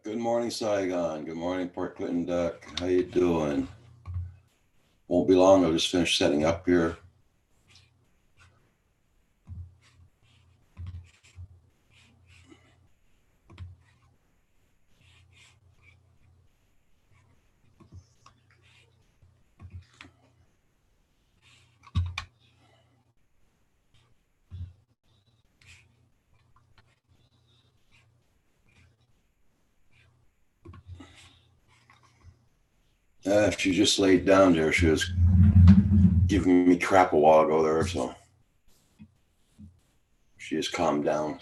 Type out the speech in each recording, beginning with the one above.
Good morning, Saigon. Good morning, Port Clinton Duck. How you doing? Won't be long. I'll just finish setting up here. She just laid down there. She was giving me crap a while ago there, so she just calmed down.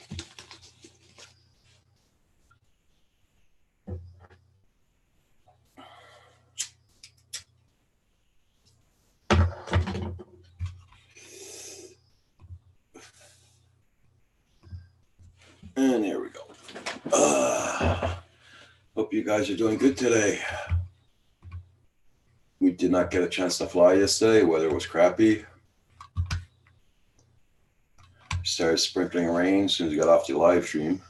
And there we go. Hope you guys are doing good today. We did not get a chance to fly yesterday. Weather was crappy. Started sprinkling rain as soon as we got off the live stream.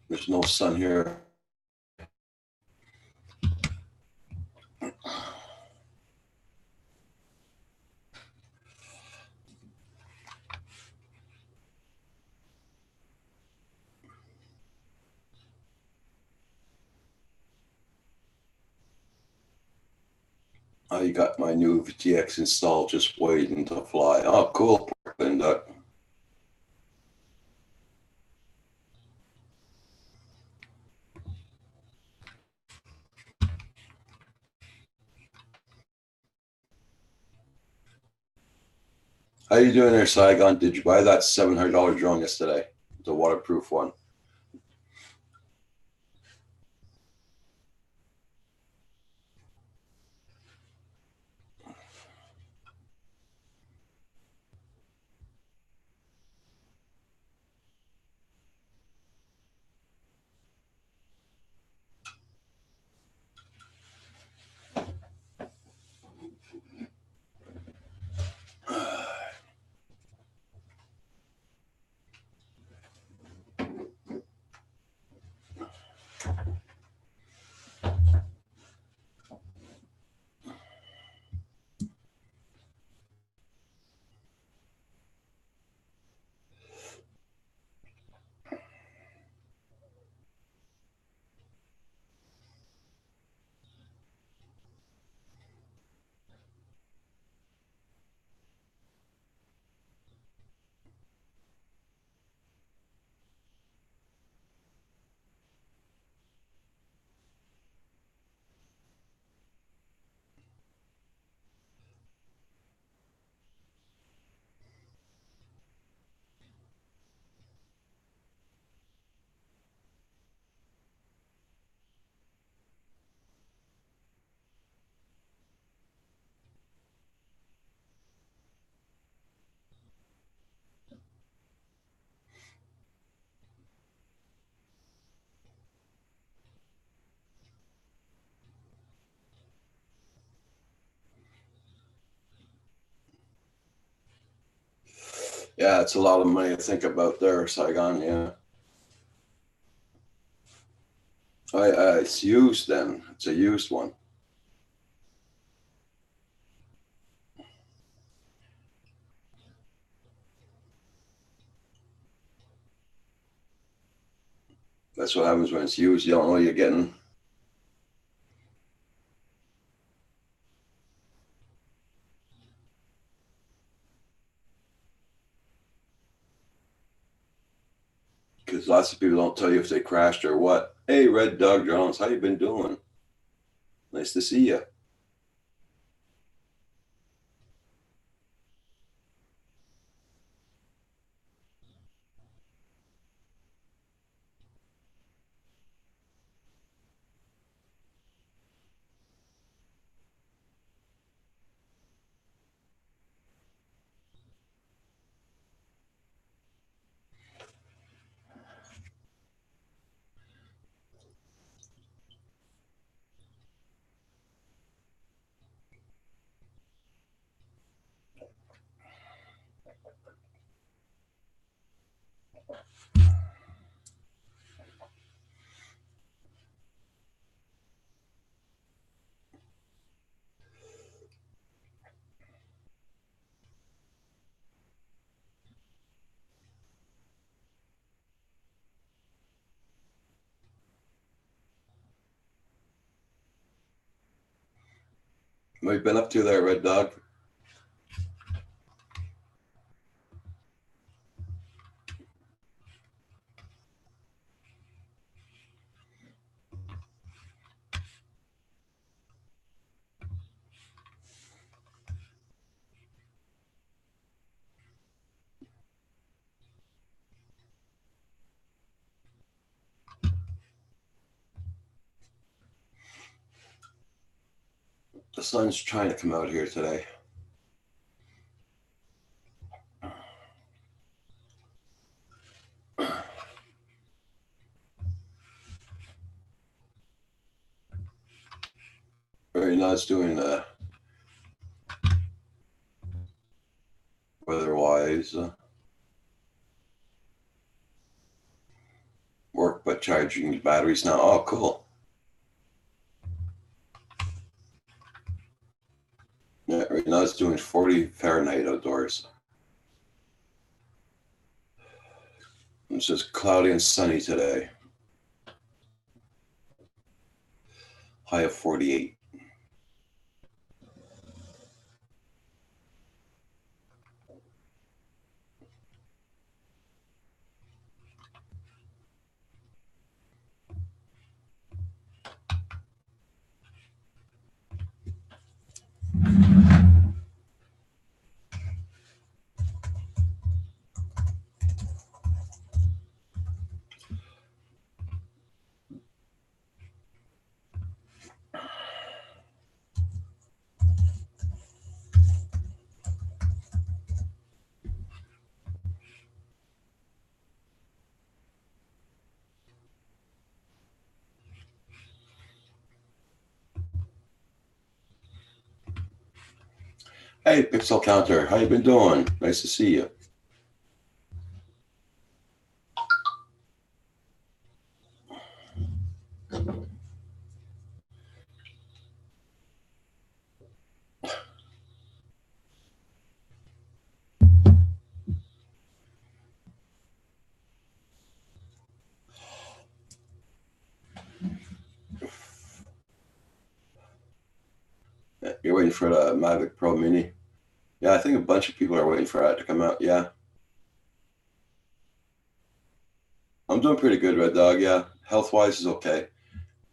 There's no sun here. I got my new VTX installed, just waiting to fly. Oh, cool, Portland Duck. How you doing there, Saigon? Did you buy that $700 drone yesterday? The waterproof one. Yeah, it's a lot of money to think about there, Saigon. Yeah. It's used then. It's a used one. That's what happens when it's used. You don't know what you're getting. Because lots of people don't tell you if they crashed or what. Hey, Red Dog Jones, how you been doing? Nice to see you. What have you been up to there, Red Dog? The sun's trying to come out here today. Very nice doing weather-wise. Work, but charging batteries now. Oh, cool. Yeah, right now it's doing 40 Fahrenheit outdoors. It's just cloudy and sunny today. High of 48. Hey, Pixel Counter, how you been doing? Nice to see you. You're waiting for the Mavic Pro Mini? Yeah, I think a bunch of people are waiting for that to come out. Yeah. I'm doing pretty good, Red Dog. Yeah. Health-wise is okay.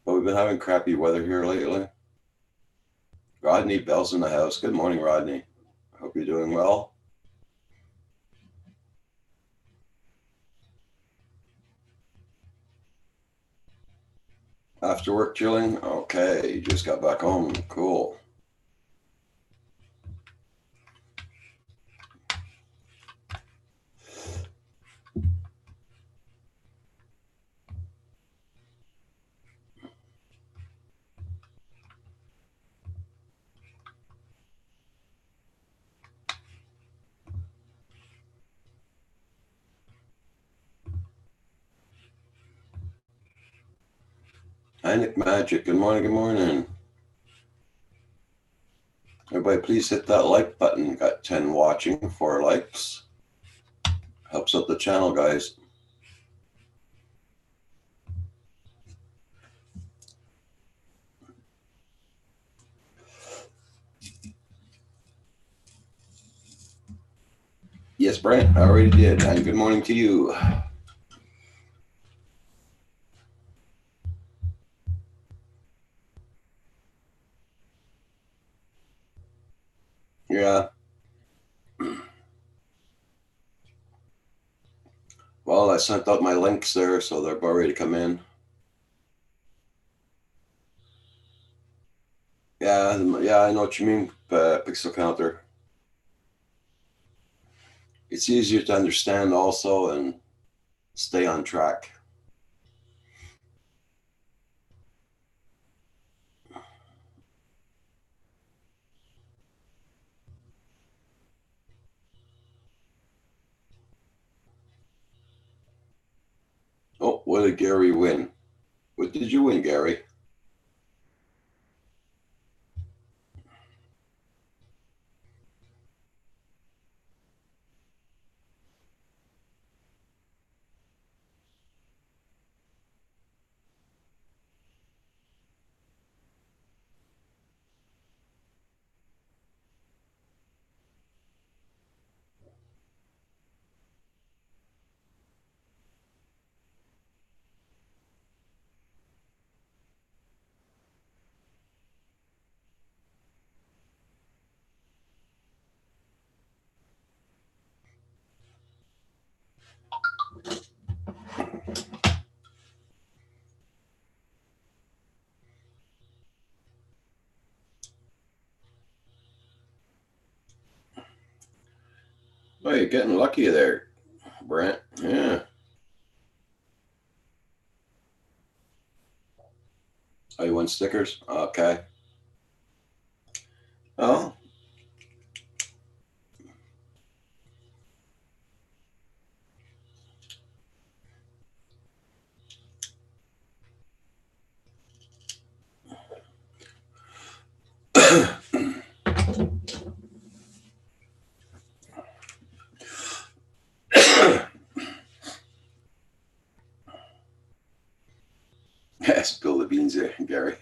But we've been having crappy weather here lately. Rodney Bell's in the house. Good morning, Rodney. Hope you're doing well. After work chilling? Okay, you just got back home. Cool. Hi, Nick Magic. Good morning, good morning. Everybody, please hit that like button. Got 10 watching, 4 likes. Helps out the channel, guys. Yes, Brent, I already did. And good morning to you. Yeah. Well, I sent out my links there, so they're about ready to come in. Yeah, I know what you mean, Pixel Counter. It's easier to understand also and stay on track. Oh, what did Gary win? What did you win, Gary? Oh, you're getting lucky there, Brent. Yeah. Oh, you want stickers? Okay. Oh. Spill the beans there, Gary.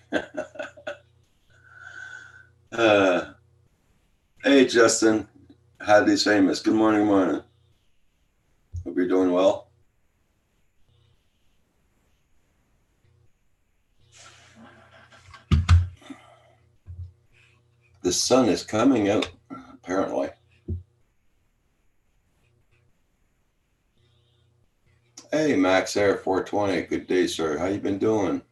uh, hey, Justin. Hadley's famous. Good morning, morning. Hope you're doing well. The sun is coming out, apparently. Hey, Max Air 420. Good day, sir. How you been doing?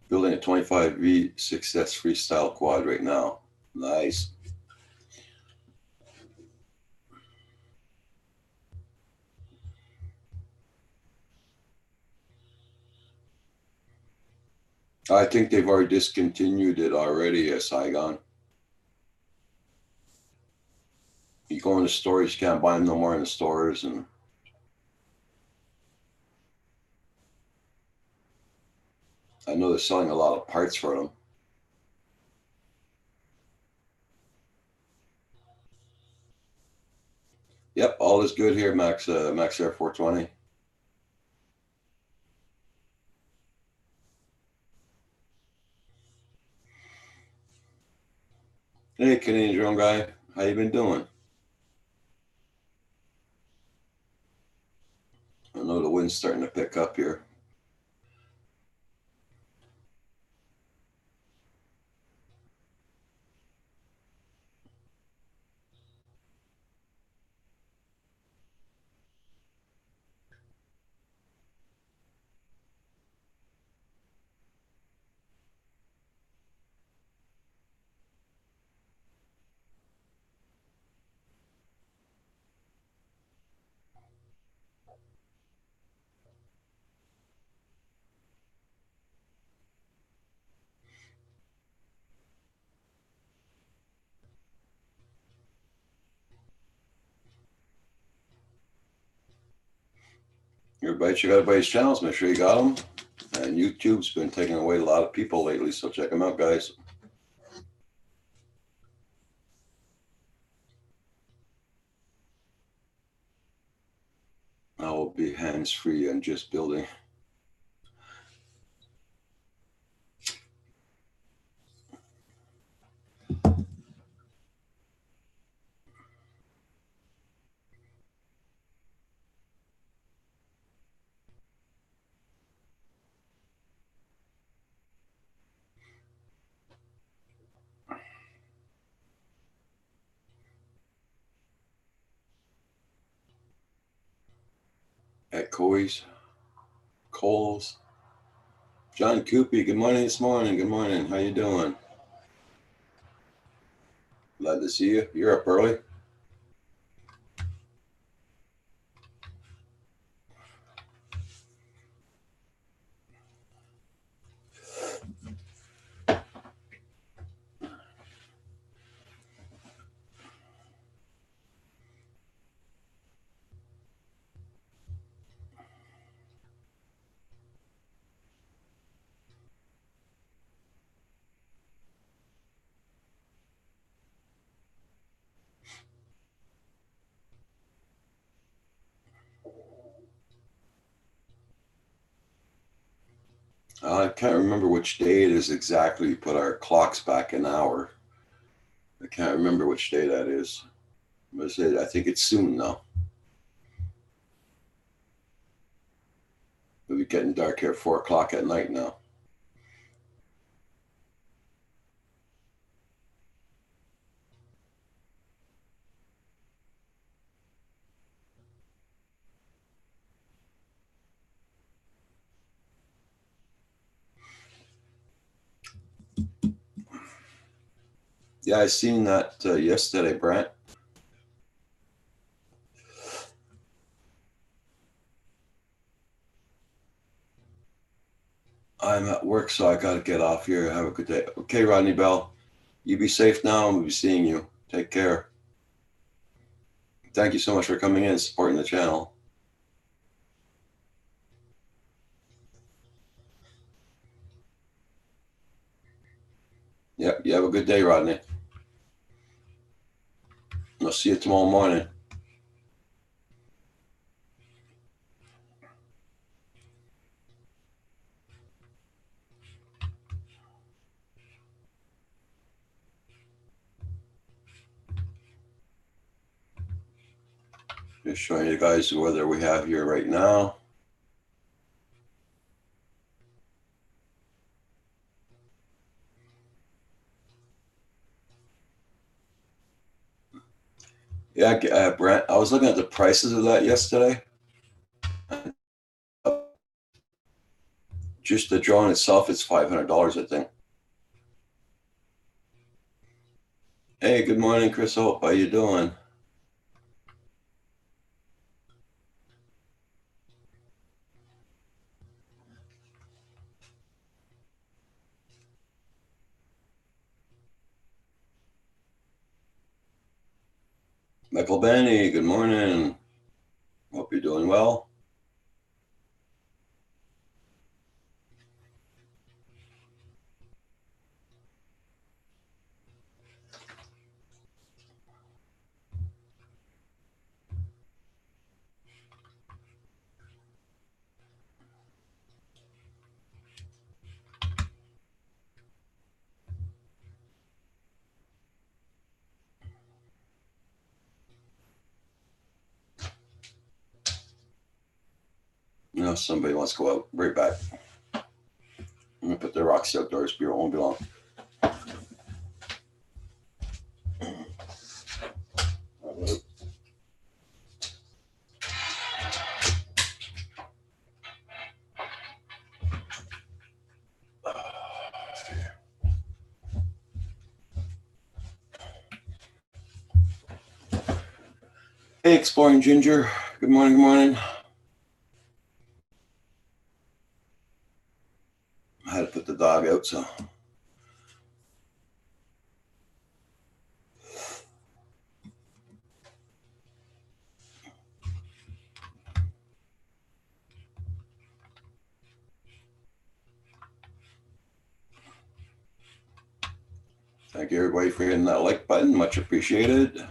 Building a 25V Success Freestyle quad right now. Nice. I think they've already discontinued it already, Saigon. You go in the stores, you can't buy them no more in the stores, and I know they're selling a lot of parts for them. Yep, all is good here, Max. Max Air 420. Hey, Canadian drone guy, how you been doing? I know the wind's starting to pick up here. Everybody check out everybody's channels. Make sure you got them. And YouTube's been taking away a lot of people lately, so check them out, guys. I will be hands-free and just building. At Coles. John Coopy, good morning this morning. Good morning. How you doing? Glad to see you. You're up early. I can't remember which day it is exactly. We put our clocks back an hour. I can't remember which day that is. I think it's soon now. It'll be getting dark here, 4 o'clock at night now. Yeah, I seen that yesterday, Brent. I'm at work, so I got to get off here. Have a good day. Okay, Rodney Bell, you be safe now. We'll be seeing you. Take care. Thank you so much for coming in and supporting the channel. Yep, you have a good day, Rodney. I'll see you tomorrow morning. Just showing you guys the weather we have here right now. Yeah, Brent, I was looking at the prices of that yesterday. Just the drone itself, it's $500, I think. Hey, good morning, Chris Hope. How you doing? Michael Benny, good morning. Hope you're doing well. You know, somebody wants to go out. Right back. I'm gonna put the Roxy outdoors. Beer won't be long. Hey, Exploring Ginger. Good morning, good morning. I had to put the dog out, so. Thank you, everybody, for hitting that like button. Much appreciated.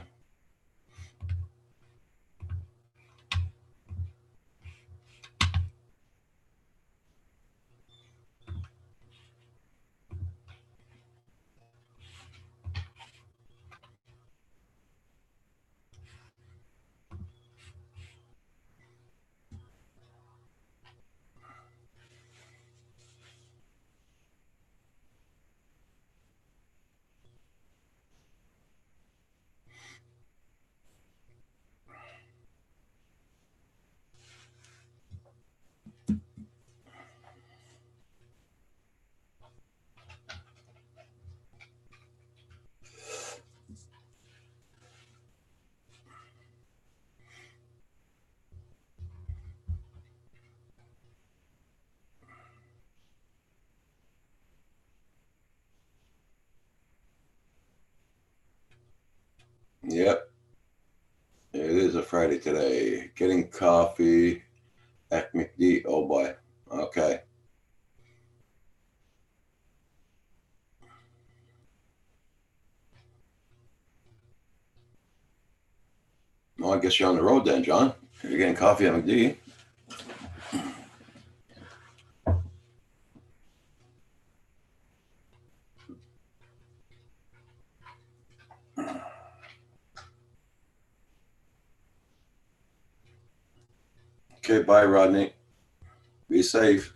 Yep, it is a Friday today. Getting coffee at McD. Oh boy. Okay. Well, I guess you're on the road then, John. You're getting coffee at McD. Okay, bye, Rodney. Be safe.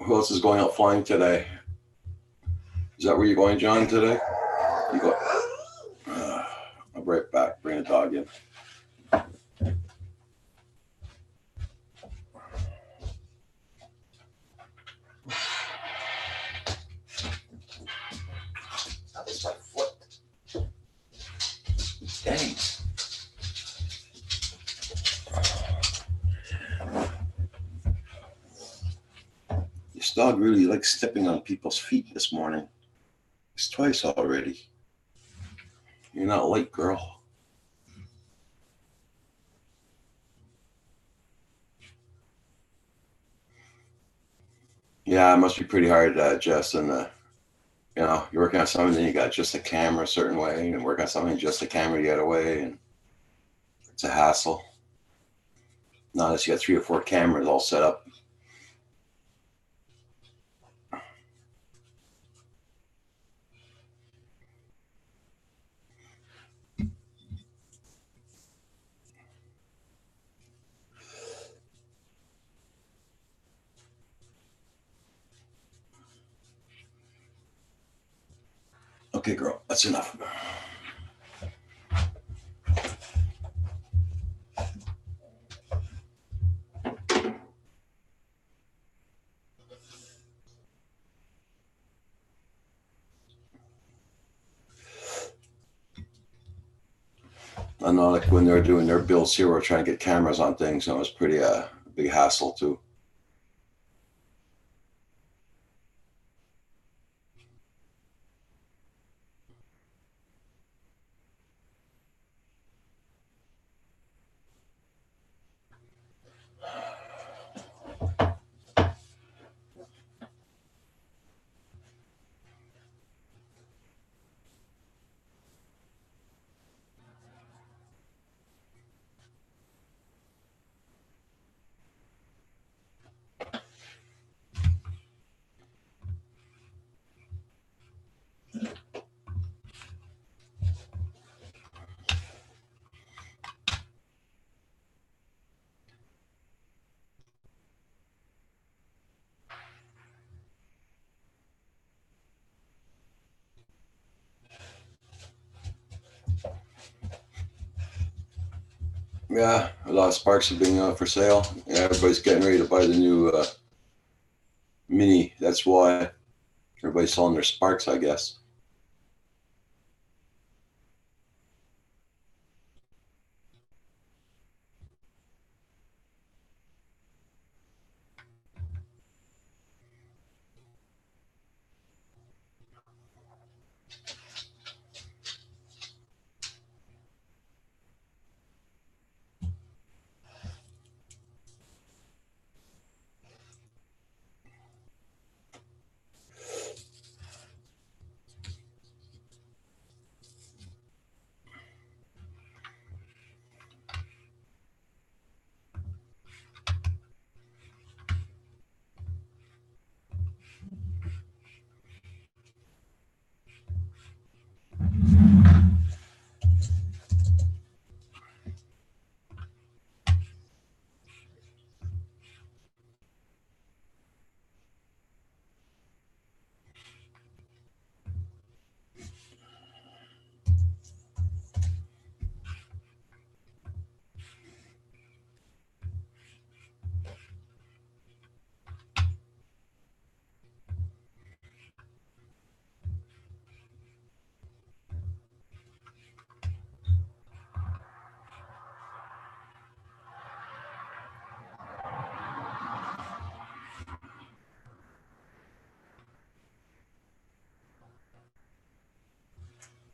Who else is going out flying today? Is that where you're going, John, today? You go. I'll be right back. Bring a dog in. That is my foot. Dang. This dog really likes stepping on people's feet this morning. It's twice already. You're not late, girl. Yeah, it must be pretty hard, Jess. And you're working on something, then you got just a camera a certain way, and work on something just a camera the other way, and it's a hassle. Not unless you got 3 or 4 cameras all set up. Okay, girl, that's enough. I know, like when they're doing their builds here, we're trying to get cameras on things, and it was pretty a big hassle too. Yeah, a lot of Sparks are being for sale. Yeah, everybody's getting ready to buy the new Mini. That's why everybody's selling their Sparks, I guess.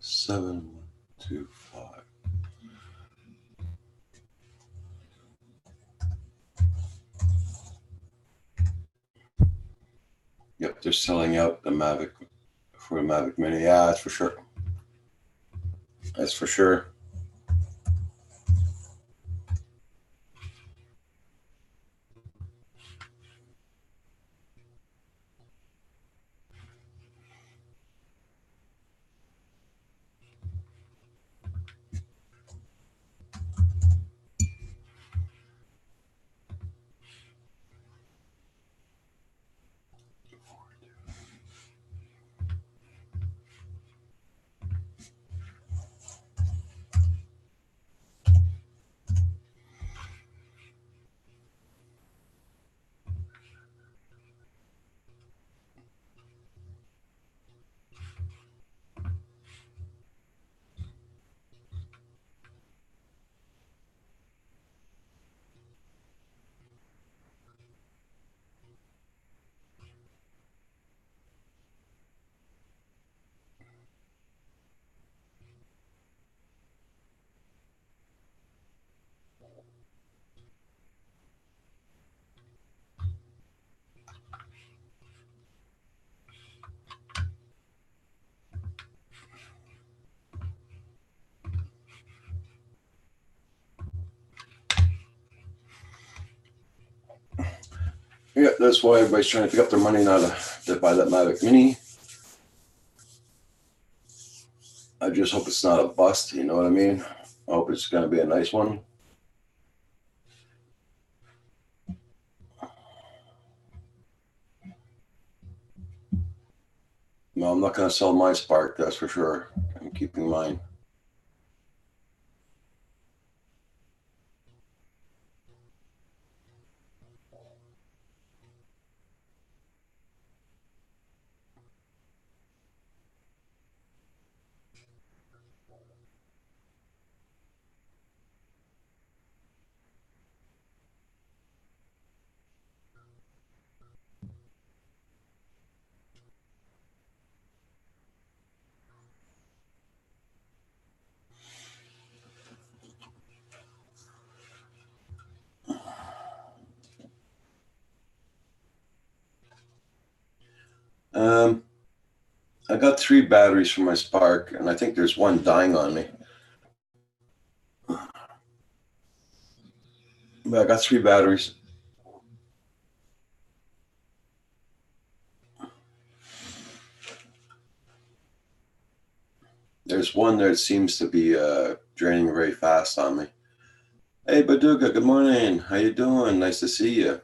Seven, 1, 2, 5. Yep, they're selling out the Mavic for the Mavic Mini. Yeah, that's for sure. That's for sure. Yeah, that's why everybody's trying to pick up their money now to buy that Mavic Mini. I just hope it's not a bust, you know what I mean? I hope it's going to be a nice one. No, I'm not going to sell my Spark, that's for sure. I'm keeping mine. I got 3 batteries for my Spark, and I think there's one dying on me. But I got 3 batteries. There's one that seems to be draining very fast on me. Hey, Baduga, good morning. How you doing? Nice to see you.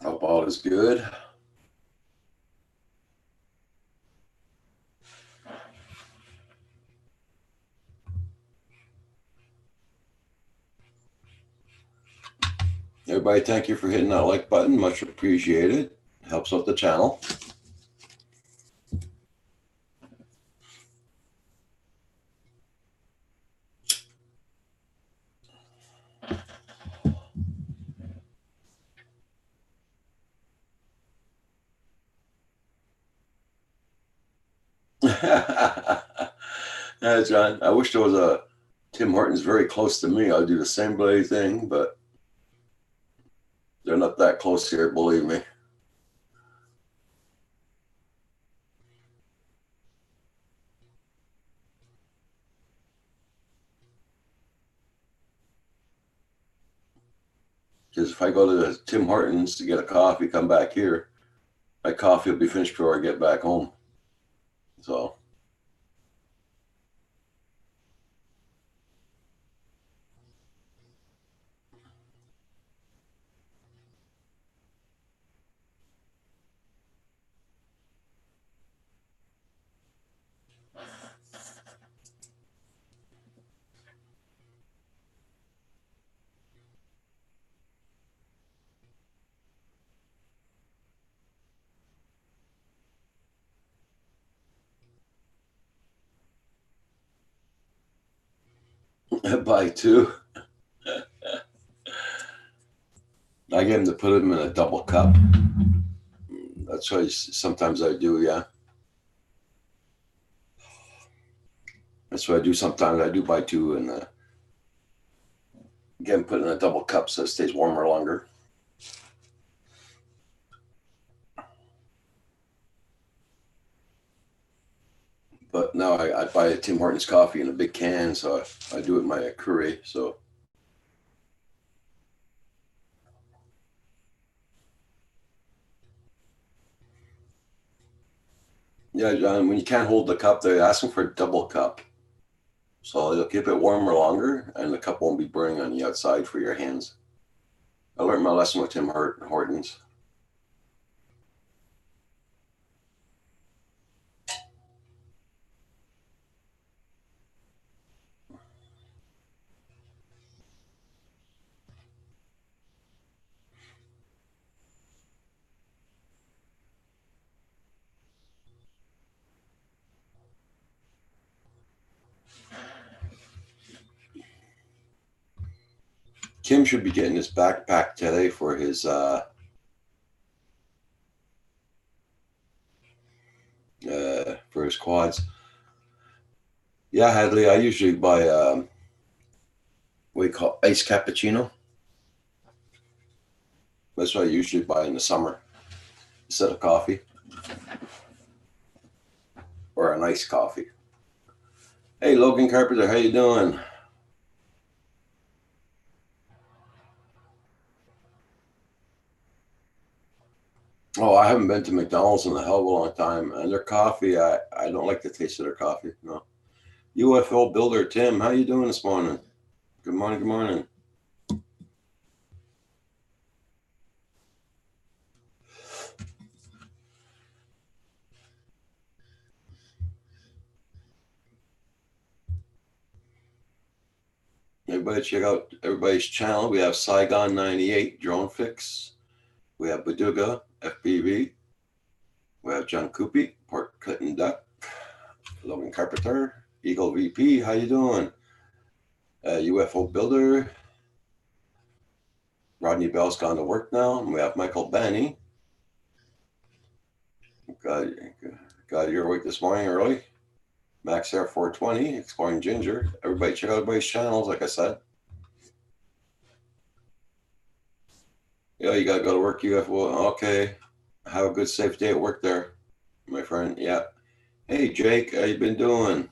Hope all is good. Everybody, thank you for hitting that like button. Much appreciated. Helps out the channel. Yeah, John, I wish there was a Tim Hortons very close to me. I'd do the same bloody thing, but they're not that close here, believe me. Because if I go to the Tim Hortons to get a coffee, come back here, my coffee will be finished before I get back home. So, I buy 2. I get them to put them in a double cup. That's what sometimes I do, yeah. That's what I do sometimes. I do buy 2 and get them put in a double cup so it stays warmer longer. But now I buy a Tim Hortons coffee in a big can, so I do it in my Keurig. So yeah, John, when you can't hold the cup, they're asking for a double cup. So it'll keep it warmer longer, and the cup won't be burning on the outside for your hands. I learned my lesson with Tim Hortons. Kim should be getting his backpack today for his quads. Yeah, Hadley, I usually buy what do you call iced cappuccino. That's what I usually buy in the summer instead of coffee or an iced coffee. Hey, Logan Carpenter, how you doing? Oh, I haven't been to McDonald's in a hell of a long time, and their coffee, I don't like the taste of their coffee. No. UFO Builder Tim, how you doing this morning? Good morning. Good morning. Everybody check out everybody's channel. We have Saigon 98 Drone Fix. We have Baduga FPV. We have John Coopy, Pork Cutting Duck. Logan Carpenter, Eagle VP. How you doing? UFO Builder. Rodney Bell's gone to work now. And we have Michael Benny. Got your work this morning early. Max Air 420, Exploring Ginger. Everybody check out everybody's channels, like I said. Yeah, you gotta go to work, UFO. Okay. Have a good, safe day at work there, my friend. Yeah. Hey, Jake, how you been doing?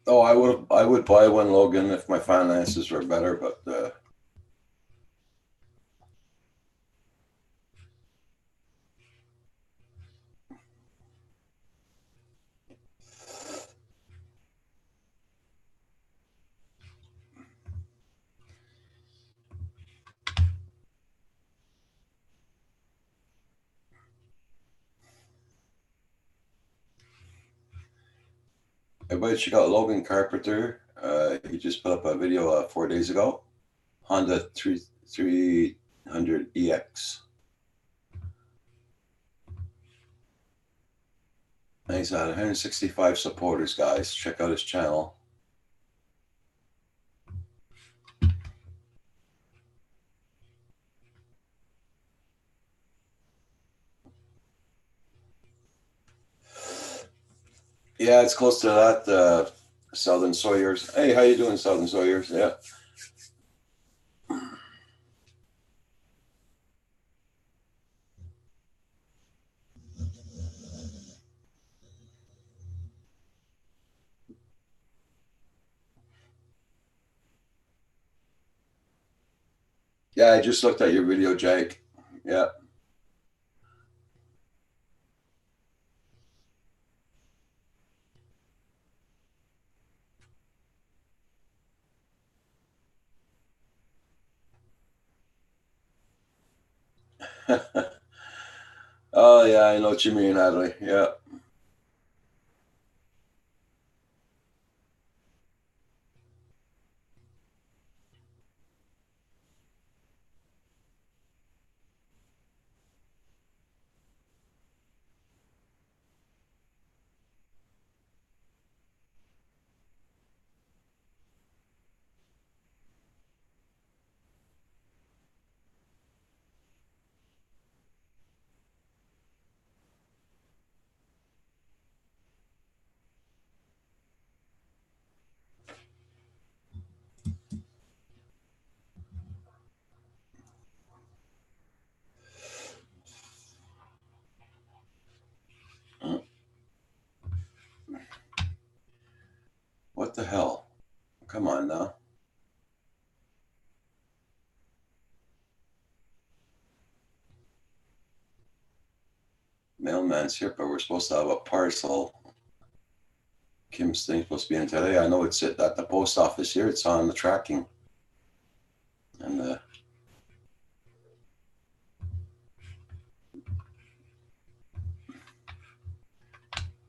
Oh, I would buy one, Logan, if my finances were better, but everybody check out Logan Carpenter. He just put up a video 4 days ago. Honda 300EX. And he's at 165 supporters, guys. Check out his channel. Yeah, it's close to that. Southern Sawyers. Hey, how you doing, Southern Sawyers? Yeah. Yeah, I just looked at your video, Jake. Yeah. Oh, yeah, I know what you mean, Hadley. Yeah. What the hell? Come on now. Mailman's here, but we're supposed to have a parcel. Kim's thing's supposed to be in today. I know it's at the post office here. It's on the tracking. And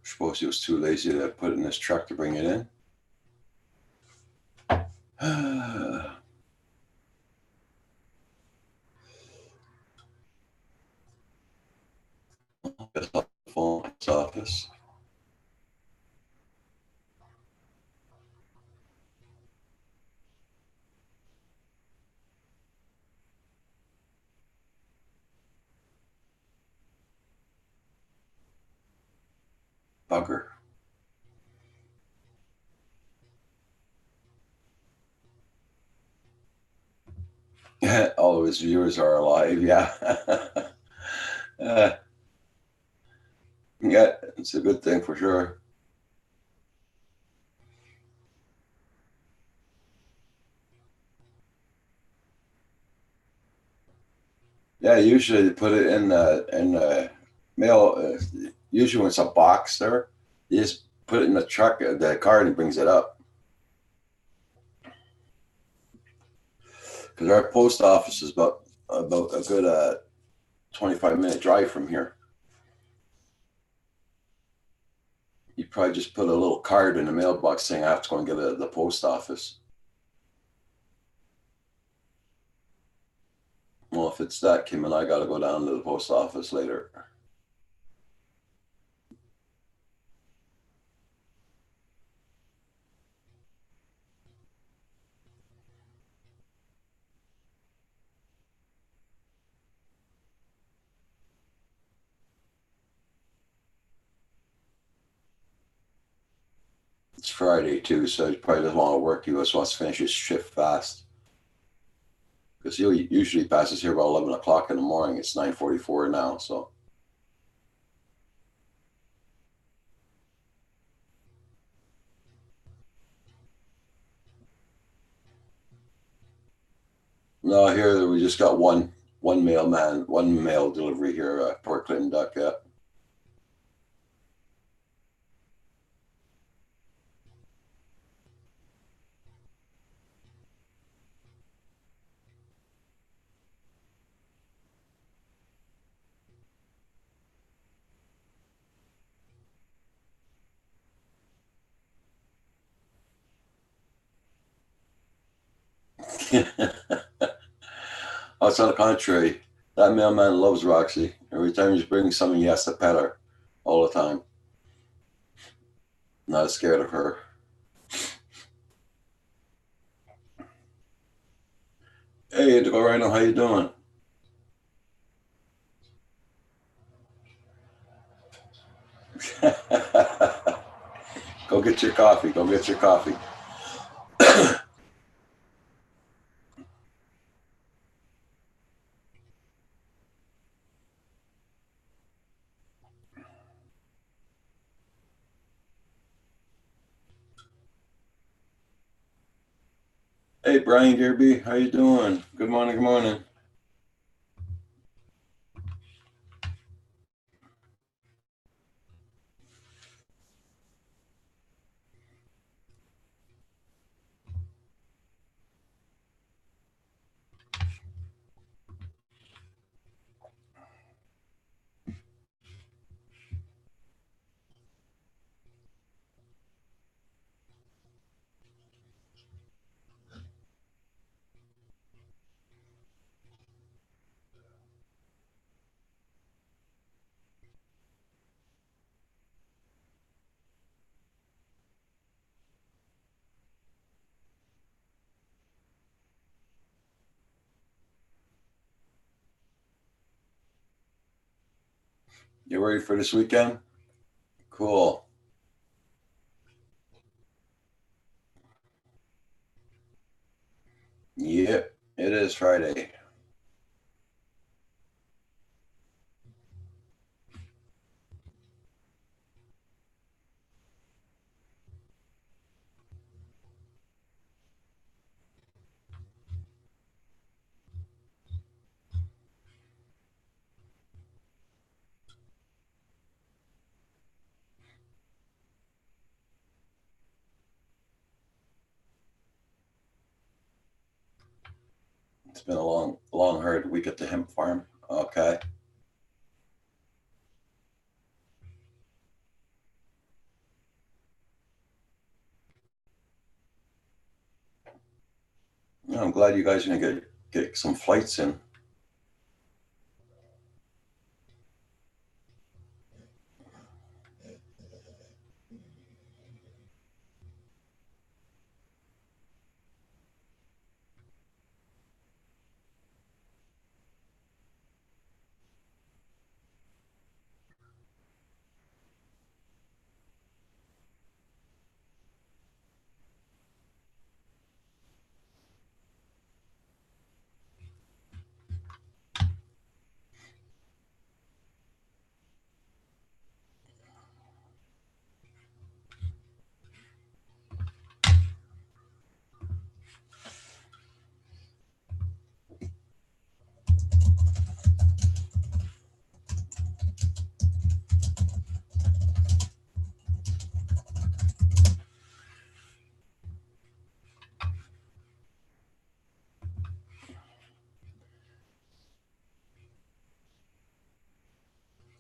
suppose he was too lazy to put it in his truck to bring it in. Phone office. Bugger. All of his viewers are alive. Yeah. Yeah, it's a good thing for sure. Yeah, usually they put it in mail. Usually when it's a box there, you just put it in the truck, the car, and it brings it up. Because our post office is about a good 25-minute drive from here. You probably just put a little card in the mailbox saying I have to go and get it at the post office. Well, if it's that, Kim and I got to go down to the post office later. It's Friday too, so he probably doesn't want to work. He just wants to finish his shift fast. Because he usually passes here about 11 o'clock in the morning. It's 9:44 now, so. No, here we just got one mailman, one mail delivery here at Port Clinton Dock. Yeah. Oh, it's on the contrary. That mailman loves Roxy. Every time he's bringing something, he has to pet her all the time. Not scared of her. Hey, Indigo Rhino, how you doing? Go get your coffee. Go get your coffee. Hey, Brian Gerby, how you doing? Good morning. Good morning. You ready for this weekend? Cool. Yep, it is Friday. It's been a long, hard week at the hemp farm. Okay. I'm glad you guys are gonna get some flights in.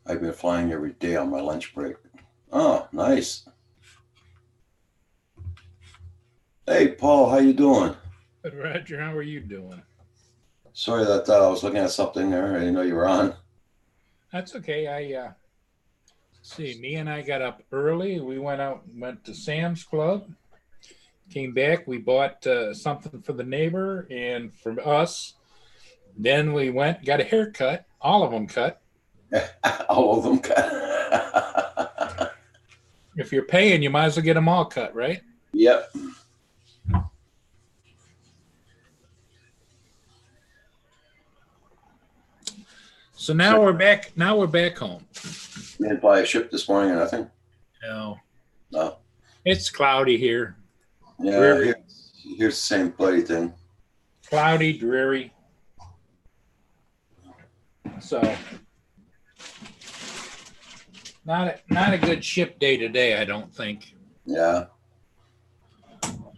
I've been flying every day on my lunch break. Oh, nice. Hey, Paul, how you doing? Good, Roger. How are you doing? Sorry that I was looking at something there. I didn't know you were on. That's okay. See, me and I got up early. We went to Sam's Club, came back. We bought something for the neighbor and for us. Then we got a haircut, all of them cut. All of them. If you're paying, you might as well get them all cut, right? Yep. So now we're back. Now we're back home. You didn't buy a ship this morning or nothing? No, No. it's cloudy here. Yeah, Dreary. here's the same bloody thing. Cloudy, dreary. So not a good ship day today, I don't think. Yeah.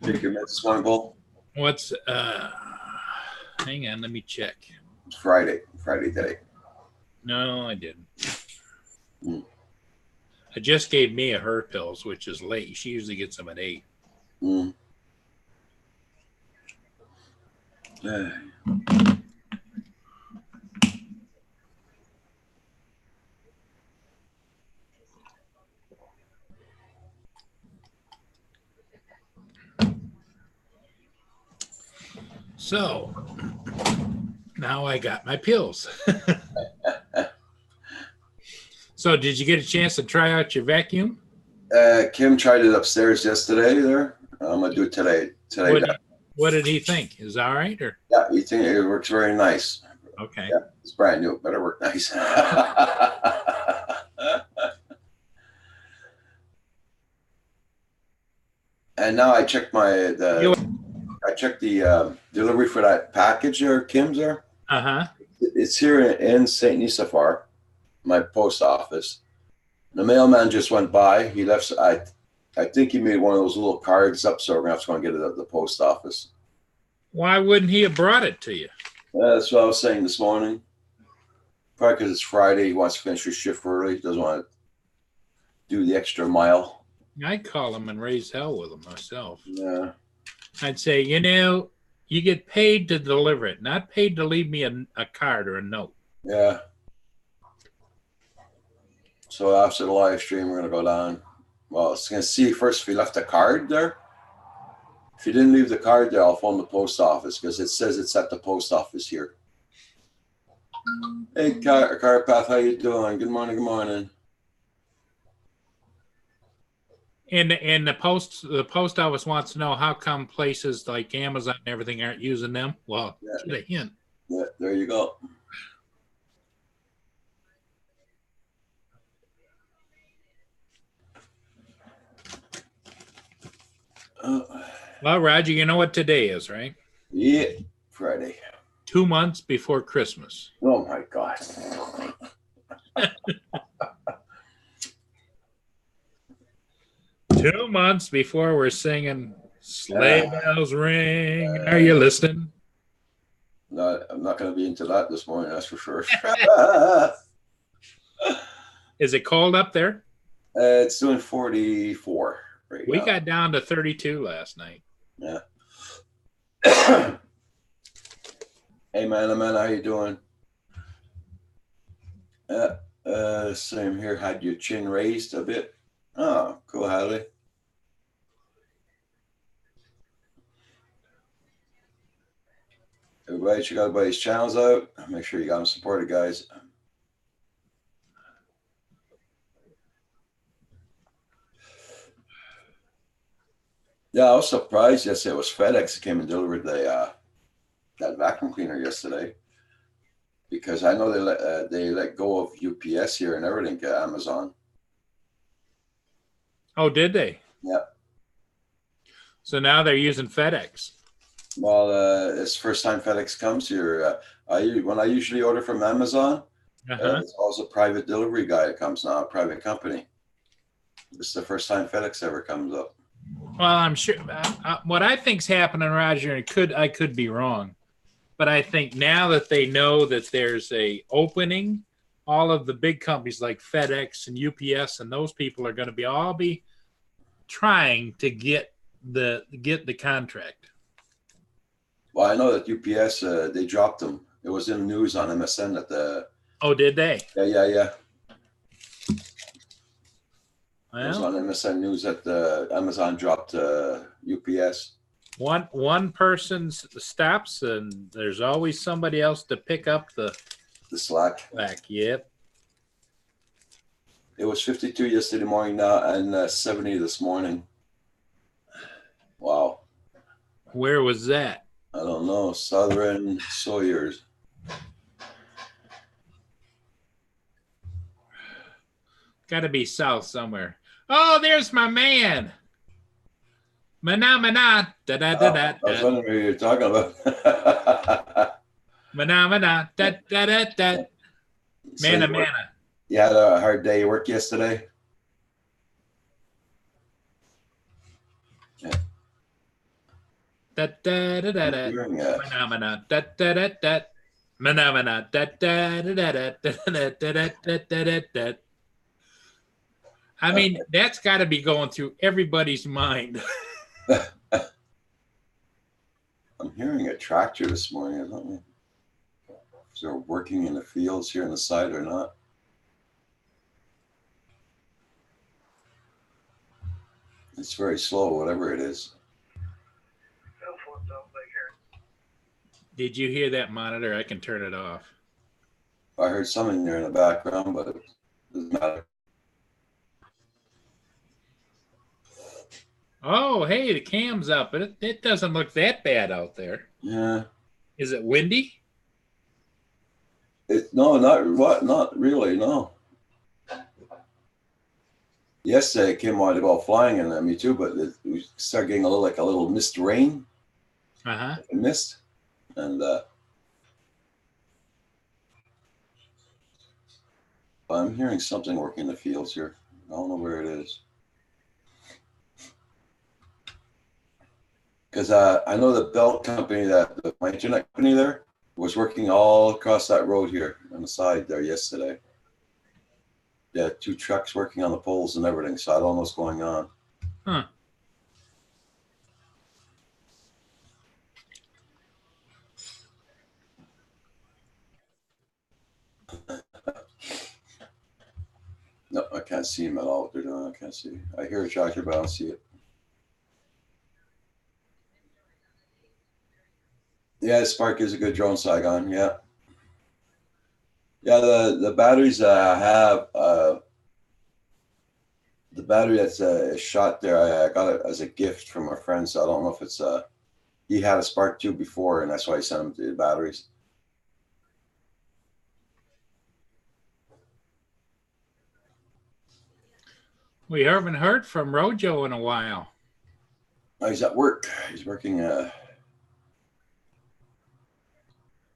Take your meds this morning, Paul? What's hang on, let me check. It's Friday today. No, I didn't. Hmm. I just gave Mia her pills, which is late. She usually gets them at 8. Mm. So now I got my pills. So did you get a chance to try out your vacuum? Kim tried it upstairs yesterday there. I'm gonna do it today. What did he think? Is that all right? Or Yeah, you think it works very nice. okay. Yeah, it's brand new. Better work nice. And now I checked the delivery for that package there, Kim's there. Uh-huh. It's here in St. Nicéphore, my post office. The mailman just went by. He left. I think he made one of those little cards up, so we're gonna have to go and get it at the post office. Why wouldn't he have brought it to you? That's what I was saying this morning. Probably because it's Friday. He wants to finish his shift early. He doesn't want to do the extra mile. I'd call him and raise hell with him myself. Yeah. I'd say, you get paid to deliver it, not paid to leave me a card or a note. Yeah. So after the live stream, we're gonna go down. Well, it's gonna see first if he left a card there. If you didn't leave the card there, I'll phone the post office because it says it's at the post office here. Hey, Carpath, how you doing? Good morning. Good morning. And the post office wants to know how come places like Amazon and everything aren't using them. Well, get a hint. Yeah, there you go. Well, Roger, you know what today is, right? Yeah, Friday. 2 months before Christmas. Oh my God. 2 months before we're singing Sleigh Bells Ring. Are you listening? I'm not going to be into that this morning. That's for sure. Is it cold up there? It's doing 44 right We now. got down to 32 last night. Yeah. Hey man, how you doing? Same here. Had your chin raised a bit. Oh, cool, Hadley. Everybody, check out everybody's channels out. Make sure you got them supported, guys. Yeah, I was surprised yesterday. It was FedEx that came and delivered that vacuum cleaner yesterday, because I know they let go of UPS here and everything at Amazon. Oh, did they? Yeah. So now they're using FedEx. Well, it's the first time FedEx comes here. When I usually order from Amazon, it's also a private delivery guy that comes now, a private company. This is the first time FedEx ever comes up. Well, I'm sure what I think's happening, Roger, and I could be wrong, but I think now that they know that there's a opening, all of the big companies like FedEx and UPS and those people are going to be trying to get the contract. Well, I know that UPS they dropped them. It was in the news on MSN that the. Oh, did they? Yeah. Well, it was on MSN News that Amazon dropped UPS. One person stops, and there's always somebody else to pick up the slack. Yep. It was 52 yesterday morning now, and 70 this morning. Wow. Where was that? I don't know. Southern Sawyers. Got to be south somewhere. Oh, there's my man. Mana, da da da da. I was wondering who you're talking about. Mana, da da da da. Mana. You had a hard day at work yesterday? Yeah. Da da da da da. Mana, da da da da. Mana, da da da da da. I mean, that's got to be going through everybody's mind. I'm hearing a tractor this morning. I don't know if they're working in the fields here on the side or not. It's very slow, whatever it is. Did you hear that monitor? I can turn it off. I heard something there in the background, but it doesn't matter. Oh, hey, the cam's up, but it doesn't look that bad out there. Yeah. Is it windy? Not really, no. Yesterday it came on to go flying, and me too, but we started getting a little mist rain. Mist. And I'm hearing something working in the fields here. I don't know where it is. Because I know the Bell company, my internet company there, was working all across that road here on the side there yesterday. They had 2 trucks working on the poles and everything, so I don't know what's going on. Huh. No, I can't see them at all. What they're doing, I can't see. I hear a tractor, but I don't see it. Yeah, Spark is a good drone, Saigon. Yeah. Yeah, the batteries I have, the battery that's shot there, I got it as a gift from a friend, so I don't know if it's he had a Spark 2 before, and that's why I sent him the batteries. We haven't heard from Rojo in a while. Oh, he's at work. He's working.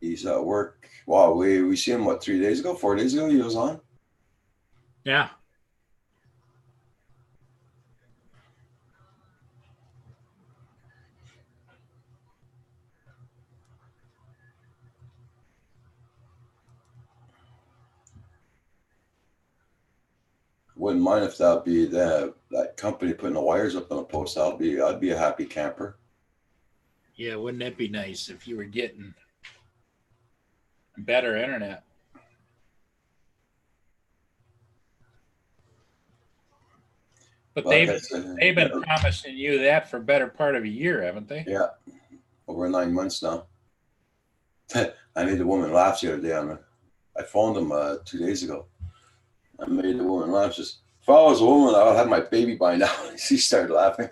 He's at work. Wow, we see him, 4 days ago he was on? Yeah. wouldn't mind if that'd be that company putting the wires up on a post. I'd be a happy camper. Yeah, wouldn't that be nice if you were getting better internet? But Like I said, they've been yeah, promising you that for a better part of a year, haven't they? yeah, over 9 months now. I made the woman laugh the other day. I phoned him 2 days ago. I made the woman laugh. Just if I was a woman, I would have my baby by now. She started laughing.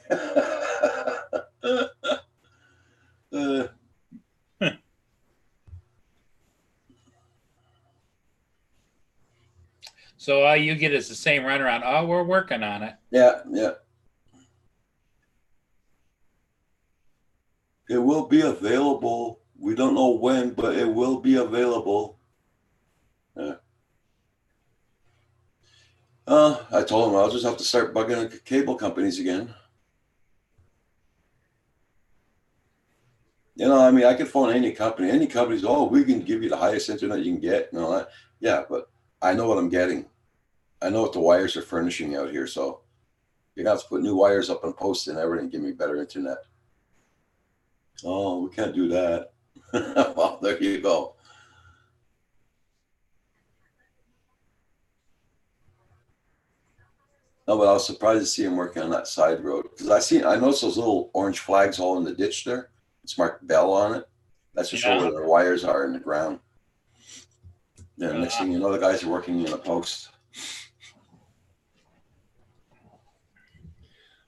So all you get is the same runaround. Oh, we're working on it. Yeah, yeah. It will be available. We don't know when, but it will be available. Yeah. I told him I'll just have to start bugging the cable companies again. You know, I mean, I could phone any company. Any company's, oh, we can give you the highest internet you can get and all that. Yeah, but I know what I'm getting. I know what the wires are furnishing out here. So you're going to have to put new wires up and posts and everything, give me better internet. Oh, we can't do that. Well, there you go. No, but I was surprised to see him working on that side road because I noticed those little orange flags all in the ditch there. It's marked Bell on it. That's to show where the wires are in the ground. Yeah, next thing you know, the guys are working in a post.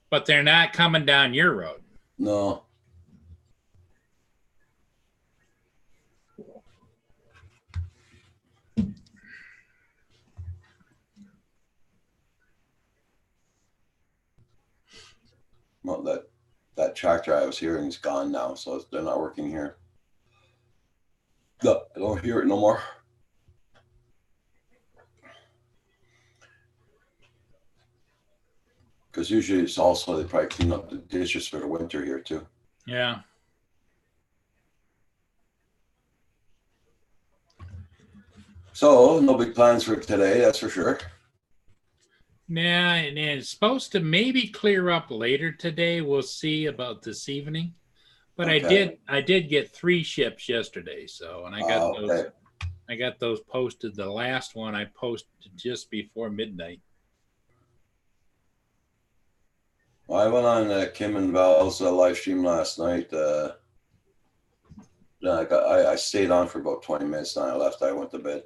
But they're not coming down your road. No. Well, that tractor I was hearing is gone now, so they're not working here. No, I don't hear it no more. Because usually it's also they probably clean up the dishes for the winter here too. Yeah. So no big plans for today, that's for sure. Yeah, and it's supposed to maybe clear up later today. We'll see about this evening. But Okay. I did get 3 ships yesterday, so and I got those. Okay. I got those posted. The last one I posted just before midnight. Well, I went on Kim and Val's live stream last night. I stayed on for about 20 minutes. Then I left. I went to bed.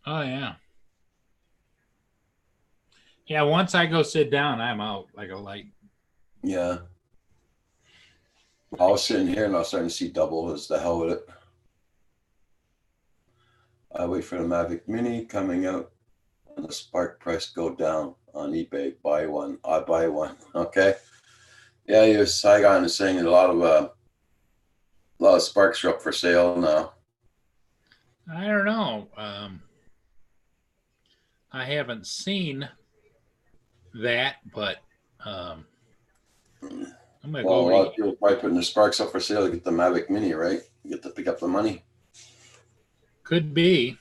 Oh yeah. Yeah, once I go sit down, I'm out like a light. Yeah. I was sitting here and I was starting to see double. As the hell with it. I wait for the Mavic Mini coming out and the Spark price go down on eBay. Buy one. I buy one. Okay. Yeah, Saigon is saying a lot of Sparks are up for sale now. I don't know. I haven't seen that, but I'm gonna Well, go a lot of people probably putting their Sparks up for sale to get the Mavic Mini, right? You get to pick up the money. Could be.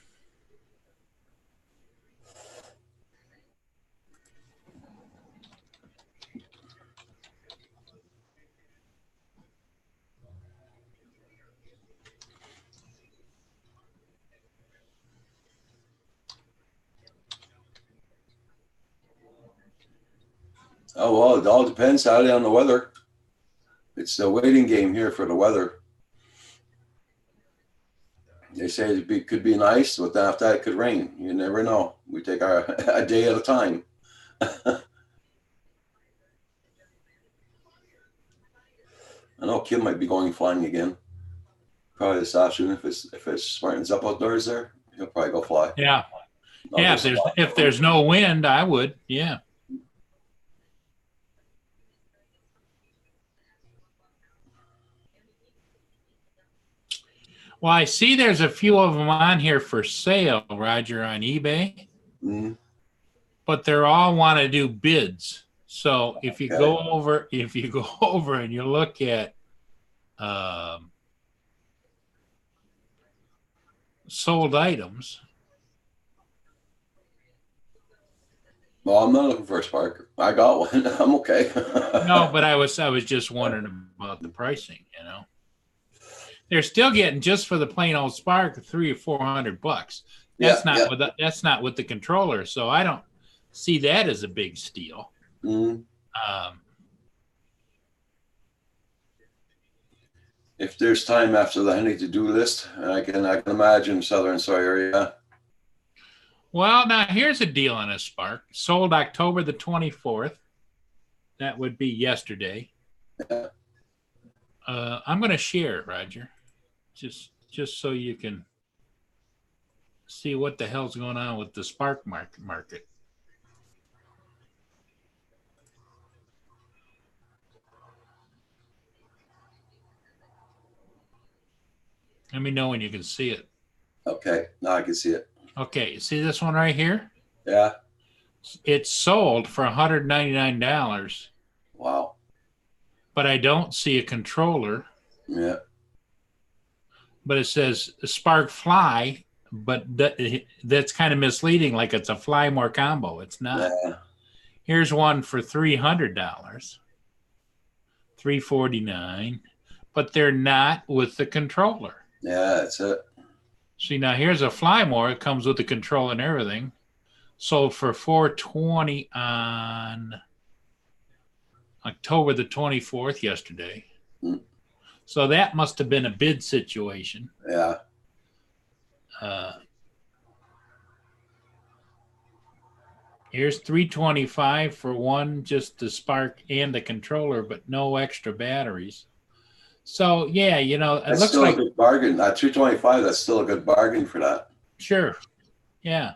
Oh, well, it all depends Saturday on the weather. It's the waiting game here for the weather. They say could be nice, but then after that it could rain. You never know. We take a day at a time. I know Kim might be going flying again. Probably this afternoon if it smartens up outdoors there, he'll probably go fly. Yeah. Yeah, if there's no wind, I would. Yeah. Well, I see there's a few of them on here for sale, Roger, on eBay. Mm-hmm. But they're all want to do bids. So if you go over and you look at sold items. Well, I'm not looking for a spark. I got one. I'm okay. No, but I was just wondering about the pricing. They're still getting, just for the plain old spark, $300 or $400. That's not with the controller, so I don't see that as a big steal. Mm. Um, If there's time after the any to-do list, I can imagine Southern Sawyer. Yeah. well, now here's a deal on a spark. Sold October the 24th. That would be yesterday. Yeah. I'm going to share it, Roger, just so you can see what the hell's going on with the spark market. Let me know when you can see it. Okay, now I can see it. Okay, you see this one right here? Yeah. It's sold for $199. Wow. But I don't see a controller. Yeah. But it says Spark Fly, but that's kind of misleading, like it's a Fly More combo. It's not. Yeah. Here's one for $300, $349, but they're not with the controller. Yeah, that's it. See, now here's a Fly More. It comes with the control and everything. Sold for $420 on October the 24th, yesterday. Mm. So that must have been a bid situation. Yeah. Here's $325 for one, just the spark and the controller, but no extra batteries. So yeah, it That's looks still like a good bargain. At $325, that's still a good bargain for that. Sure. Yeah.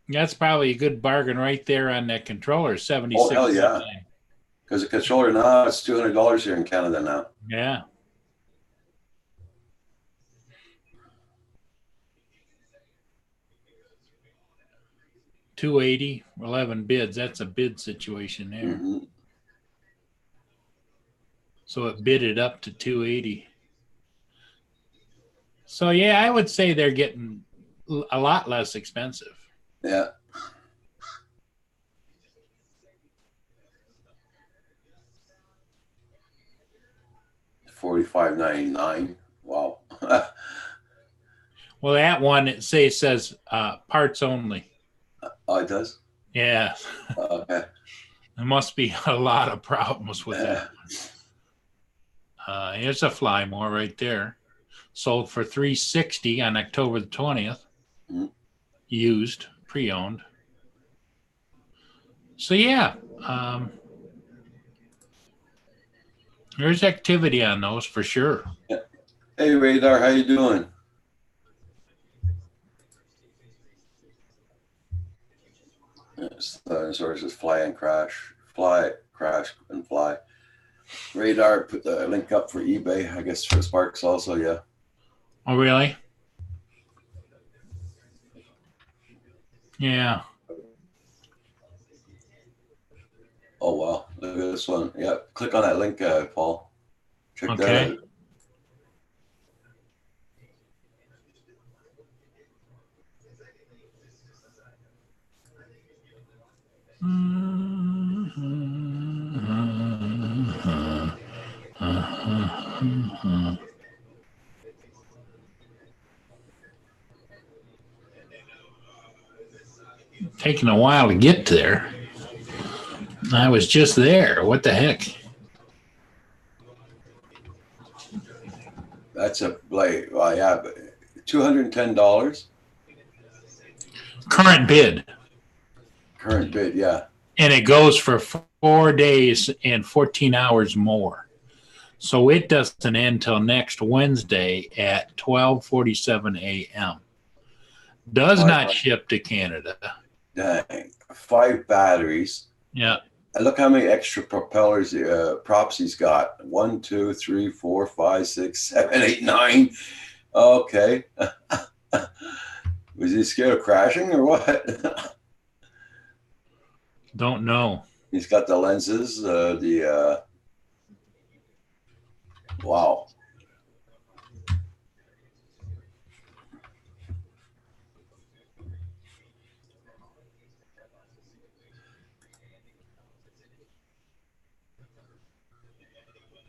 That's probably a good bargain right there on that controller, 76. Oh, hell yeah. Because the controller now, it's $200 here in Canada now. Yeah. $280, 11 bids. That's a bid situation there. Mm-hmm. So it bid it up to $280. So yeah, I would say they're getting a lot less expensive. Yeah. $45.99. Wow. Well, that one it says parts only. Oh, it does? Yeah. Okay. There must be a lot of problems with that. Here's a Fly More right there. Sold for $360 on October the 20th. Mm-hmm. Used, pre-owned. So yeah, there's activity on those for sure. Yeah. Hey, Radar, how you doing? Sources fly, crash, and fly. Radar put the link up for eBay, I guess, for Sparks also, yeah. Oh, really? Yeah. Oh, wow. Look at this one. Yeah, click on that link, Paul. Check that out. Taking a while to get there. I was just there. What the heck? That's a blade. Well, yeah, but $210. Current bid. Current bid, yeah. And it goes for 4 days and 14 hours more. So it doesn't end till next Wednesday at 12:47 a.m. Does not ship to Canada. Dang. 5 batteries. Yeah. And look how many extra propellers, props he's got. 1, 2, 3, 4, 5, 6, 7, 8, 9. Okay. Was he scared of crashing or what? Don't know. He's got the lenses, wow.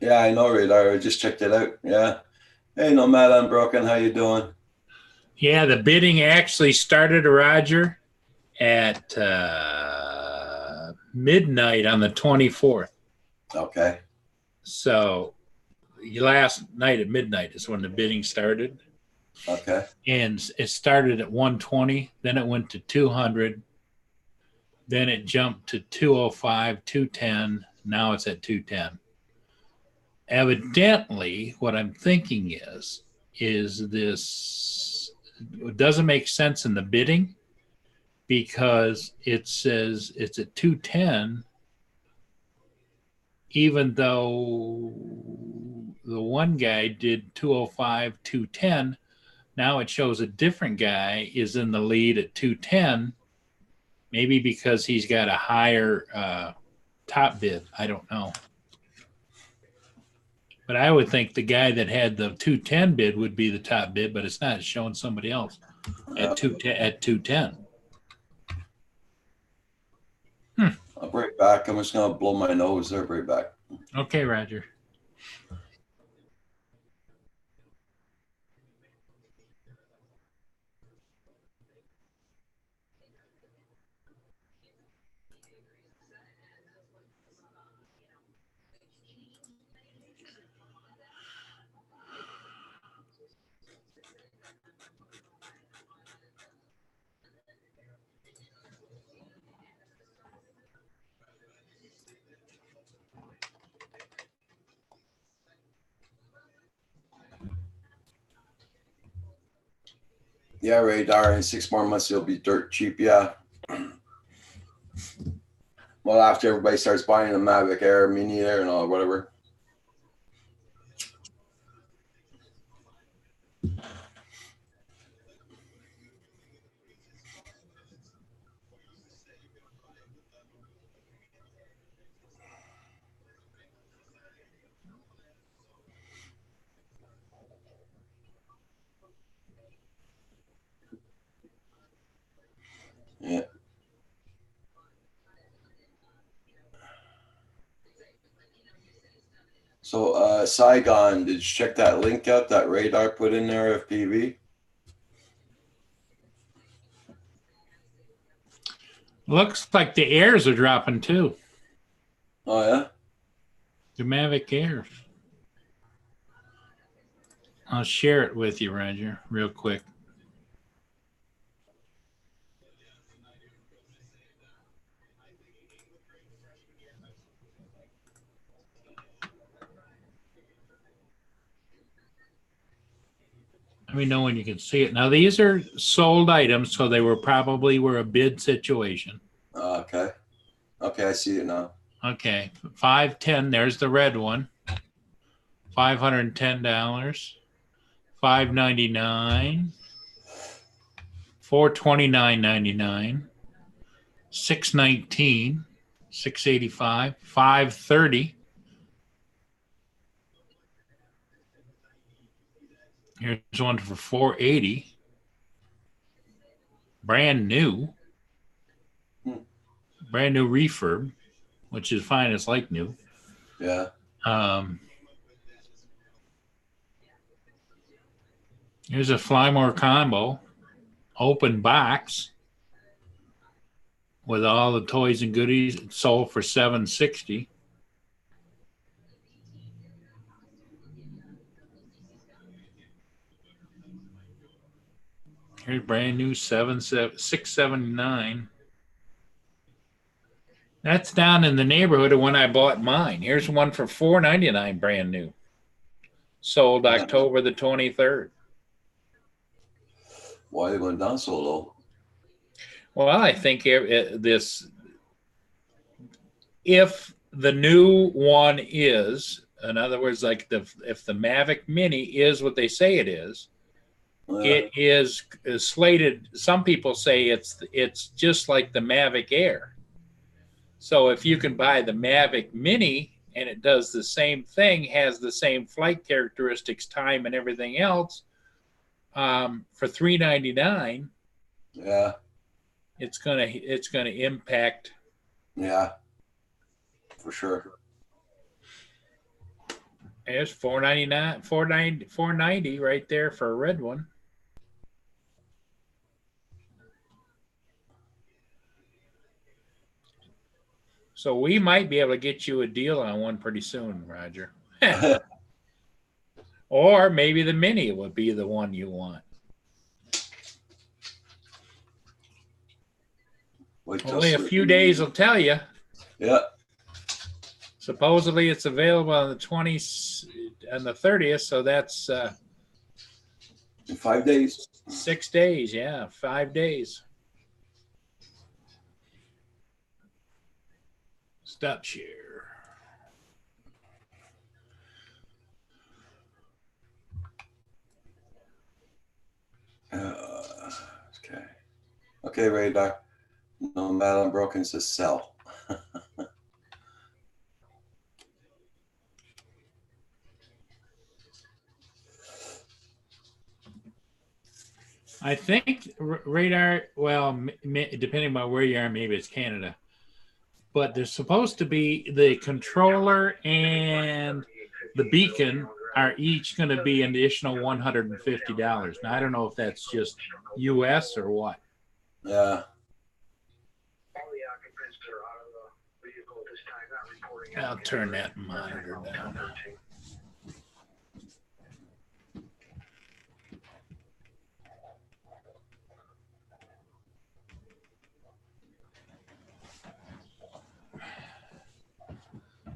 Yeah, I know Radar. I just checked it out. Yeah. Hey, Nomad Unbroken, how you doing? Yeah, the bidding actually started, Roger, at midnight on the 24th. Okay. So last night at midnight is when the bidding started. Okay. And it started at 120, then it went to 200, then it jumped to 205, 210. Now it's at 210. Evidently, what I'm thinking is this it doesn't make sense in the bidding because it says it's at 210, even though the one guy did 205, 210. Now it shows a different guy is in the lead at 210, maybe because he's got a higher top bid. I don't know. But I would think the guy that had the 210 bid would be the top bid, but it's not. It's showing somebody else at 210. I'll be right back. I'm just going to blow my nose. I'll be right back. Okay, Roger. Yeah, Radar. In 6 more months, it'll be dirt cheap. Yeah. Well, after everybody starts buying the Mavic Air, Mini Air, and all whatever. Yeah. So, Saigon, did you check that link out that Radar put in there, FPV? Looks like the Airs are dropping too. Oh, yeah? The Mavic Airs. I'll share it with you, Roger, real quick. Let me know when you can see it. Now, these are sold items, so they were a bid situation. Okay. Okay, I see it now. Okay, 510. There's the red one. $510. $599. $429.99. $619. $685. $530. Here's one for $480. Brand new. Brand new refurb, which is fine. It's like new. Yeah. Here's a Flymore combo, open box with all the toys and goodies. It sold for $760. Here's brand new $679. That's down in the neighborhood of when I bought mine. Here's one for $499, brand new. Sold October the 23rd. Why they went down so low? Well, I think if the new one is, in other words, like if the Mavic Mini is what they say it is, it is slated. Some people say it's just like the Mavic Air. So if you can buy the Mavic Mini and it does the same thing, has the same flight characteristics, time, and everything else, for $399, yeah, it's gonna impact. Yeah, for sure. There's 499, 490 right there for a red one. So we might be able to get you a deal on one pretty soon, Roger. Or maybe the Mini would be the one you want. Only a few days will tell you. Yeah. Supposedly it's available on the 20th and the 30th, so that's in 5 days. 6 days, yeah, 5 days. Stop share. Okay. Okay, Radar. No, Madeline Broken says sell. I think Radar, well, depending on where you are, maybe it's Canada. But there's supposed to be the controller and the beacon are each going to be an additional $150. Now, I don't know if that's just US or what. Yeah. I'll turn that monitor down.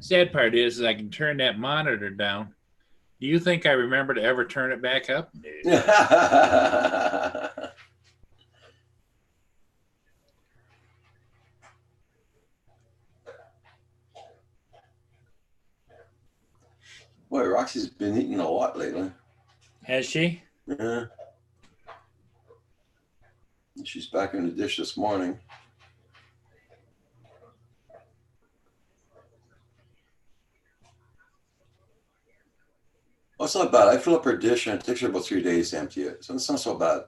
Sad part is I can turn that monitor down. Do you think I remember to ever turn it back up? Boy, Roxy's been eating a lot lately. Has she? Yeah. She's back in the dish this morning. Oh, it's not bad. I fill up her dish and it takes her about 3 days to empty it. So it's not so bad.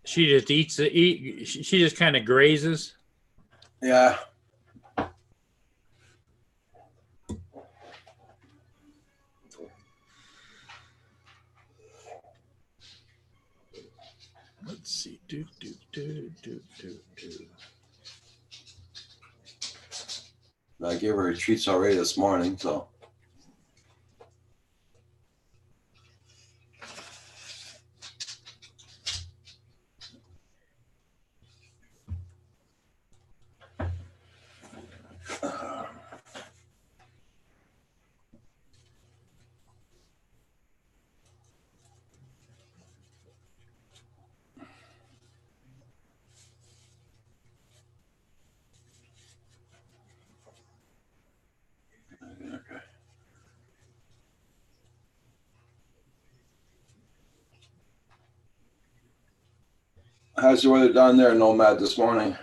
She just eats it. She just kind of grazes. Yeah. Let's see. I gave her treats already this morning, so. Okay. How's the weather down there, Nomad, this morning?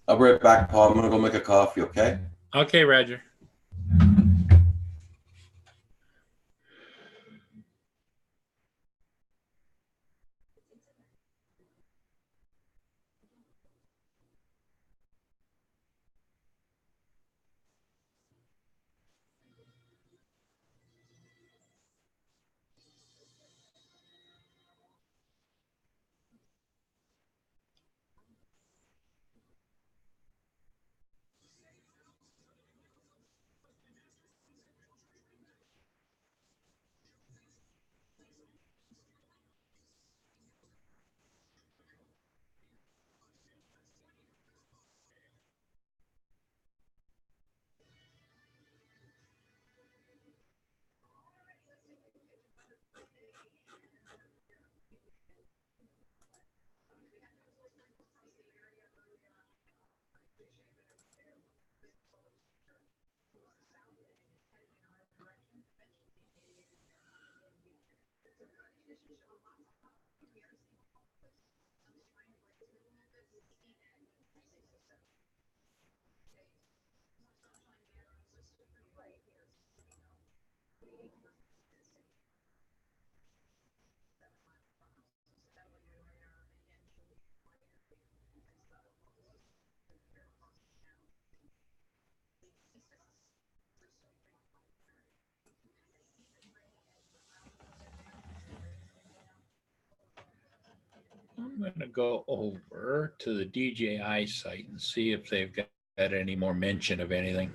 I'll be right back, Paul. I'm going to go make a coffee, okay? Okay, Roger. I'm going to go over to the DJI site and see if they've got any more mention of anything.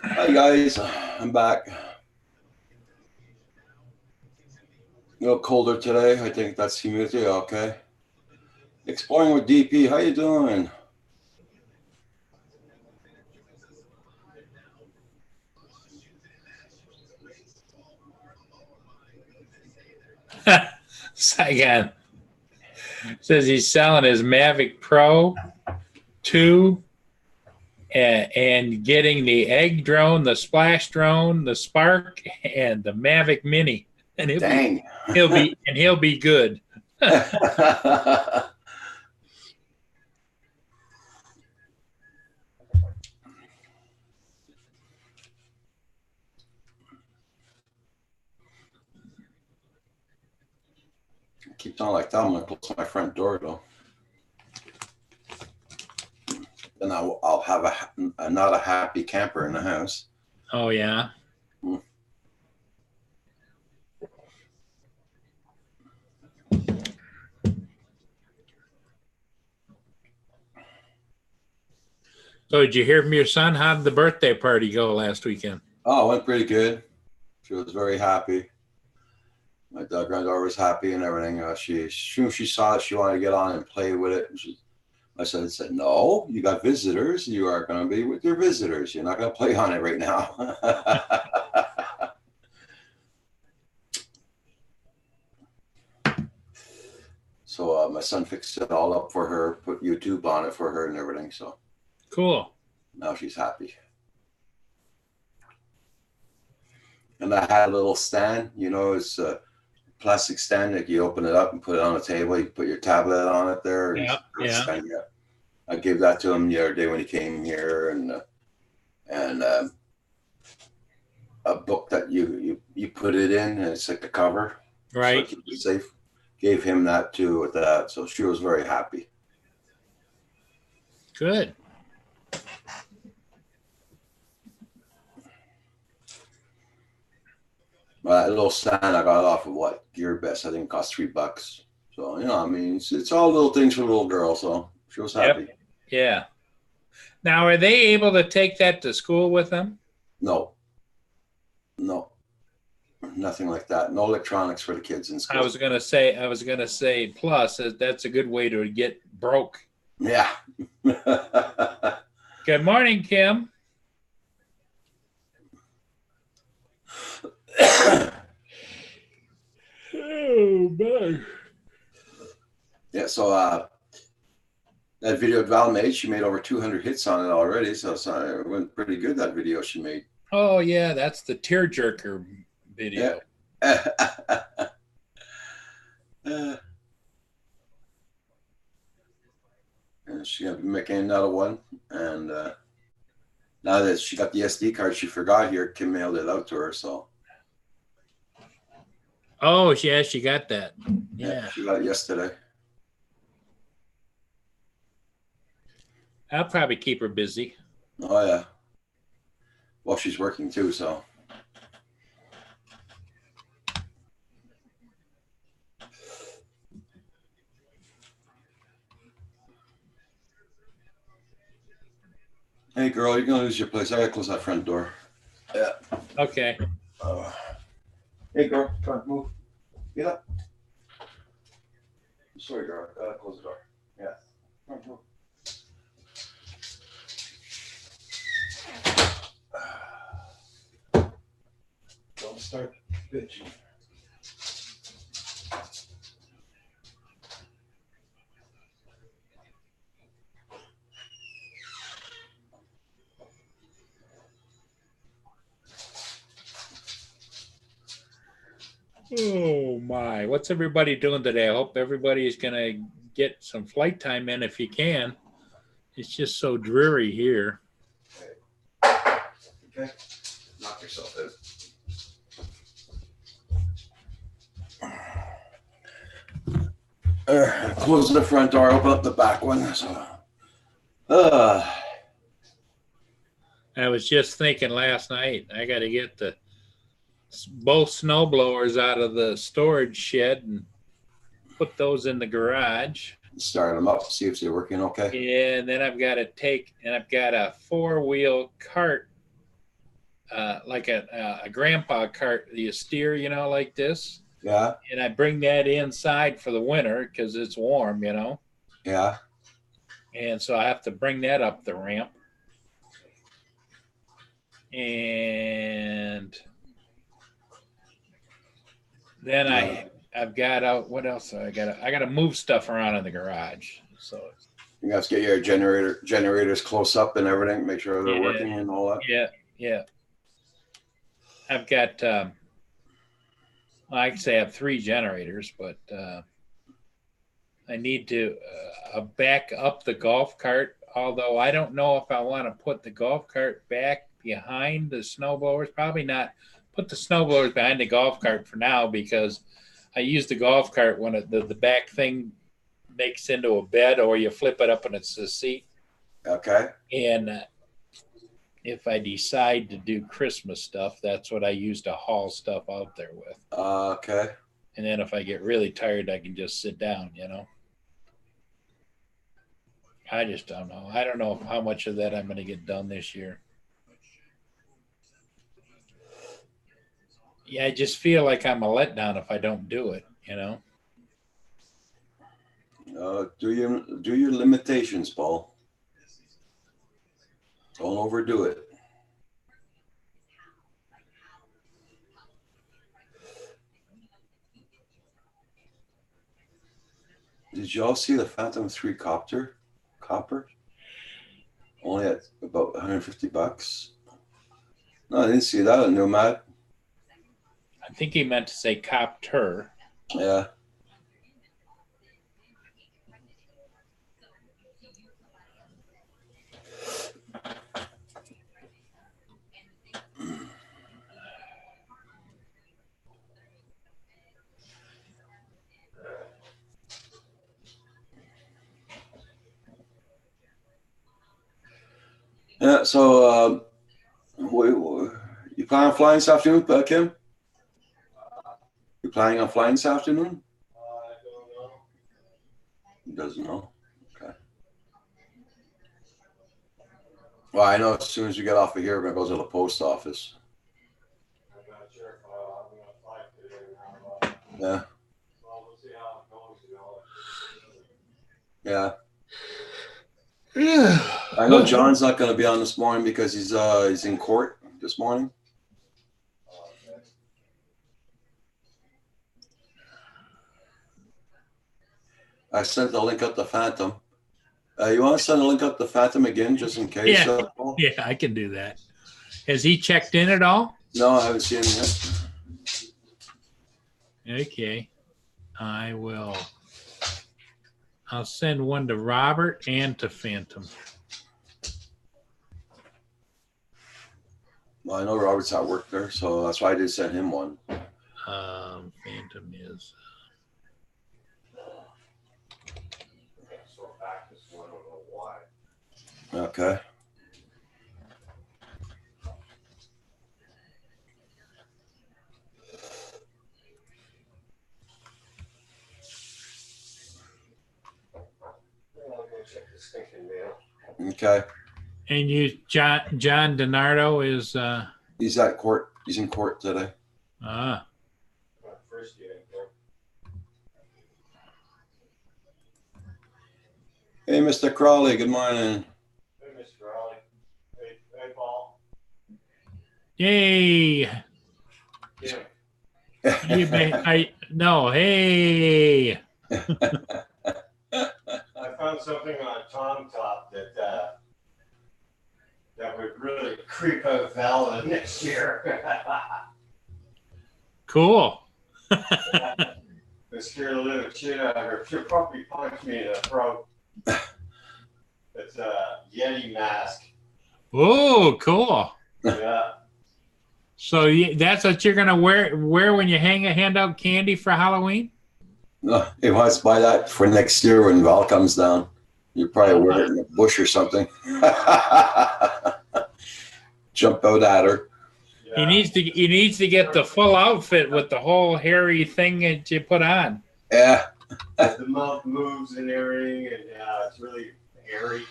Hi guys, I'm back. A little colder today. I think that's humidity. Okay. Exploring with DP. How you doing? Saigon says he's selling his Mavic Pro 2 and getting the egg drone, the splash drone, the Spark, and the Mavic Mini. And Dang. he'll be good. Keeps on like that. I'm gonna close my front door though. Then I'll have a not a happy camper in the house. Oh yeah. So did you hear from your son? How did the birthday party go last weekend? Oh, it went pretty good. She was very happy. My granddaughter was happy and everything. She saw it, she wanted to get on and play with it. I said, no, you got visitors. You are going to be with your visitors. You're not going to play on it right now. So my son fixed it all up for her, put YouTube on it for her and everything. So cool. Now she's happy. And I had a little stand, it's a plastic stand that you open it up and put it on a table. You put your tablet on it there. Yeah. I gave that to him the other day when he came here, and a book that you put it in, and it's like a cover, right? So keep it safe. Gave him that too with that, so she was very happy. Good. That little stand I got off of GearBest. I think it cost $3. So it's all little things for a little girl. So she was happy. Yep. Yeah. Now, are they able to take that to school with them? No, nothing like that. No electronics for the kids in school. I was gonna say. Plus, that's a good way to get broke. Yeah. Good morning, Kim. Oh man. Yeah, so that video Val made, she made over 200 hits on it already. So it went pretty good, that video she made. Oh yeah, that's the tearjerker video. Yeah. And she got making another one, and now that she got the SD card she forgot here, Kim mailed it out to her. So Oh, yeah, she got that. Yeah. She got it yesterday. I'll probably keep her busy. Oh yeah. Well, she's working too, so. Hey girl, you're gonna lose your place. I gotta close that front door. Yeah. Okay. Hey girl, come on, move. Get up. Sorry, girl. Close the door. Yeah. Come on, move. Don't start bitching. Oh my, what's everybody doing today? I hope everybody's gonna get some flight time in if you can. It's just so dreary here. Okay. Knock yourself out. Close the front door, open up the back one. So, I was just thinking last night, I got to get both snow blowers out of the storage shed and put those in the garage. start them up, see if they're working okay. And then I've got to I've got a 4-wheel cart, like a grandpa cart, the steer, like this. Yeah. And I bring that inside for the winter because it's warm, Yeah. And so I have to bring that up the ramp. And then I've got what else? I gotta move stuff around in the garage. So you guys get your generators close up and everything, make sure they're working and all that. Yeah. I've got I can say I have 3 generators, but I need to back up the golf cart. Although I don't know if I want to put the golf cart back behind the snowblowers. Probably not put the snowblowers behind the golf cart for now, because I use the golf cart when the back thing makes into a bed, or you flip it up and it's a seat. Okay. And if I decide to do Christmas stuff, that's what I use to haul stuff out there with. Okay. And then if I get really tired, I can just sit down, I just don't know. I don't know how much of that I'm going to get done this year. Yeah, I just feel like I'm a letdown if I don't do it, Do your limitations, Paul. Don't overdo it. Did y'all see the Phantom 3 copper? Only at about $150. No, I didn't see that on Nomad. I think he meant to say copter. Yeah. Yeah, so you plan on flying this afternoon, Kim? You planning on flying this afternoon? I don't know. He doesn't know. Okay. Well, I know as soon as you get off of here, we're going to go to the post office. I'm not sure if I'm going to fly today or not. Yeah. Well, we'll see how it goes, Yeah. Yeah. I know John's not going to be on this morning because he's in court this morning. Okay. I sent the link up to Phantom. You want to send a link up to Phantom again, just in case? Yeah. Yeah, I can do that. Has he checked in at all? No, I haven't seen him yet. Okay. I'll send one to Robert and to Phantom. Well, I know Robert's at work there, so that's why I did send him one. Phantom is. So back this one, I don't know why. Okay. I'll go check the stinking mail. Okay. And you, John DiNardo is. He's at court. He's in court today. Ah, First year. Okay. Hey, Mr. Crawley. Good morning. Hey, Mr. Raleigh. Hey, Paul. yay! Kim. You may, no, hey. I found something on Tom Top that would really creep out Vala next year. Cool. It scared the living shit out of her. She'll probably punch me in the throat. It's a Yeti mask. Oh, cool. Yeah. So that's what you're gonna wear when you hand out candy for Halloween? No, he wants to buy that for next year when Val comes down. You probably wear it in a bush or something. Jump out at her. Yeah. He needs to get the full outfit with the whole hairy thing that you put on. Yeah. The mouth moves and everything, and it's really hairy.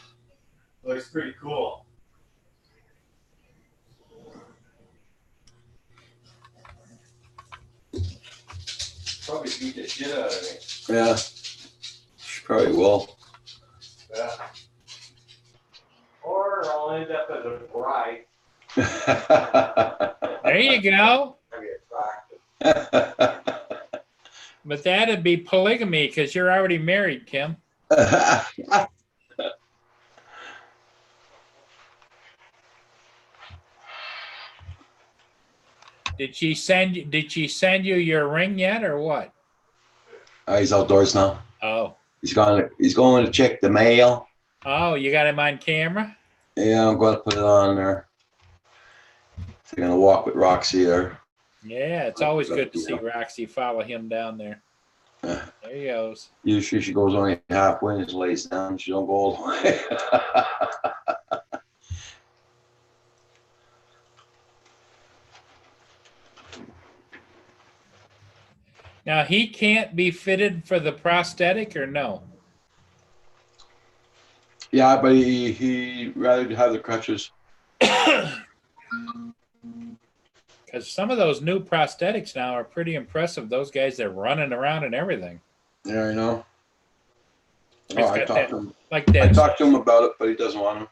Looks pretty cool. Probably beat the shit out of me. Yeah. She probably will. Yeah. Or I'll end up as a bride. There you go. I'll be attractive. But that'd be polygamy because you're already married, Kim. Did she send you your ring yet or what? He's outdoors now. Oh. He's going to check the mail. Oh, you got him on camera? Yeah, I'm going to put it on there. So I'm going to walk with Roxy there. Yeah, it's always good to see Roxy follow him down there. There he goes. Usually she goes only halfway and just lays down. She don't go all the way. Now he can't be fitted for the prosthetic or no? Yeah, but he rather have the crutches. Because some of those new prosthetics now are pretty impressive. Those guys are running around and everything. Yeah, I know. He's Oh, I got talked to him. Like I that, talked to him about it, but he doesn't want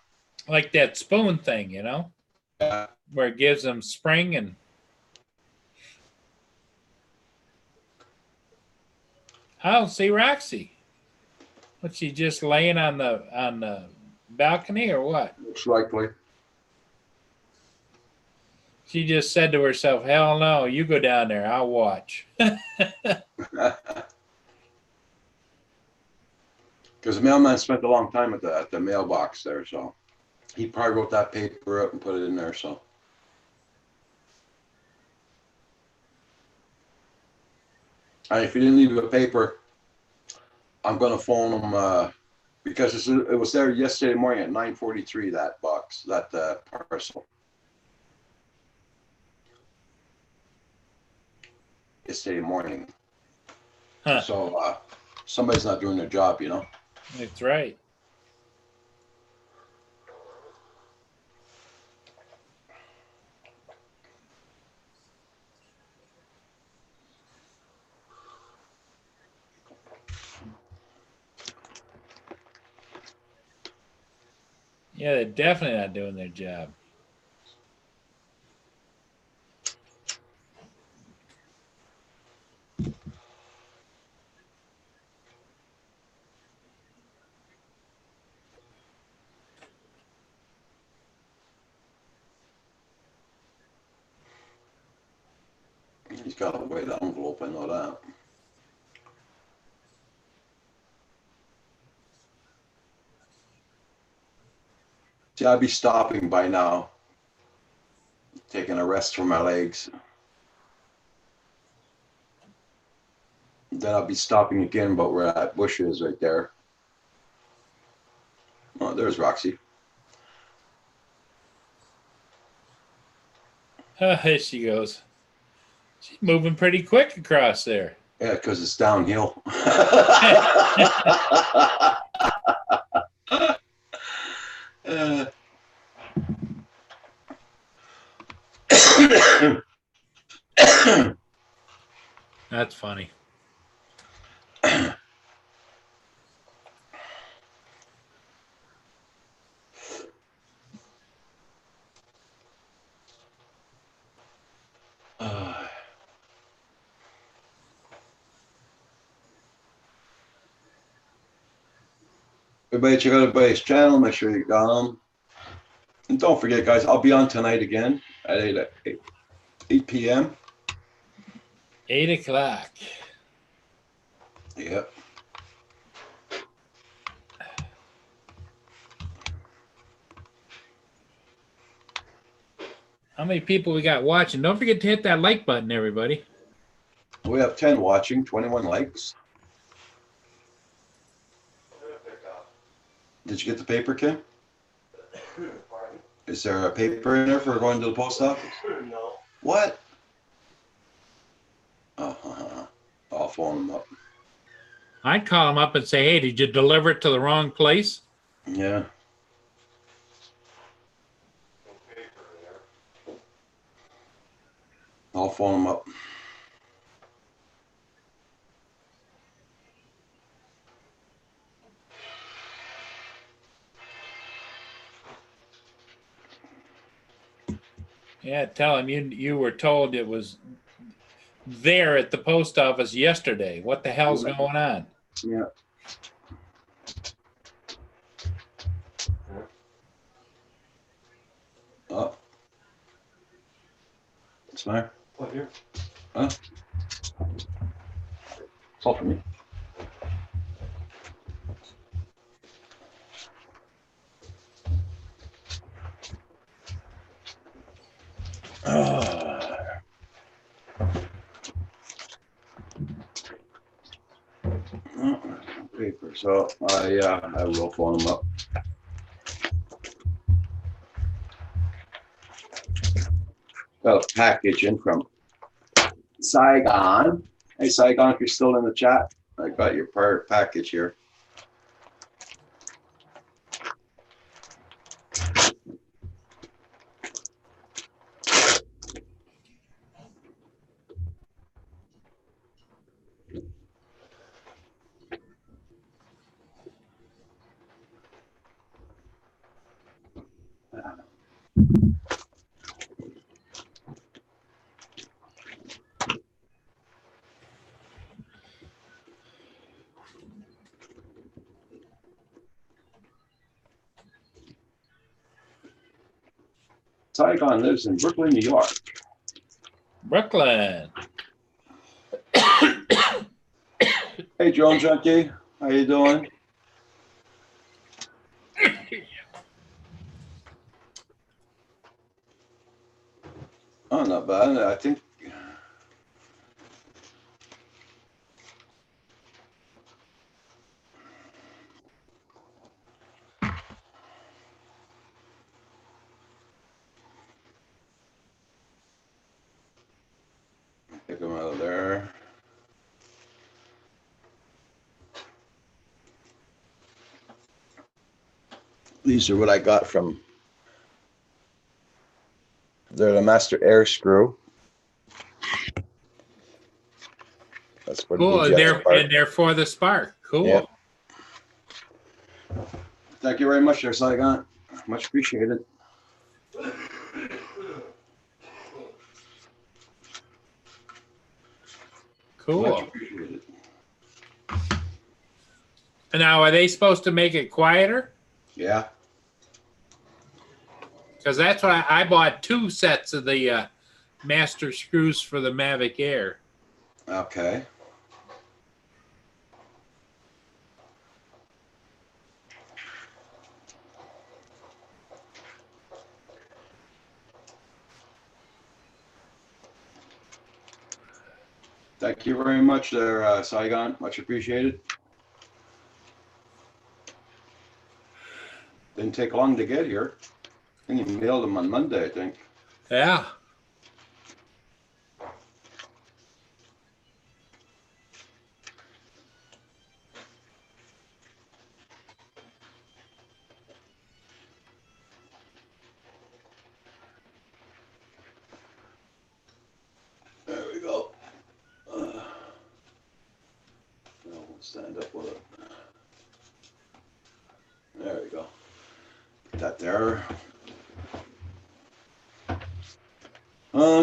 like that spoon thing, you know, to. where it gives them spring and. Oh, see Roxy. What's she just laying on the balcony or what? Looks likely. She just said to herself, "Hell no, you go down there. I'll watch." Because the mailman spent a long time at the mailbox there, so he probably wrote that paper up and put it in there. So, and if he didn't leave a paper, I'm gonna phone him because it was there yesterday morning at 9:43. That box, that parcel. Yesterday morning. Huh. So somebody's not doing their job, you know. That's right. Yeah, they're definitely not doing their job. He's got to weigh the envelope, I know that. See, I'd be stopping by now, taking a rest from my legs. Then I'll be stopping again, but we're at Bush's right there. Oh, there's Roxy. Here she goes. She's moving pretty quick across there. Yeah, because it's downhill. That's funny. Everybody check out everybody's channel. Make sure you got them. And don't forget, guys, I'll be on tonight again at 8 p.m. 8 o'clock. Yep. How many people we got watching? Don't forget to hit that like button, everybody. We have 10 watching, 21 likes. Did you get the paper, Kim? Is there a paper in there for going to the post office? No. What? Oh, I'll phone them up. I'd call them up and say, hey, did you deliver it to the wrong place? Yeah. I'll phone them up. Yeah, tell them you were told it was there at the post office yesterday. What the hell's going on? Yeah. Oh. What's the matter? What here? Huh? It's all for me. Paper. So yeah, I will phone them up. Got a package in from Saigon. Hey Saigon, if you're still in the chat, I got your package here. Saigon lives in Brooklyn, New York. Brooklyn. Hey, Drone Junkie, how you doing? Oh, not bad. I think take them out of there. These are what I got from. They're the master air screw. That's what. Cool. They're for the spark. Cool. Yeah. Thank you very much, there, Saigon. Much appreciated. Cool. Much appreciated. Now, are they supposed to make it quieter? Yeah. Because that's why I bought 2 sets of the master screws for the Mavic Air. Okay. Thank you very much there, Saigon. Much appreciated. Didn't take long to get here. And you mailed them on Monday, I think. Yeah. There we go. We'll stand up with it. There we go. Put that there.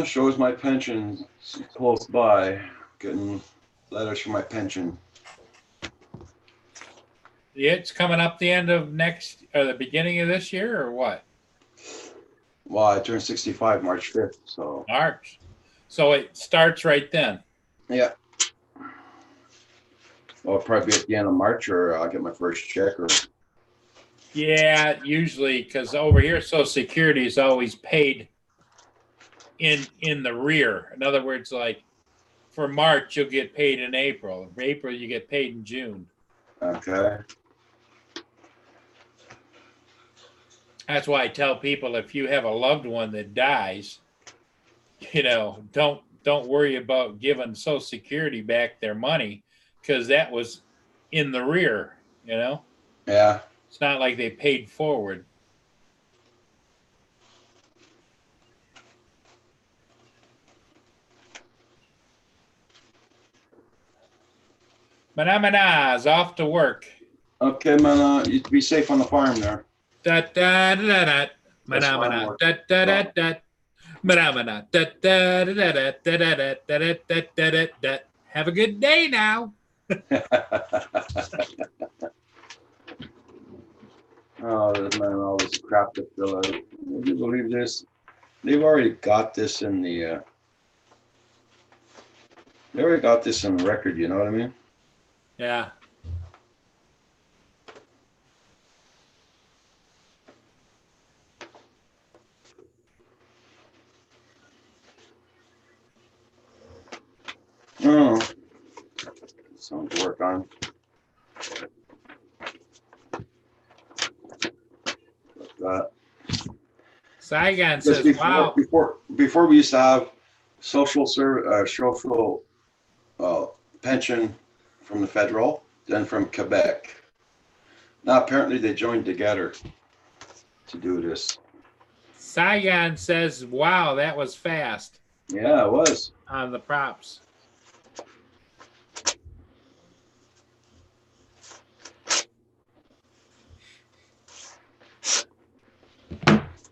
Shows my pension close by. Getting letters from my pension. Yeah, it's coming up the end of next or the beginning of this year or what? Well, I turned 65 March 5th, so. March. So it starts right then. Yeah. Well, it'll probably be at the end of March, or I'll get my first check. Or Yeah, usually because over here, Social Security is always paid in the rear. In other words, like for March, you'll get paid in April. For April, you get paid in June. Okay. That's why I tell people if you have a loved one that dies, don't worry about giving Social Security back their money because that was in the rear. Yeah. It's not like they paid forward. Manamana is off to work. Okay, man. You be safe on the farm there. Da da da da. Manamana. Da da da da. Manamana. Da da da da da da da da da da. Have a good day now. Oh, man, all this crap to fill out. Would you believe this? They've already got this in the. They already got this in the record. You know what I mean? Yeah. Oh, something to work on. That. Saigon says, "Wow." Before we used to have social pension from the federal, then from Quebec. Now apparently they joined together to do this. Saigon says, "Wow, that was fast." Yeah, it was. On the props.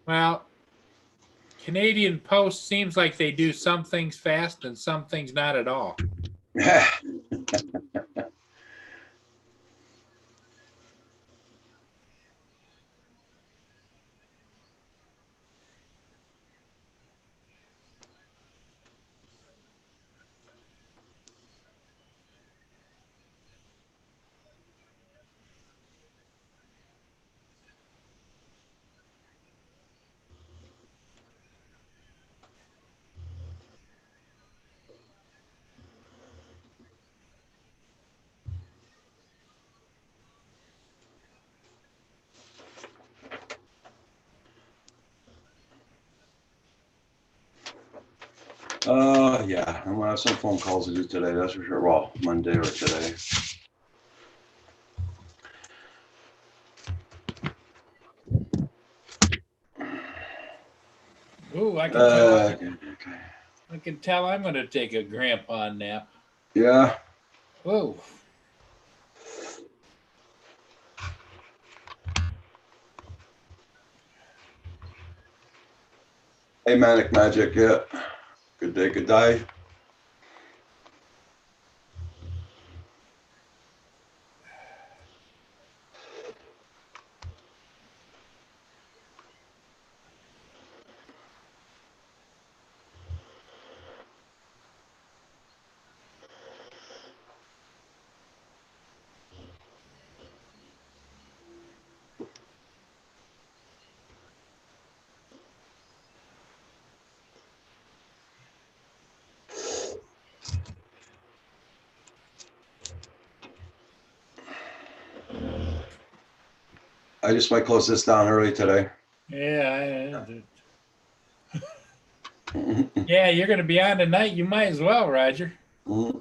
Well, Canadian Post seems like they do some things fast and some things not at all. Yeah, I'm gonna have some phone calls to do today, that's for sure. Well, Monday or today. Ooh, I can tell. Okay. I can tell I'm going to take a grandpa nap. Yeah. Ooh. Hey, Manic Magic, yeah. Good day, good day. I just might close this down early today. Yeah. Yeah, you're going to be on tonight. You might as well, Roger. Mhm.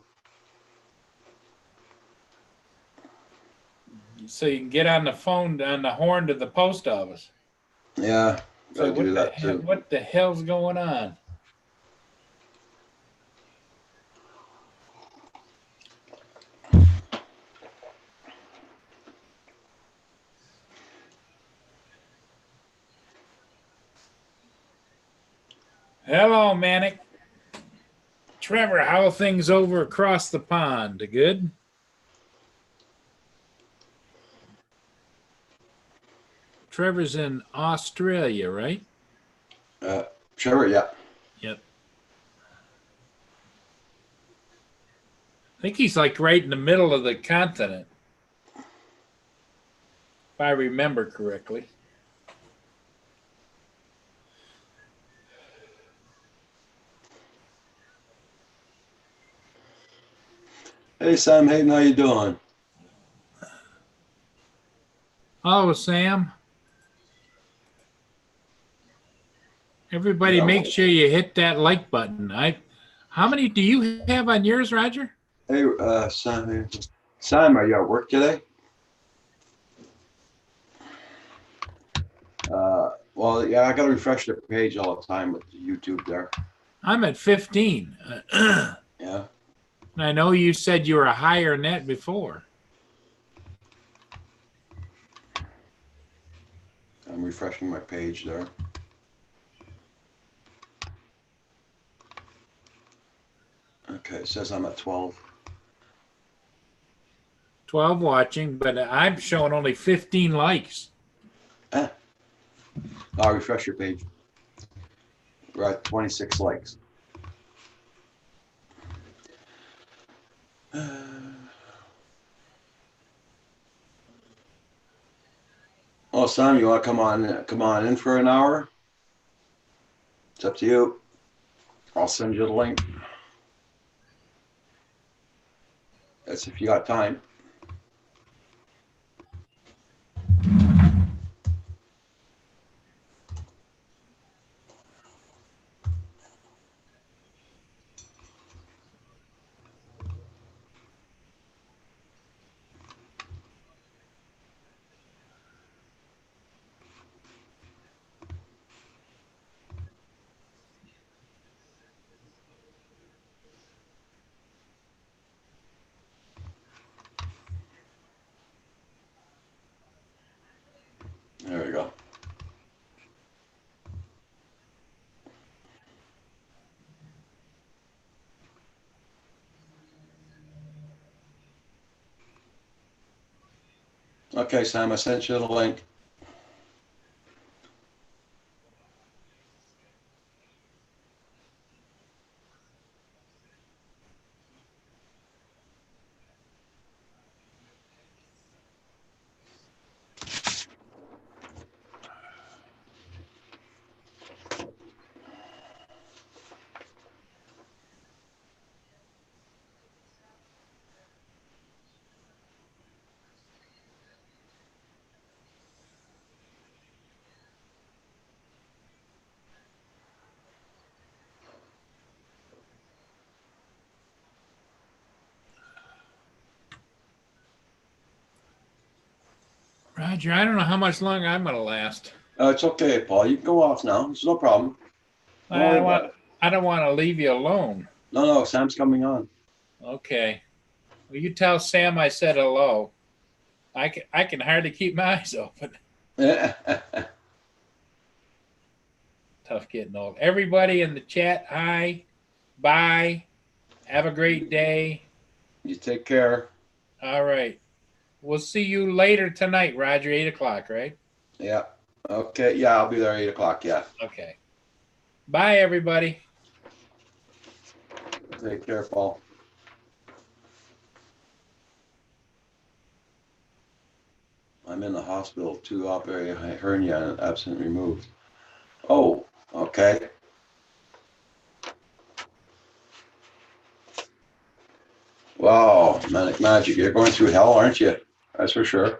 So you can get on the phone, on the horn to the post office. Yeah, So gotta do that too. what the hell's going on? Hello, Manic. Trevor, how are things over across the pond? Good? Trevor's in Australia, right? Sure, yeah. Yep. I think he's like right in the middle of the continent, if I remember correctly. Hey, Sam Hayden, how you doing? Hello, Sam. Everybody, Yeah. make sure you hit that like button. How many do you have on yours, Roger? Hey, Sam Hayden. Sam, are you at work today? Well, yeah, I gotta refresh the page all the time with YouTube there. I'm at 15. Yeah. I know you said you were higher than that before. I'm refreshing my page there. Okay, it says I'm at 12. 12 watching, but I'm showing only 15 likes. I'll refresh your page. We're at 26 likes. Well, Sam, you want to come on in for an hour? It's up to you. I'll send you the link. That's if you got time. There we go. Okay, Sam, I sent you the link. Roger, I don't know how much longer I'm going to last. It's okay, Paul. You can go off now. It's no problem. Don't worry about it. I don't want to leave you alone. No, Sam's coming on. Okay. Well, you tell Sam I said hello. I can hardly keep my eyes open. Tough getting old. Everybody in the chat, hi, bye, have a great day. You take care. All right. We'll see you later tonight, Roger, 8 o'clock, right? Yeah. Okay. Yeah, I'll be there 8 o'clock. Yeah. Okay. Bye, everybody. Take care, Paul. I'm in the hospital, 2 operating hernia and absent removed. Oh, okay. Wow, manic magic. You're going through hell, aren't you? That's for sure.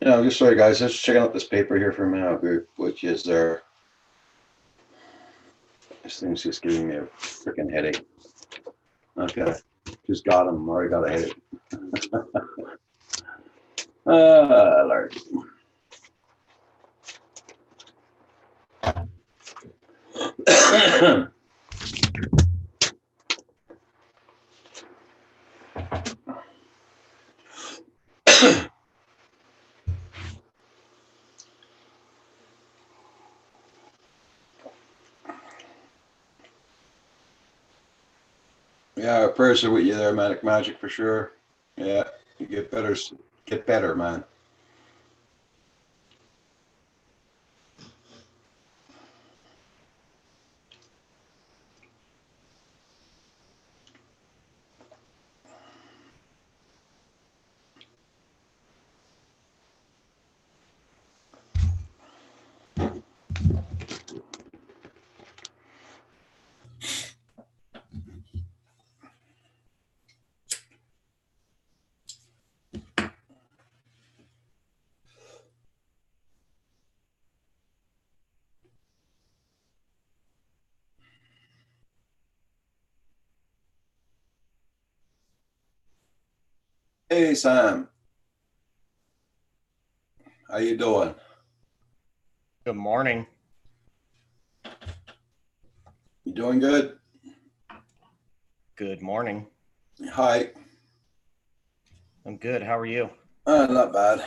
Yeah, I'm just sorry, guys. Just checking out this paper here for a minute, which is there. This thing's just giving me a freaking headache. Okay, just got him. Already got a headache. Lord. Yeah, our prayers are with you there, Manic Magic, for sure. Yeah, you get better, man. Hey, Sam. How you doing? Good morning. You doing good? Good morning. Hi. I'm good. How are you? Not bad. A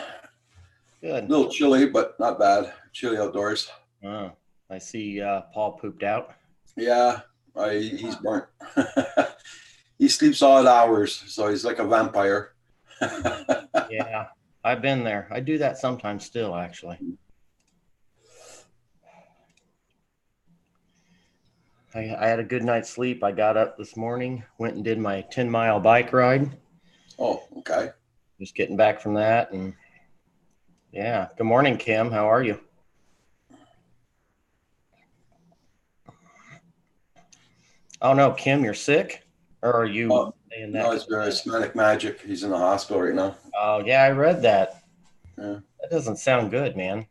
Good. little chilly, but not bad. Chilly outdoors. I see Paul pooped out. Yeah, he's burnt. He sleeps odd hours, so he's like a vampire. Yeah, I've been there. I do that sometimes still, actually. I had a good night's sleep. I got up this morning, went and did my 10-mile bike ride. Oh, okay. Just getting back from that. And yeah, good morning, Kim. How are you? Oh, no, Kim, you're sick? Or are you Oh, saying no, that? it's very Manic Magic. He's in the hospital right now. Oh, yeah, I read that. Yeah. That doesn't sound good, man.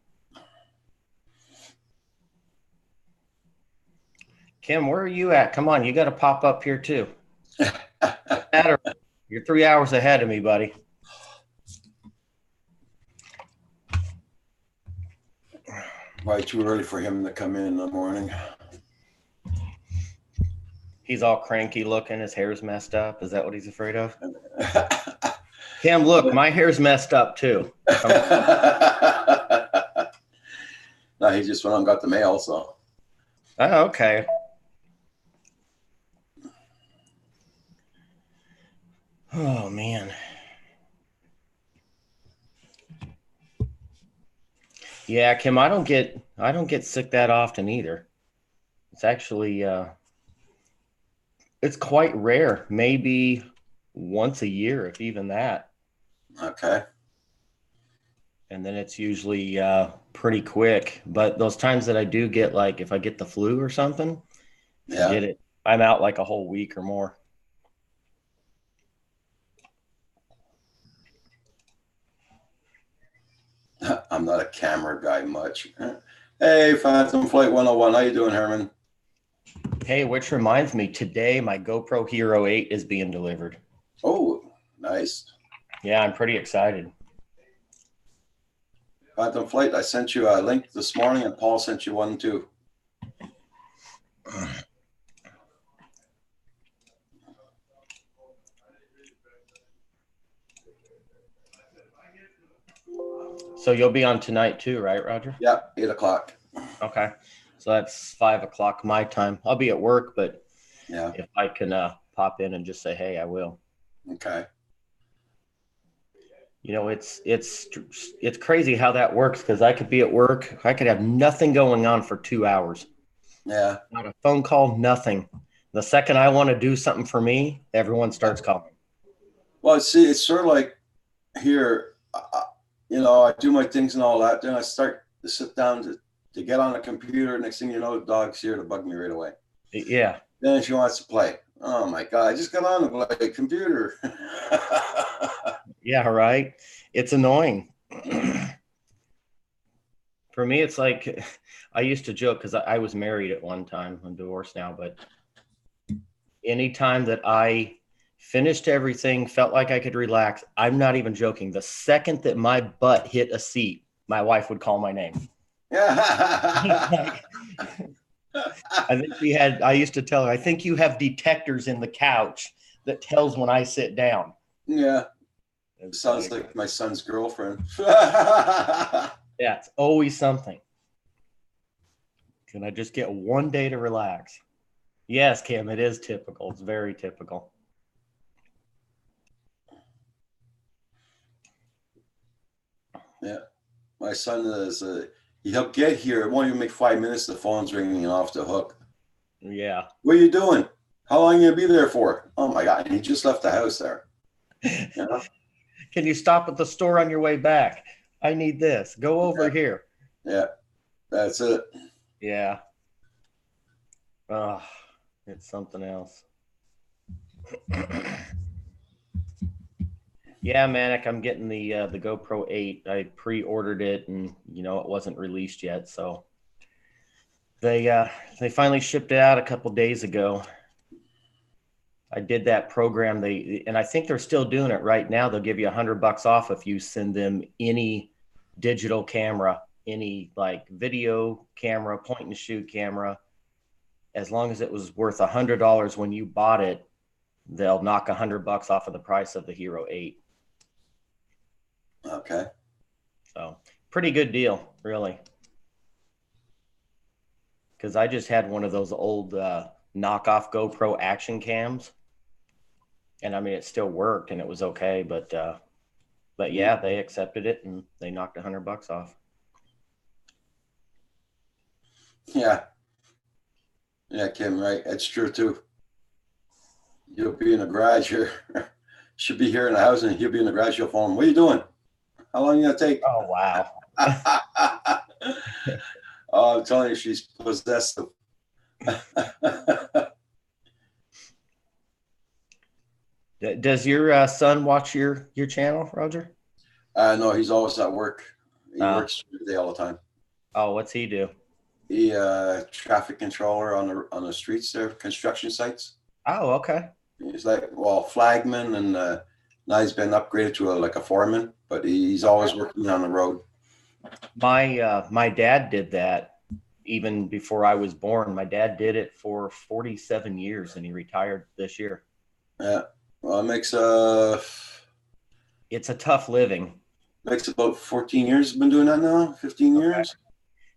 Kim, where are you at? Come on, you got to pop up here too. You're 3 hours ahead of me, buddy. Probably too early for him to come in the morning. He's all cranky looking. His hair's messed up. Is that what he's afraid of? Kim, look, my hair's messed up too. No, he just went and got the mail, so. Oh, okay. Oh man. Yeah, Kim, I don't get sick that often either. It's actually it's quite rare. Maybe once a year, if even that. Okay. And then it's usually pretty quick. But those times that I do get, like if I get the flu or something, Yeah. get it, I'm out like a whole week or more. I'm not a camera guy much. Hey, Phantom Flight 101. How you doing, Herman? Hey, which reminds me, today my GoPro Hero 8 is being delivered. Oh, nice. Yeah, I'm pretty excited. Phantom Flight, I sent you a link this morning, and Paul sent you one too. So you'll be on tonight too, right, Roger? Yeah, 8 o'clock. Okay. So that's 5 o'clock my time. I'll be at work, but Yeah. if I can pop in and just say, hey, I will. Okay. You know, it's crazy how that works, because I could be at work. I could have nothing going on for 2 hours. Yeah. Not a phone call, nothing. The second I want to do something for me, everyone starts calling. Well, see, it's sort of like here, you know, I do my things and all that. Then I start to sit down to get on the computer. Next thing you know, the dog's here to bug me right away. Yeah. Then she wants to play. Oh my God, I just got on the computer. Yeah, right. It's annoying. For me, it's like I used to joke because I was married at one time. I'm divorced now, but anytime that I finished everything, felt like I could relax, I'm not even joking. The second that my butt hit a seat, my wife would call my name. Yeah. I think I used to tell her, I think you have detectors in the couch that tells when I sit down. Yeah. It's Sounds like my son's girlfriend. yeah, it's always something. Can I just get one day to relax? Yes, Kim, it is typical. It's very typical. Yeah. My son is, he'll get here. It won't even make 5 minutes. The phone's ringing off the hook. Yeah. What are you doing? How long are you going to be there for? Oh my God. He just left the house there. You know? Can you stop at the store on your way back? I need this. Go over here. Yeah. That's it. Yeah. Oh, it's something else. Yeah, Manic, I'm getting the GoPro 8. I pre-ordered it, and it wasn't released yet. So they finally shipped it out a couple days ago. I did that program. And I think they're still doing it right now. They'll give you $100 off if you send them any digital camera, any like video camera, point and shoot camera. As long as it was worth $100 when you bought it, they'll knock $100 off of the price of the Hero 8. Okay. So pretty good deal, really. Because I just had one of those old knockoff GoPro action cams, and I mean it still worked and it was okay, but yeah, they accepted it and they knocked $100 off. Yeah. Yeah, Kim, right. That's true too. You'll be in the garage here. Should be here in the house and he'll be in the garage. You'll phone him. What are you doing? How long are you going to take? Oh, wow. Oh, I'm telling you, she's possessive. Does your son watch your channel, Roger? No, he's always at work. He works every day all the time. Oh, what's he do? He traffic controller on the streets there, construction sites. Oh, okay. He's like, well, flagman, and now he's been upgraded to a foreman, but he's always working on the road. My dad did that even before I was born. My dad did it for 47 years and he retired this year. Yeah. Well, it makes it's a tough living. Makes about 14 years been doing that now, 15 years. Okay.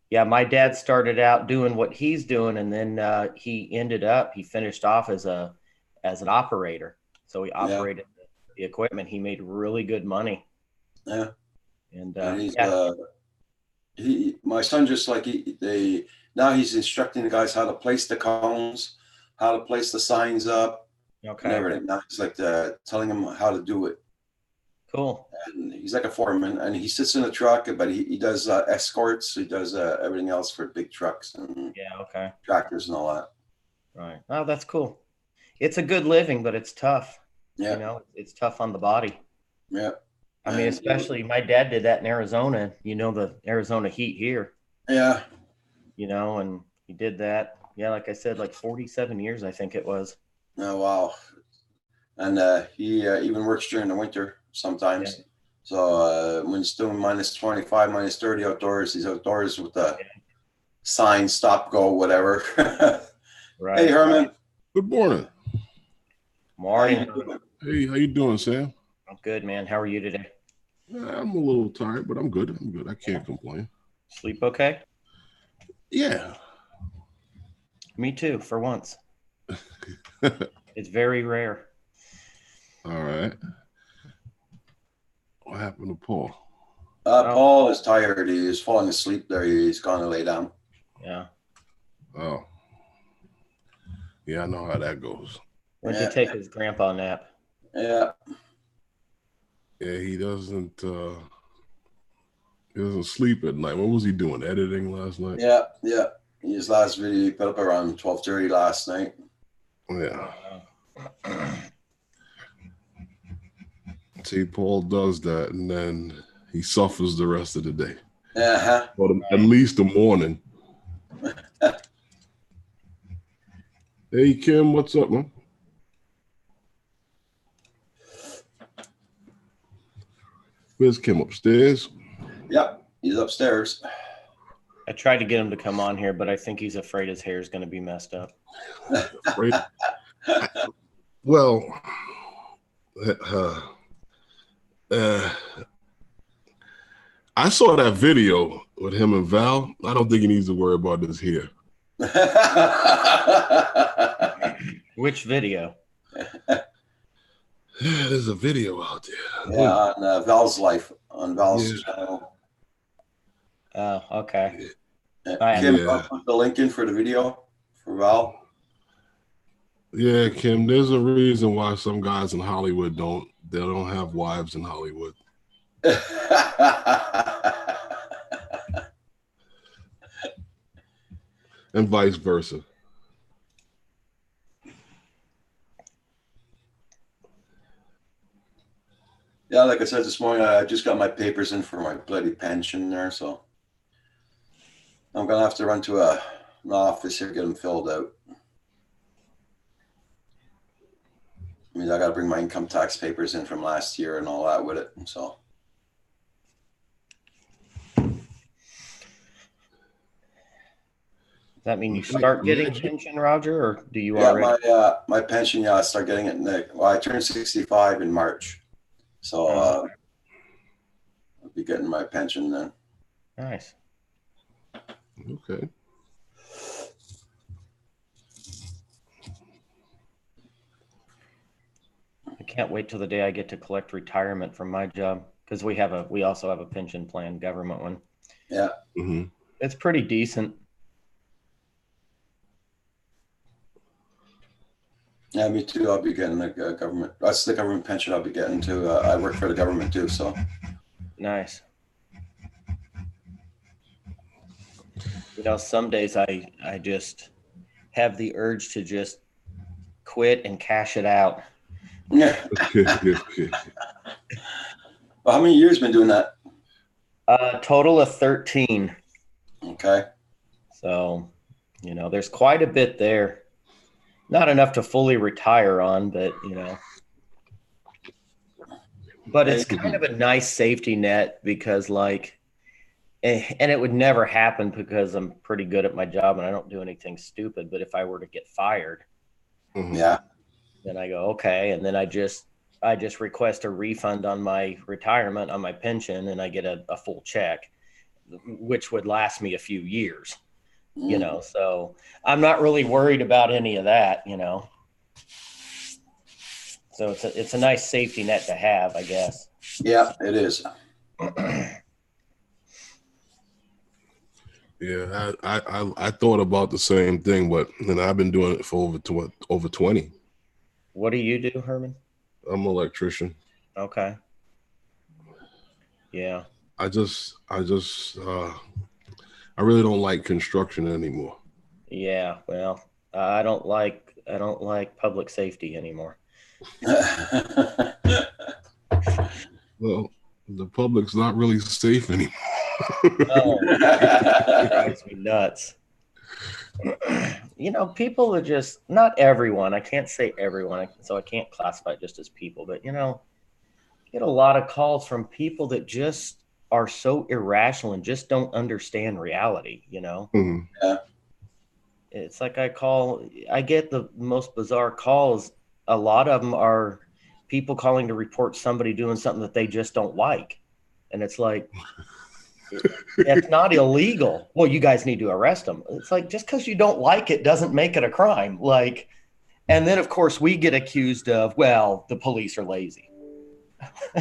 Yeah, my dad started out doing what he's doing, and then he finished off as an operator. So he operated the equipment. He made really good money. Yeah. And my son just like now he's instructing the guys how to place the cones, how to place the signs up, and everything. Now he's like telling them how to do it. Cool. And he's like a foreman, and he sits in a truck, but he does escorts. He does everything else for big trucks and tractors and all that. Right. Oh, that's cool. It's a good living, but it's tough. Yeah. It's tough on the body. Yeah. I mean, especially my dad did that in Arizona. The Arizona heat here. Yeah. And he did that. Yeah, like I said, like 47 years, I think it was. Oh, wow. And he even works during the winter sometimes. Yeah. So when it's doing minus 25, minus 30 outdoors, he's outdoors with the sign, stop, go, whatever. Right. Hey, Herman. Good morning. Morning. Hey, how you doing, Sam? I'm good, man. How are you today? I'm a little tired, but I'm good. I can't complain. Sleep okay? Yeah. Me too, for once. It's very rare. All right. What happened to Paul? Paul is tired. He's falling asleep there. He's gone to lay down. Yeah. Oh. Yeah, I know how that goes. When did he take his grandpa nap? Yeah. Yeah, he doesn't sleep at night. What was he doing? Editing last night? Yeah. His last video he put up around 12:30 last night. Yeah. See, Paul does that, and then he suffers the rest of the day. Uh-huh. or at least the morning. Hey Kim, what's up, man? Where's Kim, upstairs? Yep, he's upstairs. I tried to get him to come on here, but I think he's afraid his hair is going to be messed up. Right. Well, I saw that video with him and Val. I don't think he needs to worry about this here. Which video? There's a video out there. Yeah, on Val's life, on Val's Yeah. channel. Oh, okay. Kim, Yeah. I'll put the link in for the video for Val. Yeah, Kim, there's a reason why some guys in Hollywood don't have wives in Hollywood. And vice versa. Yeah, like I said this morning, I just got my papers in for my bloody pension there, so I'm gonna have to run to an office here, get them filled out. I mean, I gotta bring my income tax papers in from last year and all that with it, so. Does that mean you start getting pension, Roger, or do you Yeah, already? my pension, yeah, I start getting it I turned 65 in March, so I'll be getting my pension then. Nice. Okay. I can't wait till the day I get to collect retirement from my job, because we also have a pension plan, government one. Yeah. Mm-hmm. It's pretty decent. Yeah, me too. I'll be getting the government. That's the government pension I'll be getting too. I work for the government too, so. Nice. You know, some days I just have the urge to just quit and cash it out. Yeah. Okay. Well, how many years been doing that? Total of 13. Okay. So, you know, there's quite a bit there. Not enough to fully retire on, but, you know. But it's kind of a nice safety net because, like, and it would never happen because I'm pretty good at my job and I don't do anything stupid. But if I were to get fired, Yeah. then I go, okay. And then I just request a refund on my retirement, on my pension, and I get a full check, which would last me a few years. You know, so I'm not really worried about any of that, you know. So it's a nice safety net to have, I guess. Yeah, it is. Yeah, I thought about the same thing, but I've been doing it for over 20. What do you do, Herman? I'm an electrician. Okay. Yeah. I really don't like construction anymore. Yeah. Well, I don't like public safety anymore. Well, the public's not really safe anymore. No, it drives me nuts. You know, people are just, not everyone. I can't say everyone, so I can't classify it just as people. But, you know, get a lot of calls from people that just are so irrational and just don't understand reality, you know? Mhm. Yeah. It's like I get the most bizarre calls. A lot of them are people calling to report somebody doing something that they just don't like. And it's like, it's not illegal. Well, you guys need to arrest them. It's like, just because you don't like it doesn't make it a crime. Like, and then of course we get accused of, well, the police are lazy.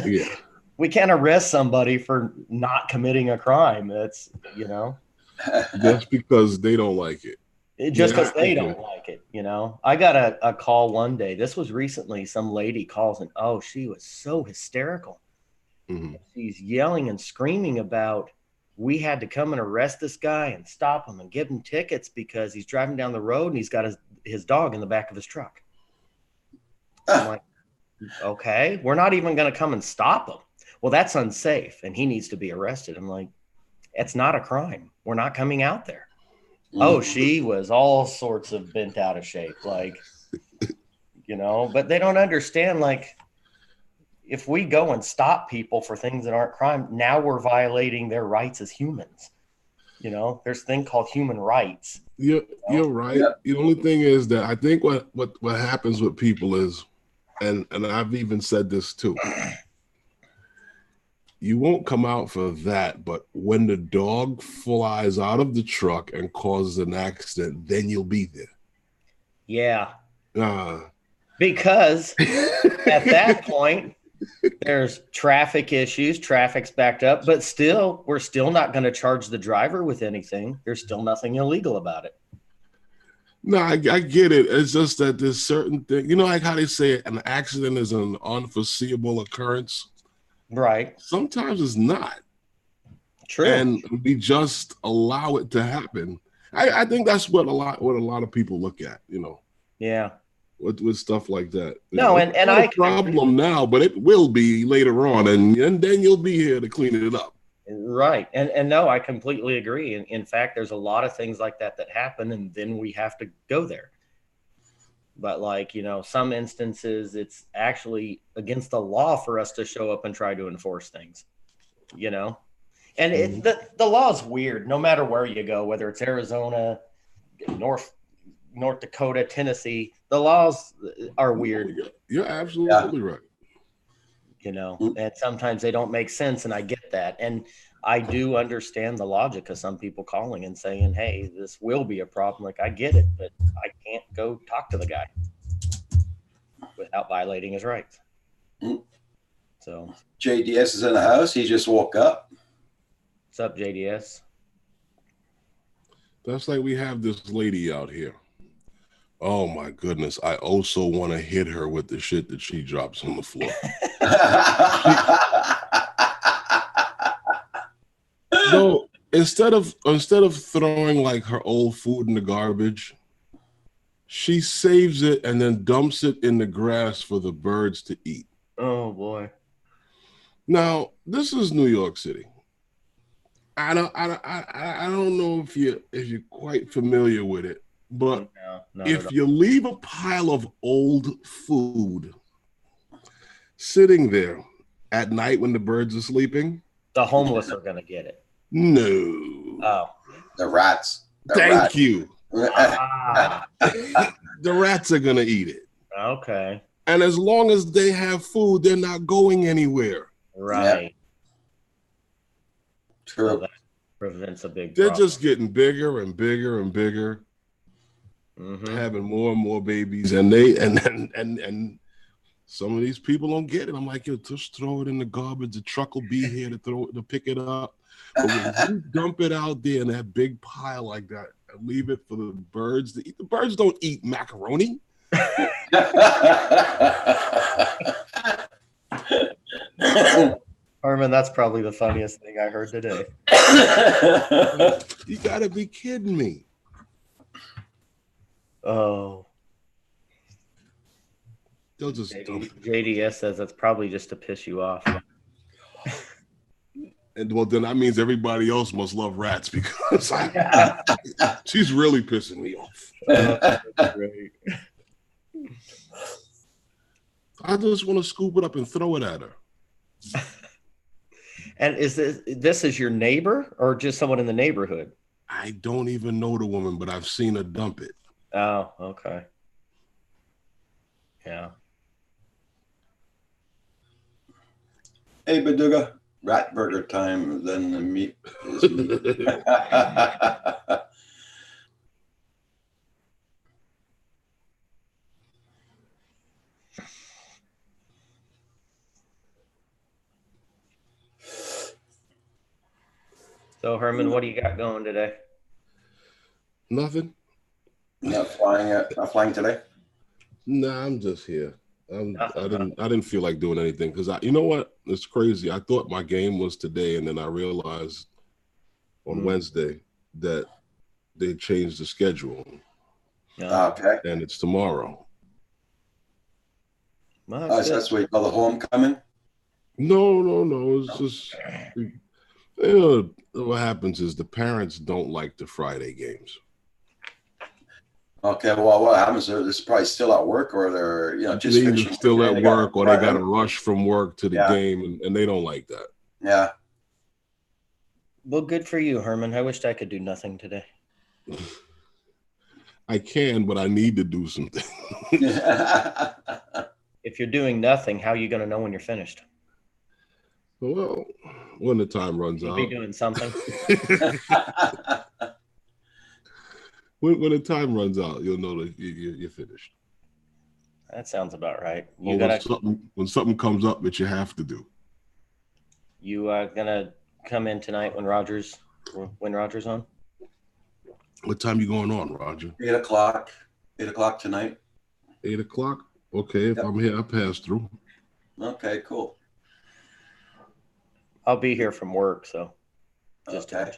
Yeah. We can't arrest somebody for not committing a crime. That's, you know, Just because they don't like it. just Yeah, because they okay. don't like it, you know. I got a call one day. This was recently. Some lady calls and, oh, she was so hysterical. Mhm. She's yelling and screaming about, we had to come and arrest this guy and stop him and give him tickets because he's driving down the road and he's got his dog in the back of his truck. I'm like, okay, we're not even going to come and stop him. Well, that's unsafe and he needs to be arrested. I'm like, It's not a crime. We're not coming out there. Oh, she was all sorts of bent out of shape, like, but they don't understand, like, if we go and stop people for things that aren't crime, now we're violating their rights as humans. There's a thing called human rights. You're right. Yeah. The only thing is that I think what happens with people is, and I've even said this too, you won't come out for that, but when the dog flies out of the truck and causes an accident, then you'll be there. Yeah. Because at that point, there's traffic issues, traffic's backed up, but still, we're still not going to charge the driver with anything. There's still nothing illegal about it. No, I get it. It's just that there's certain things, like how they say an accident is an unforeseeable occurrence. Right. Sometimes it's not. True. And we just allow it to happen. I think that's what a lot of people look at, Yeah. With stuff like that. No, and it's not a problem now, but it will be later on, and then you'll be here to clean it up. Right. And no, I completely agree. And in fact, there's a lot of things like that happen, and then we have to go there. But like, some instances, it's actually against the law for us to show up and try to enforce things, And the law is weird, no matter where you go, whether it's Arizona, North Dakota, Tennessee, the laws are weird. You're absolutely right. And sometimes they don't make sense, and I get that. And I do understand the logic of some people calling and saying, hey, this will be a problem. Like, I get it, but I can't go talk to the guy without violating his rights. So JDS is in the house. He just woke up. What's up, JDS? That's like we have this lady out here. Oh my goodness. I also want to hit her with the shit that she drops on the floor. So instead of throwing like her old food in the garbage, she saves it and then dumps it in the grass for the birds to eat. Oh boy. Now, this is New York City. I don't know if you're quite familiar with it, but if you leave a pile of old food sitting there at night when the birds are sleeping, the homeless are gonna get it. No. Oh. The rats. Thank you. Ah. The rats are gonna eat it. Okay. And as long as they have food, they're not going anywhere. Right. Yep. True. So that prevents a big They're problem. just getting bigger and bigger and bigger, having more and more babies, and some of these people don't get it. I'm like, yo, just throw it in the garbage. The truck will be here to pick it up. But when you dump it out there in that big pile like that and leave it for the birds to eat, the birds don't eat macaroni. Harmon, that's probably the funniest thing I heard today. You gotta be kidding me. Oh. They'll just dump it. JDS says that's probably just to piss you off. And well, then that means everybody else must love rats because she's really pissing me off. Great. I just want to scoop it up and throw it at her. And is this is your neighbor or just someone in the neighborhood? I don't even know the woman, but I've seen her dump it. Oh, okay. Yeah. Hey, Baduga, rat burger time. Then the meat is meat. So Herman, what do you got going today? Nothing. Not flying today. Nah, I'm just here. I didn't feel like doing anything because you know what? It's crazy. I thought my game was today, and then I realized on Wednesday that they changed the schedule. Okay. And it's tomorrow. Well, So that's what you call the homecoming. No. It's just What happens is the parents don't like the Friday games. Okay, well, what happens? They're probably still at work, or they're just They're either finishing still work, at they gotta work, or they got to run. rush from work to the Yeah. game, and they don't like that. Yeah. Well, good for you, Herman. I wished I could do nothing today. I can, but I need to do something. If you're doing nothing, how are you going to know when you're finished? Well, when the time runs You'll out. be doing something. When the time runs out, you'll know that you're finished. That sounds about right. When something comes up that you have to do. You gonna come in tonight when Roger's on? What time you going on, Roger? 8 o'clock. 8 o'clock tonight. 8 o'clock? Okay, if I'm here, I'll pass through. Okay, cool. I'll be here from work, so just Okay.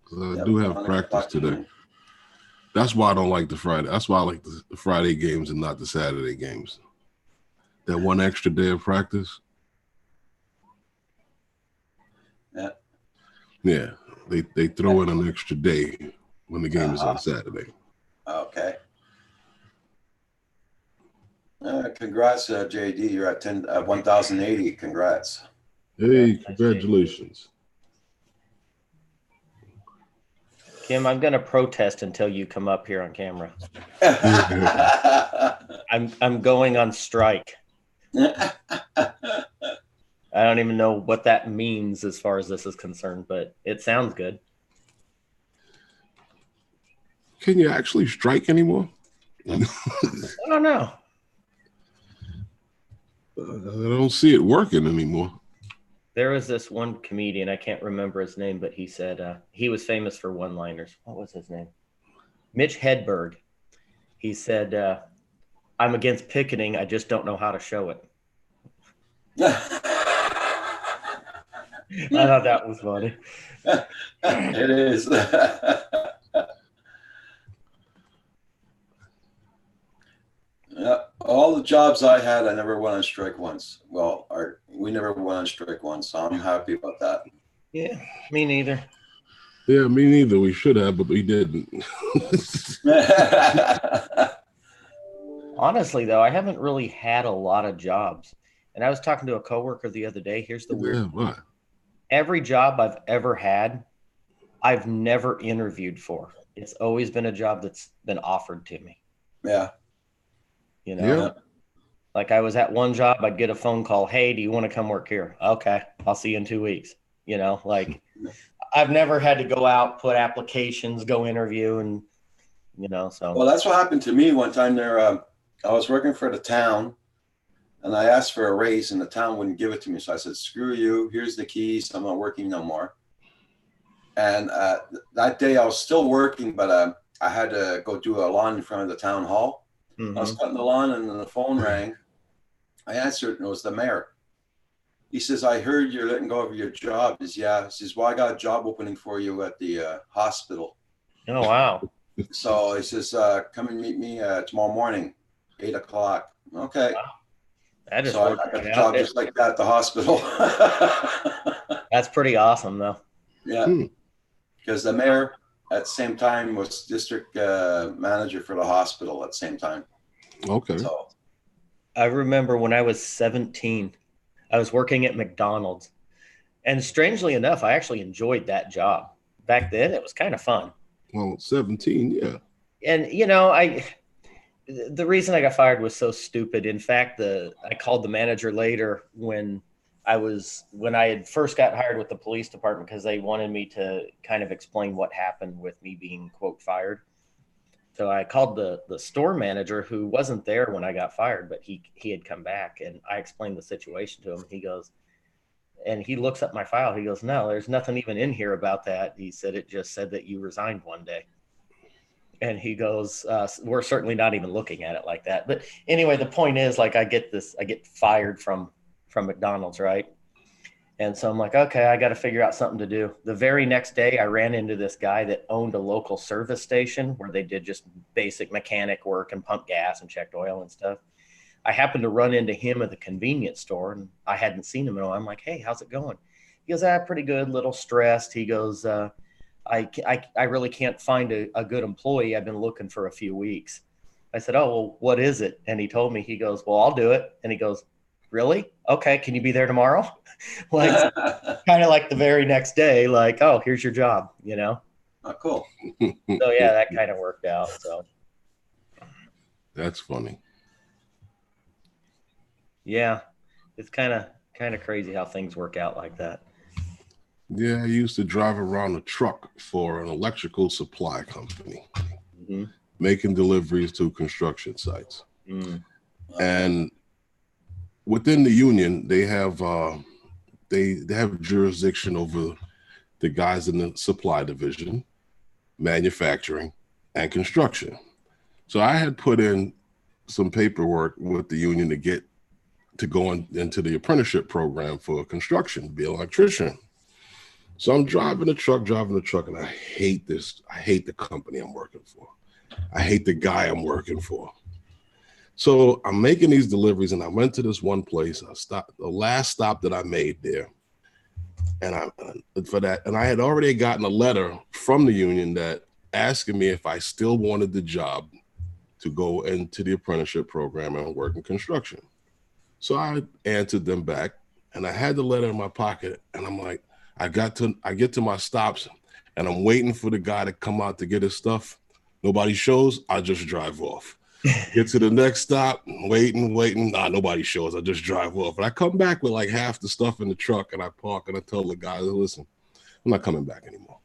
'Cause I do have practice today. That's why I don't like the Friday. That's why I like the Friday games and not the Saturday games. That one extra day of practice. Yeah. Yeah, they throw in an extra day when the game is on Saturday. Okay. Congrats, JD. You're at 1,080. Congrats. Hey, congratulations. Kim, I'm gonna protest until you come up here on camera. I'm going on strike. I don't even know what that means as far as this is concerned, but it sounds good. Can you actually strike anymore? I don't know. I don't see it working anymore. There was this one comedian, I can't remember his name, but he said he was famous for one-liners. What was his name? Mitch Hedberg. He said, I'm against picketing. I just don't know how to show it. I thought that was funny. It is. All the jobs I had, I never went on strike once. Well, we never went on strike once, so I'm happy about that. Yeah, me neither. Yeah, me neither. We should have, but we didn't. Honestly, though, I haven't really had a lot of jobs. And I was talking to a coworker the other day. Here's the weird thing. Every job I've ever had, I've never interviewed for. It's always been a job that's been offered to me. Yeah. You know, Yeah. like I was at one job, I'd get a phone call. Hey, do you want to come work here? Okay, I'll see you in 2 weeks. You know, like I've never had to go out, put applications, go interview, and so. Well, that's what happened to me one time there. I was working for the town, and I asked for a raise, and the town wouldn't give it to me. So I said, "Screw you! Here's the keys. I'm not working no more." And that day I was still working, but I had to go do a lawn in front of the town hall. Mm-hmm. I was cutting the lawn, and then the phone rang. I answered, and it was the mayor. He says, "I heard you're letting go of your job." He says, "Yeah." He says, "Well, I got a job opening for you at the hospital." Oh, wow. So he says, "Come and meet me tomorrow morning, 8 o'clock." Okay. Wow. That just So I worked got the out. job just like that at the hospital. That's pretty awesome, though. Yeah. Because the mayor at the same time was district manager for the hospital at the same time. Okay. So I remember when I was 17, I was working at McDonald's. And strangely enough, I actually enjoyed that job. Back then, it was kind of fun. Well, 17, yeah. And, the reason I got fired was so stupid. In fact, I called the manager later when I had first got hired with the police department because they wanted me to kind of explain what happened with me being, quote, fired. So I called the store manager who wasn't there when I got fired, but he had come back, and I explained the situation to him. He goes, and he looks up my file. He goes, "No, there's nothing even in here about that." He said, "It just said that you resigned one day." And he goes, "We're certainly not even looking at it like that." But anyway, the point is, like, I get fired from McDonald's, right? And so I'm like, okay, I got to figure out something to do. The very next day, I ran into this guy that owned a local service station where they did just basic mechanic work and pumped gas and checked oil and stuff. I happened to run into him at the convenience store, and I hadn't seen him in a while. I'm like, hey, how's it going? He goes, pretty good, little stressed. He goes, I really can't find a good employee. I've been looking for a few weeks. I said, oh, well, what is it? And he told me, he goes, well, I'll do it. And he goes, really? Okay. Can you be there tomorrow? Like, kind of like the very next day, like, oh, here's your job, you know? Oh, cool. So yeah, that kind of worked out. So That's funny. Yeah, it's kind of crazy how things work out like that. Yeah, I used to drive around a truck for an electrical supply company, making deliveries to construction sites. And within the union, they have they have jurisdiction over the guys in the supply division, manufacturing, and construction. So I had put in some paperwork with the union to go into the apprenticeship program for construction, be an electrician. So I'm driving the truck, and I hate this. I hate the company I'm working for. I hate the guy I'm working for. So I'm making these deliveries, and I went to this one place. I stopped, the last stop that I made there. And I had already gotten a letter from the union that asking me if I still wanted the job to go into the apprenticeship program and work in construction. So I answered them back, and I had the letter in my pocket, and I'm like, I get to my stops, and I'm waiting for the guy to come out to get his stuff. Nobody shows, I just drive off. Get to the next stop, waiting. Nah, nobody shows, I just drive off. And I come back with like half the stuff in the truck, and I park, and I tell the guy, listen, I'm not coming back anymore.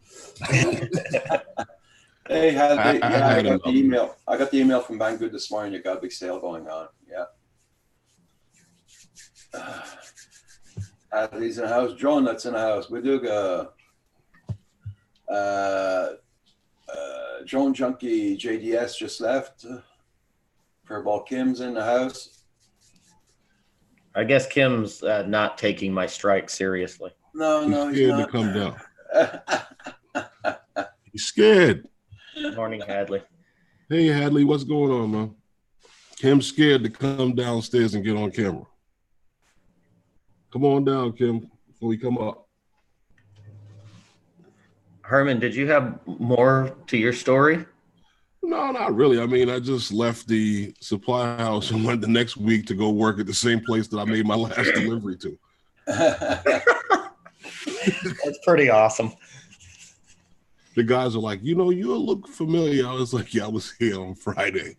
Hey, I got the email. I got the email from Banggood this morning. You got a big sale going on. Yeah. He's in the house. John, that's in the house. We do Joan Junkie JDS just left. Furball Kim's in the house. I guess Kim's not taking my strike seriously. No, he's scared to come down. He's scared. Morning, Hadley. Hey, Hadley, what's going on, man? Kim's scared to come downstairs and get on camera. Come on down, Kim, before we come up. Herman, did you have more to your story? No, not really. I mean, I just left the supply house and went the next week to go work at the same place that I made my last delivery to. That's pretty awesome. The guys are like, you look familiar. I was like, yeah, I was here on Friday.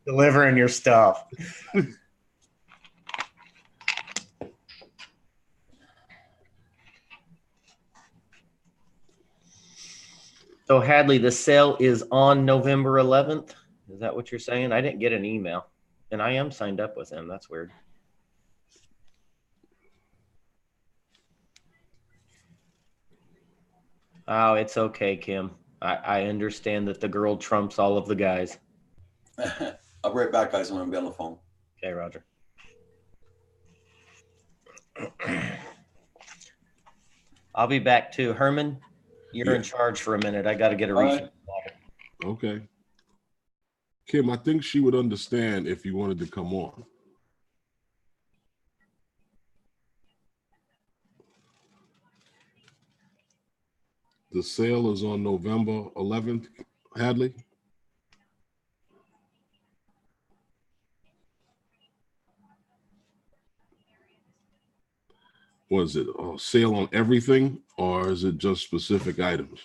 Delivering your stuff. So Hadley, the sale is on November 11th. Is that what you're saying? I didn't get an email, and I am signed up with them. That's weird. Oh, it's okay, Kim. I understand that the girl trumps all of the guys. I'll be right back, guys. I'm going to be on the phone. Okay, Roger. I'll be back too. Herman, you're in charge for a minute. I got to get a refill. Okay. Kim, I think she would understand if you wanted to come on. The sale is on November 11th, Hadley. Was it a sale on everything, or is it just specific items?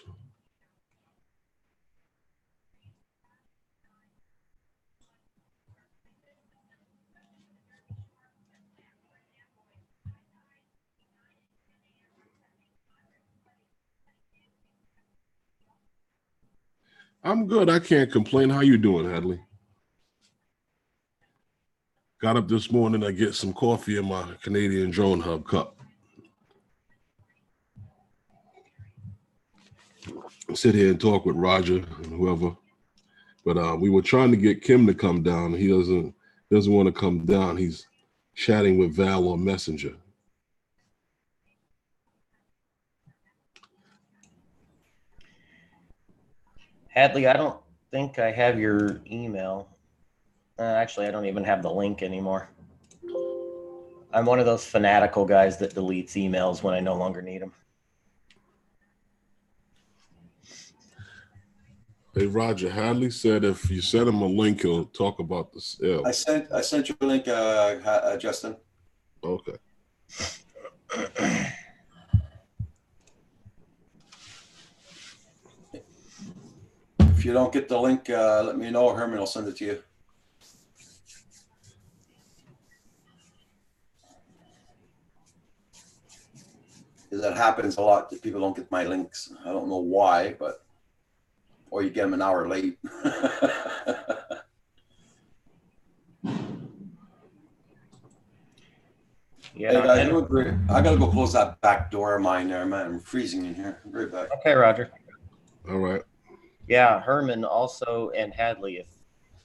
I'm good. I can't complain. How you doing, Hadley? Got up this morning. I get some coffee in my Canadian Drone Hub cup. Sit here and talk with Roger and whoever, but we were trying to get Kim to come down. He doesn't want to come down. He's chatting with Val on Messenger. Hadley, I don't think I have your email. Actually, I don't even have the link anymore. I'm one of those fanatical guys that deletes emails when I no longer need them. Hey, Roger, Hadley said if you send him a link, he'll talk about the sale. I sent you a link, Justin. Okay. If you don't get the link, let me know. Herman will send it to you. That happens a lot that people don't get my links. I don't know why, but or you get them an hour late. Yeah. Hey guys, I gotta go close that back door of mine there, man. I'm freezing in here. I'll be right back. Okay, Roger. All right. Yeah, Herman also, and Hadley, if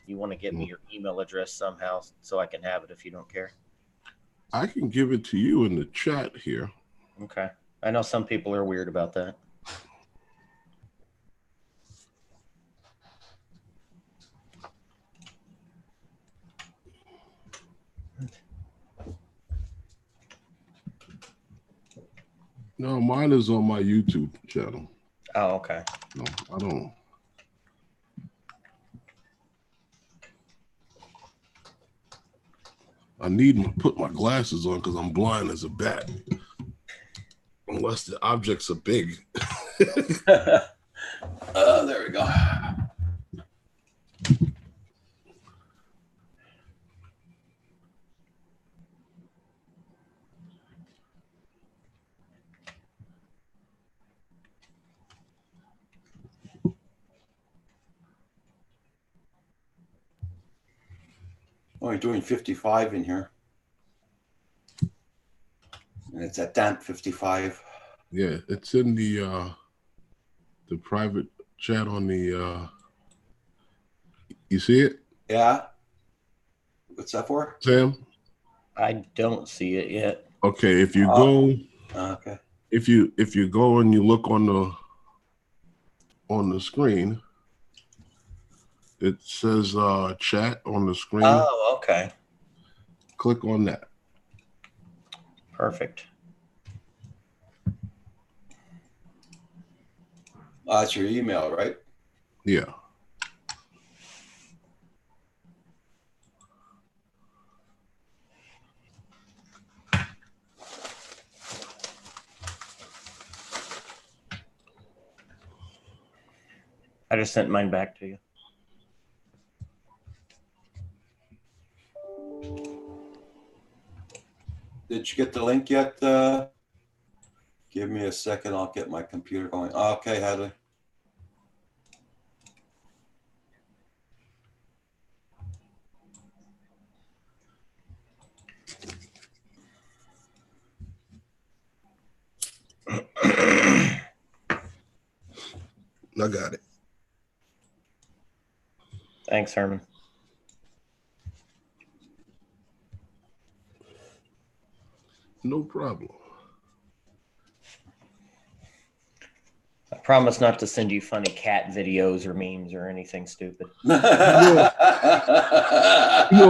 you want to get me your email address somehow so I can have it if you don't care. I can give it to you in the chat here. Okay. I know some people are weird about that. No, mine is on my YouTube channel. Oh, okay. No, I don't. I need to put my glasses on because I'm blind as a bat. Unless the objects are big. There we go. Only doing 55 in here. And it's at damp 55. Yeah, it's in the private chat on the you see it? Yeah. What's that for? Sam? I don't see it yet. Okay, if you go Okay. if you go and you look on the screen, it says chat on the screen. Oh, okay. Click on that. Perfect. That's your email, right? Yeah. I just sent mine back to you. Did you get the link yet? Give me a second. I'll get my computer going. Okay, Hadley. I got it. Thanks, Herman. No problem. I promise not to send you funny cat videos or memes or anything stupid. You know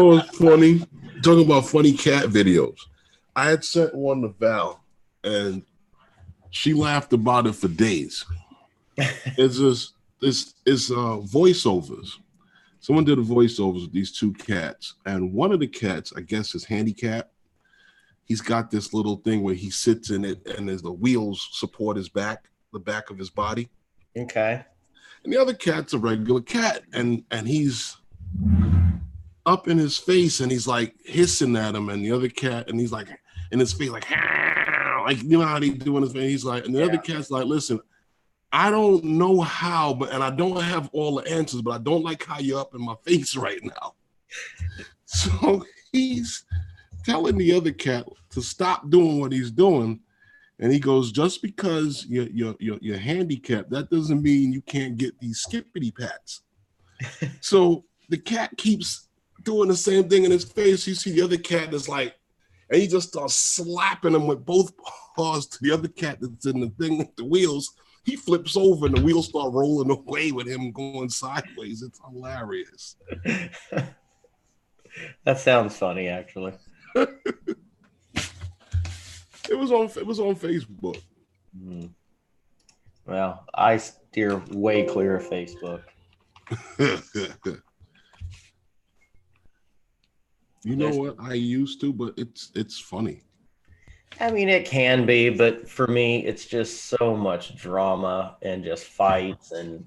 what's funny? Talking about funny cat videos. I had sent one to Val, and she laughed about it for days. It's voiceovers. Someone did a voiceovers with these two cats, and one of the cats, I guess, is handicapped. He's got this little thing where he sits in it, and there's the wheels support his back, the back of his body. Okay. And the other cat's a regular cat, and he's up in his face, and he's like hissing at him, and the other cat, and he's like in his face, like you know how they do in his face. He's like, and the other cat's like, listen, I don't know how, and I don't have all the answers, but I don't like how you're up in my face right now. So he's telling the other cat to stop doing what he's doing. And he goes, just because you're handicapped, that doesn't mean you can't get these skippity pats. So the cat keeps doing the same thing in his face. You see the other cat is like, and he just starts slapping him with both paws to the other cat that's in the thing with the wheels. He flips over and the wheels start rolling away with him going sideways. It's hilarious. That sounds funny, actually. It was on Facebook. Well, I steer way clear of Facebook. You know what? I used to, but it's funny. I mean, it can be, but for me, it's just so much drama and just fights and.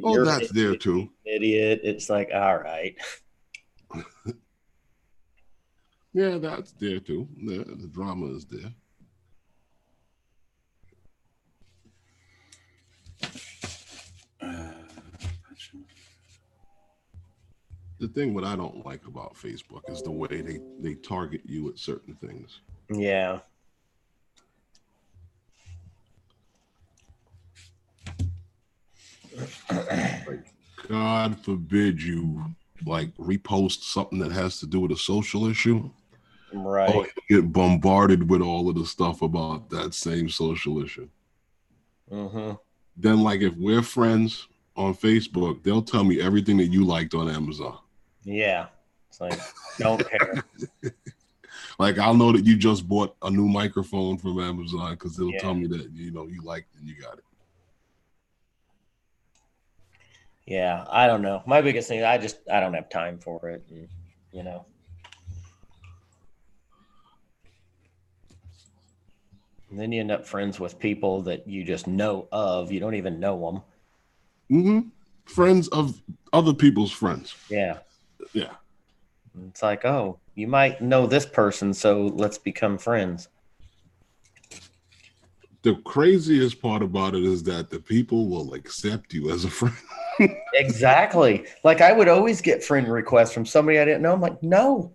Oh, that's there too. Idiot. It's like, all right. Yeah, that's there too. The drama is there. The thing what I don't like about Facebook is the way they target you at certain things. Yeah. Like, God forbid you like repost something that has to do with a social issue. Right. Or you get bombarded with all of the stuff about that same social issue. Mm-hmm. Then, like, if we're friends on Facebook, they'll tell me everything that you liked on Amazon. Yeah. It's like, don't care. Like, I'll know that you just bought a new microphone from Amazon because it'll tell me that, you know, you liked it and you got it. Yeah, I don't know. My biggest thing, I don't have time for it. And, you know. And then you end up friends with people that you just know of. You don't even know them. Mm-hmm. Friends of other people's friends. Yeah. Yeah. It's like, oh, you might know this person, so let's become friends. The craziest part about it is that the people will accept you as a friend. Exactly. Like, I would always get friend requests from somebody I didn't know. I'm like, no.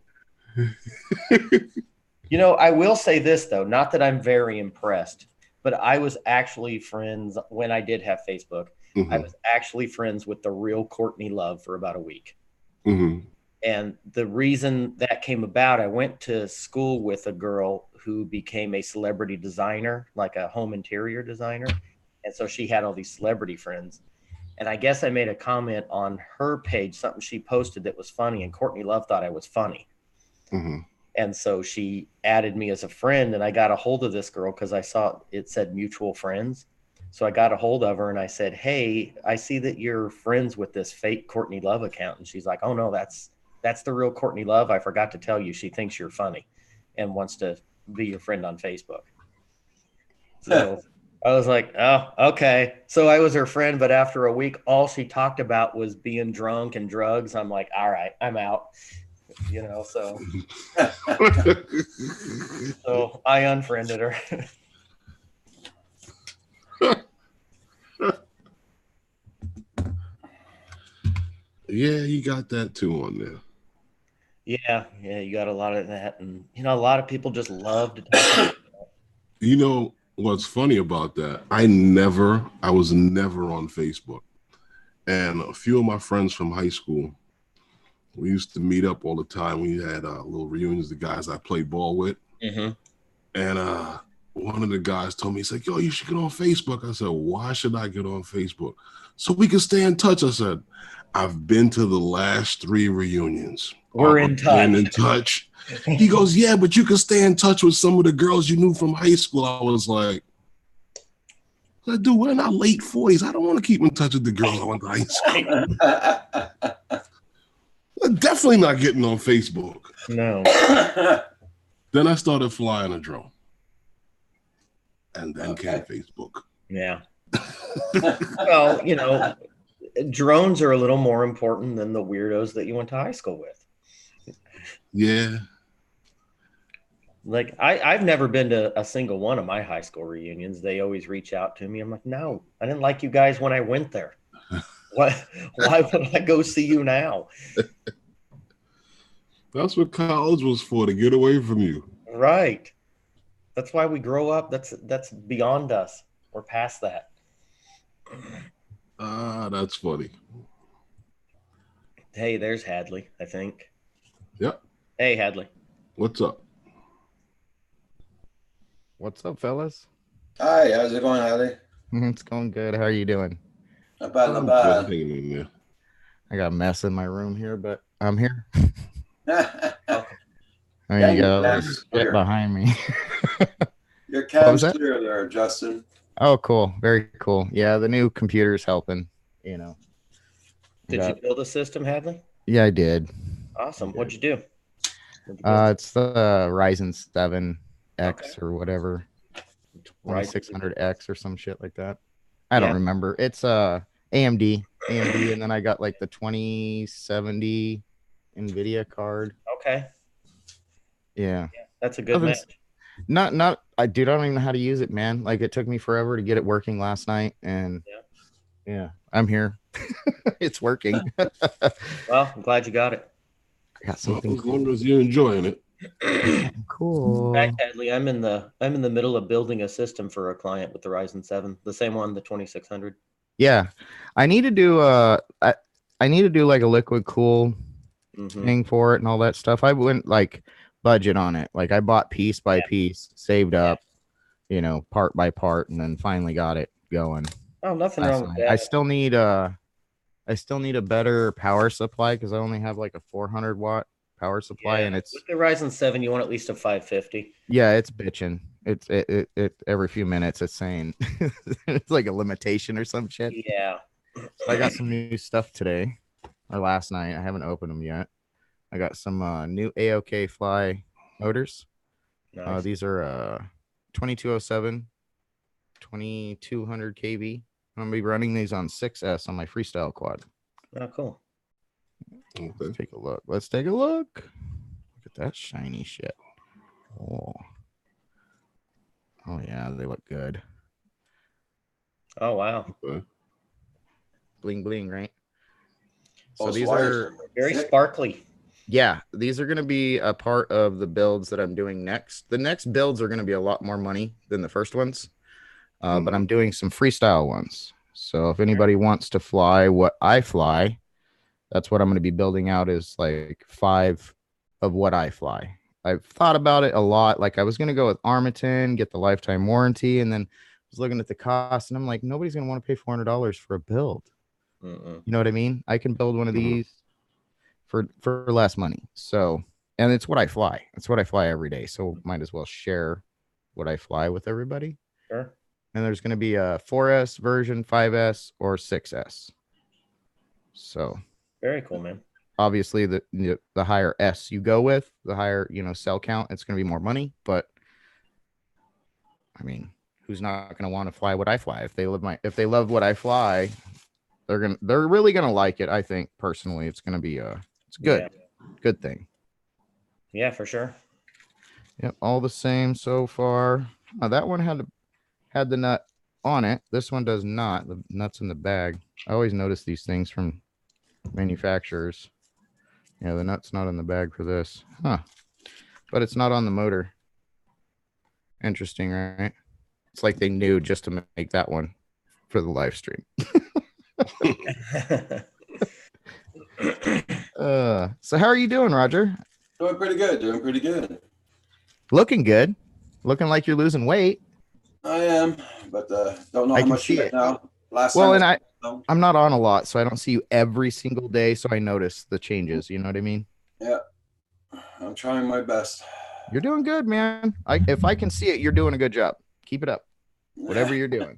You know, I will say this, though, not that I'm very impressed, but I was actually friends when I did have Facebook. Mm-hmm. I was actually friends with the real Courtney Love for about a week. Mm-hmm. And the reason that came about, I went to school with a girl who became a celebrity designer, like a home interior designer. And so she had all these celebrity friends. And I guess I made a comment on her page, something she posted that was funny, and Courtney Love thought I was funny. Mm-hmm. And so she added me as a friend, and I got a hold of this girl because I saw it said mutual friends. So I got a hold of her and I said, hey, I see that you're friends with this fake Courtney Love account. And she's like, oh no, that's the real Courtney Love. I forgot to tell you, she thinks you're funny and wants to be your friend on Facebook. So I was like, oh, okay. So I was her friend, but after a week, all she talked about was being drunk and drugs. I'm like, all right, I'm out. You know, so I unfriended her. Yeah, you got that too on there. Yeah, you got a lot of that, and you know, a lot of people just love to talk about that. You know what's funny about that? I was never on Facebook, and a few of my friends from high school, we used to meet up all the time. We had little reunions, the guys I played ball with. Mm-hmm. And one of the guys told me, he's like, yo, you should get on Facebook. I said, why should I get on Facebook? So we can stay in touch. I said, I've been to the last 3 reunions. We're in touch. He goes, yeah, but you can stay in touch with some of the girls you knew from high school. I was like, dude, we're in our late 40s. I don't want to keep in touch with the girls I went to high school. I'm definitely not getting on Facebook. No. Then I started flying a drone. And then came Facebook. Yeah. Well, you know, drones are a little more important than the weirdos that you went to high school with. Yeah. Like, I've never been to a single one of my high school reunions. They always reach out to me. I'm like, no, I didn't like you guys when I went there. Why would I go see you now? That's what college was for, to get away from you. Right. That's why we grow up. That's beyond us. We're past that. That's funny. Hey, there's Hadley, I think. Yep. Hey, Hadley. What's up? What's up, fellas? Hi, how's it going, Hadley? It's going good. How are you doing? Not bad, not bad. I got a mess in my room here, but I'm here. Your There Yeah, you your go. cam's There's shit clear. behind me. was cam's that? clear there, Justin. Oh, cool. Very cool. Yeah, the new computer's helping. You know. Did you build a system, Hadley? Yeah, I did. Awesome. What'd you do? It's the Ryzen 7 X or whatever, Ryzen 2600X or some shit like that. I don't remember. It's AMD, and then I got like the 2070 Nvidia card. Okay. Yeah, that's a good match. Not. I don't even know how to use it, man. Like it took me forever to get it working last night, and yeah, I'm here. It's working. Well, I'm glad you got it. Got something as long as you're enjoying it. Cool. In fact, Hadley, I'm in the middle of building a system for a client with the Ryzen 7, the same one, the 2600. Yeah, I need to do I need to do like a liquid cool thing for it and all that stuff. I went like budget on it. Like I bought piece by piece, saved up, you know, part by part, and then finally got it going. Oh, nothing wrong with that. I still need a better power supply because I only have like a 400 watt power supply, and it's with the Ryzen 7, you want at least a 550. Yeah, it's bitching. It every few minutes it's saying it's like a limitation or some shit. Yeah. So I got some new stuff today or last night. I haven't opened them yet. I got some new AOK Fly motors. Nice. These are 2207, 2200 kV. I'm gonna be running these on 6S on my freestyle quad. Oh, cool. Let's take a look. Let's take a look. Look at that shiny shit. Oh yeah, they look good. Oh wow. Bling bling, right? So Those these wires are very sparkly. Yeah, these are going to be a part of the builds that I'm doing next. The next builds are going to be a lot more money than the first ones, but I'm doing some freestyle ones. So if anybody wants to fly what I fly, that's what I'm going to be building out is like 5 of what I fly. I've thought about it a lot. Like I was going to go with Armiton, get the lifetime warranty, and then I was looking at the cost, and I'm like, nobody's going to want to pay $400 for a build. You know what I mean? I can build one of these for less money. So, and it's what I fly. It's what I fly every day. So might as well share what I fly with everybody. Sure. And there's going to be a 4S version, 5S, or 6S. So very cool, man. Obviously, the higher S you go with, the higher cell count. It's going to be more money, but I mean, who's not going to want to fly what I fly? If they love what I fly, they're really gonna like it. I think personally, it's gonna be it's good, good thing. Yeah, for sure. Yep, all the same so far. That one had the nut on it. This one does not. The nut's in the bag. I always notice these things from manufacturers. Yeah, the nut's not in the bag for this, huh? But it's not on the motor. Interesting, right? It's like they knew just to make that one for the live stream. So how are you doing, Roger? Doing pretty good. Looking good. Looking like you're losing weight. I am, but don't know how much see yet it now. I'm not on a lot, so I don't see you every single day, so I notice the changes. You know what I mean? Yeah, I'm trying my best. You're doing good, man. If I can see it, you're doing a good job. Keep it up. Whatever you're doing.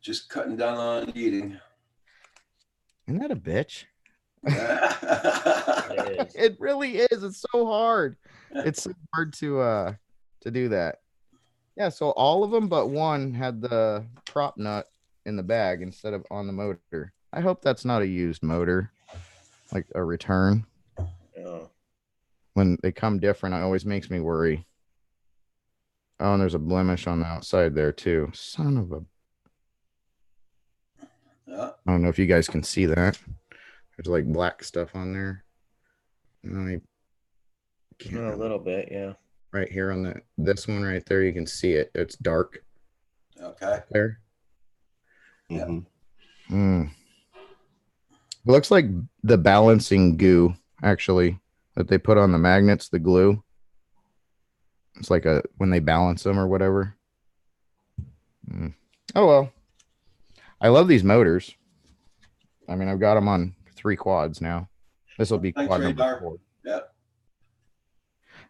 Just cutting down on eating. Isn't that a bitch? It really is. It's so hard. It's so hard to do that. Yeah, so all of them but one had the prop nut in the bag instead of on the motor. I hope that's not a used motor, like a return. When they come different, it always makes me worry. Oh, and there's a blemish on the outside there too. Son of a... I don't know if you guys can see that. There's like black stuff on there. A little bit, yeah. Right here on this one right there, you can see it. It's dark. Okay. There. Yeah. It looks like the balancing goo, actually, that they put on the magnets, the glue. It's like when they balance them or whatever. Oh, well. I love these motors. I mean, I've got them on 3 quads now. This will be Thanks, quad number Radar. 4. Yeah.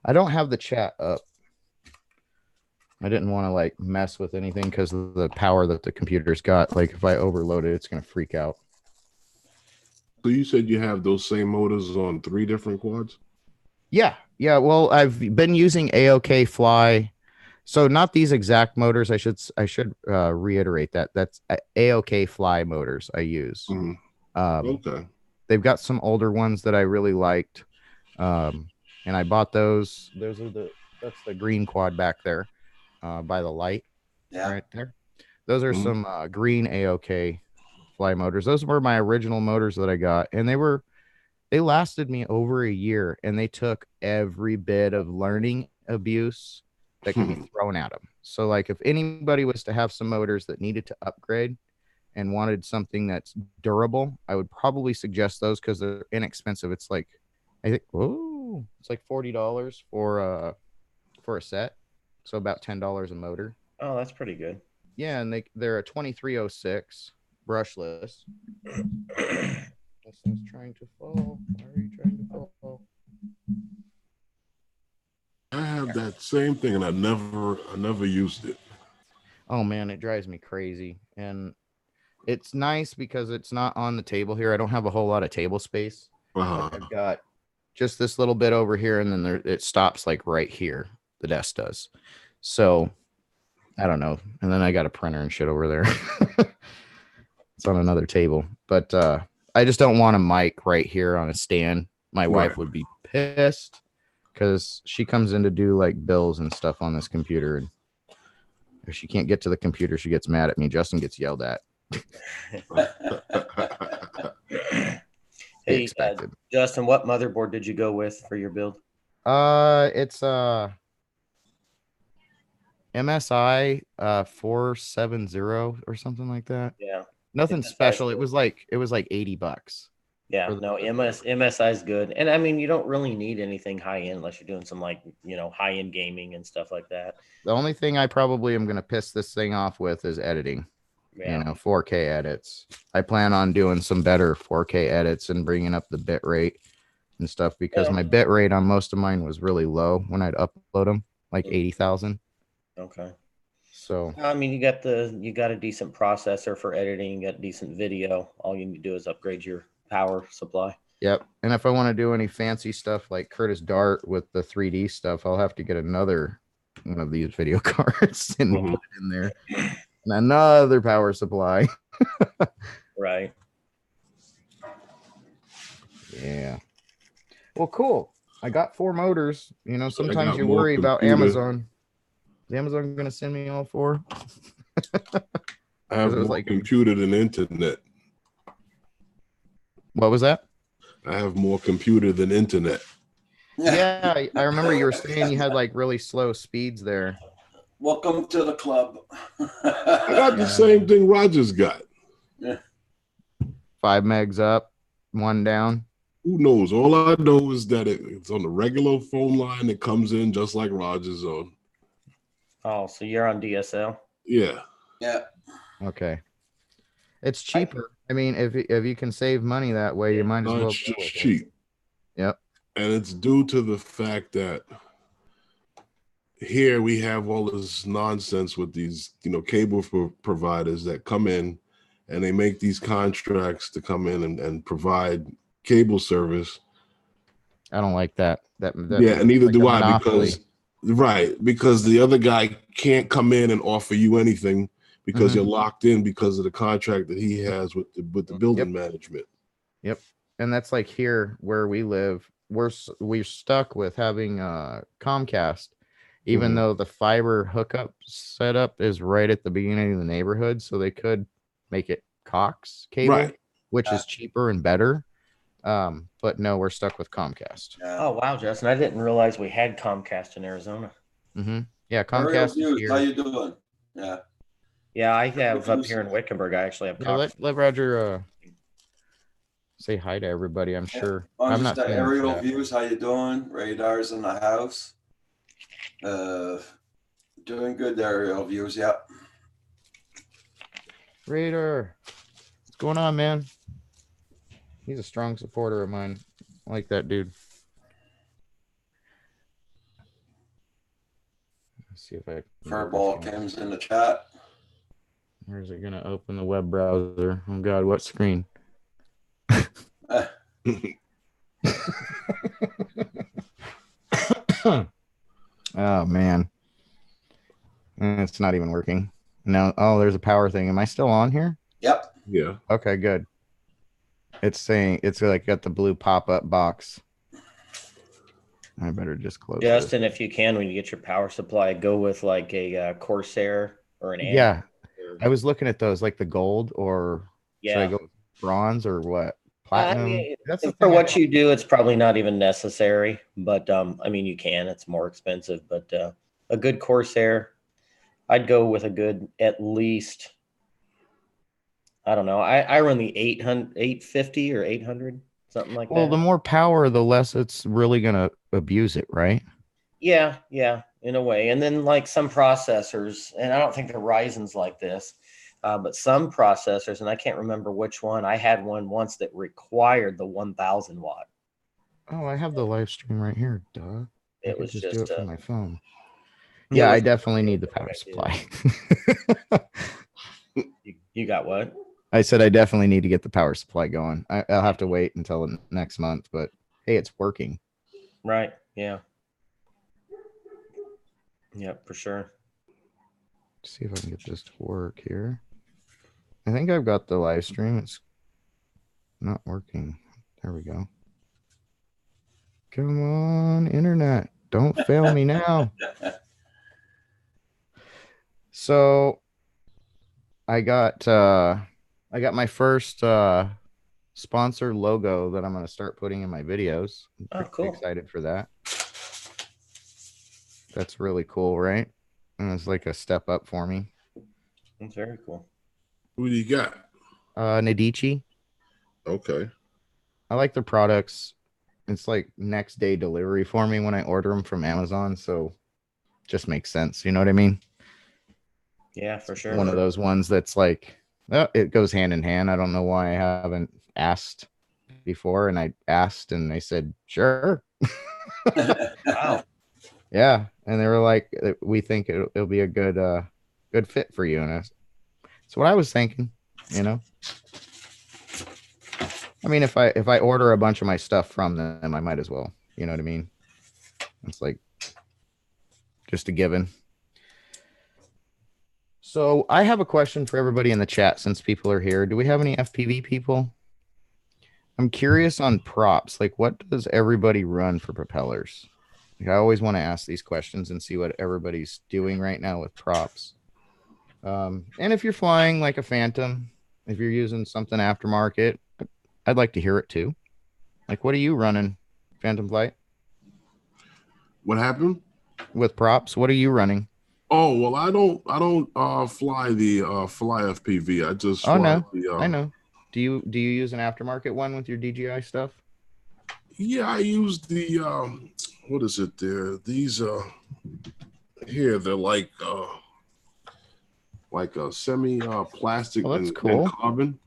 I don't have the chat up. I didn't want to like mess with anything because of the power that the computer's got. Like if I overload it, it's gonna freak out. So you said you have those same motors on 3 different quads? Yeah. Well, I've been using AOK Fly. So not these exact motors. I should reiterate that. That's AOK Fly motors I use. Mhm. Okay. They've got some older ones that I really liked. And I bought those. That's the green quad back there by the light. Yeah. Right there. Those are some green AOK Fly motors. Those were my original motors that I got, and they lasted me over a year, and they took every bit of learning abuse that could be thrown at them. So like if anybody was to have some motors that needed to upgrade and wanted something that's durable, I would probably suggest those because they're inexpensive. It's like I think it's like $40 for a set. So about $10 a motor. Oh, that's pretty good. Yeah, and they're a 2306 brushless. This thing's trying to fall. Why are you trying to fall? I have that same thing, and I never used it. Oh man, it drives me crazy. And it's nice because it's not on the table here. I don't have a whole lot of table space. Like I've got just this little bit over here, and then it stops like right here. The desk does. So I don't know. And then I got a printer and shit over there. It's on another table. But I just don't want a mic right here on a stand. My wife would be pissed because she comes in to do like bills and stuff on this computer. And if she can't get to the computer, she gets mad at me. Justin gets yelled at. Hey, Justin, what motherboard did you go with for your build? It's MSI 470 or something like that. Yeah. Nothing special. It was like $80. Yeah, no, MSI is good. And I mean, you don't really need anything high end unless you're doing some like, high end gaming and stuff like that. The only thing I probably am going to piss this thing off with is editing. Yeah. 4K edits. I plan on doing some better 4K edits and bringing up the bit rate and stuff because my bit rate on most of mine was really low when I'd upload them, like 80,000. Okay. So I mean, you got a decent processor for editing, you got decent video. All you need to do is upgrade your power supply. Yep. And if I want to do any fancy stuff like Curtis Dart with the 3D stuff, I'll have to get another one of these video cards and put it in there. And another power supply. Right. Yeah. Well, cool. I got 4 motors. Sometimes you worry about Amazon. Is Amazon going to send me all 4? I have more computer than internet. What was that? I have more computer than internet. Yeah, I remember you were saying you had like really slow speeds there. Welcome to the club. I got the same thing Roger's got. Yeah. 5 megs up, 1 down. Who knows? All I know is that it's on the regular phone line that comes in just like Roger's on. Oh, so you're on DSL? Yeah. Yeah. Okay. It's cheaper. I mean, if you can save money that way, you might as well. It's just cheap. Yep. And it's due to the fact that here we have all this nonsense with these, cable providers that come in and they make these contracts to come in and provide cable service. I don't like that. Yeah, and neither do I because the other guy can't come in and offer you anything because you're locked in because of the contract that he has with the building management. Yep. And that's like here where we live. We're stuck with having Comcast, even though the fiber hookup setup is right at the beginning of the neighborhood. So they could make it Cox cable, which is cheaper and better. But no, we're stuck with Comcast. Oh, wow, Justin. I didn't realize we had Comcast in Arizona. Yeah, Comcast is here. How you doing? Yeah. Yeah, I have up here in Wickenburg. I actually have Cox. Let Roger say hi to everybody. I'm sure. I'm not aerial views. How you doing? Radar's in the house. Doing good. Aerial views. Yep. Radar, what's going on, man? He's a strong supporter of mine. I like that dude. Let's see if I can. Furball Kim's in the chat. Where is it going to open the web browser? Oh, God, what screen? Oh, man. It's not even working. No. Oh, there's a power thing. Am I still on here? Yep. Yeah. Okay, good. It's saying it's like got the blue pop-up box. I better just close Justin, this. if you can, when you get your power supply, go with like a Corsair or an Yeah. I was looking at those, like the gold, or should I Yeah. go with bronze or what? Platinum? That's the For thing what you do, it's probably not even necessary, but I mean, you can. It's more expensive, but a good Corsair, I'd go with a good at least. I don't know. I run the 850 or 800, something like Well, that. the more power, the less it's really gonna abuse it, right? Yeah, in a way. And then like some processors, and I don't think the Ryzen's like this, but some processors, and I can't remember which one. I had one once that required the 1,000 watt. Oh, I have the live stream right here. Duh. It I could was just do just it from my phone. it Yeah, I was- definitely need the power supply. You got what? I said I definitely need to get the power supply going. I'll have to wait until next month, but hey, it's working. Right. Yeah. Yep, for sure. Let's see if I can get this to work here. I think I've got the live stream. It's not working. There we go. Come on, internet. Don't fail me now. So I got my first sponsor logo that I'm going to start putting in my videos. I'm pretty cool. excited for that. That's really cool, right? And it's like a step up for me. That's very cool. Who do you got? Nadici. Okay. I like their products. It's like next day delivery for me when I order them from Amazon. So just makes sense. You know what I mean? Yeah, for sure. One of those ones that's like, oh, it goes hand in hand. I don't know why I haven't asked before. And I asked and they said, sure. Wow. Yeah. And they were like, we think it'll be a good fit for you. And that's what I was thinking, you know? I mean, if I order a bunch of my stuff from them, I might as well. You know what I mean? It's like just a given. So I have a question for everybody in the chat since people are here. Do we have any FPV people? I'm curious on props. Like, what does everybody run for propellers? Like, I always want to ask these questions and see what everybody's doing right now with props. And if you're flying like a Phantom, if you're using something aftermarket, I'd like to hear it too. Like, what are you running, Phantom Flight? What happened? With props, what are you running? Oh, well, I don't fly the fly FPV. I just fly I know. Do you use an aftermarket one with your DJI stuff? Yeah, I use the what is it there? These here they're like a semi plastic that's cool. and carbon.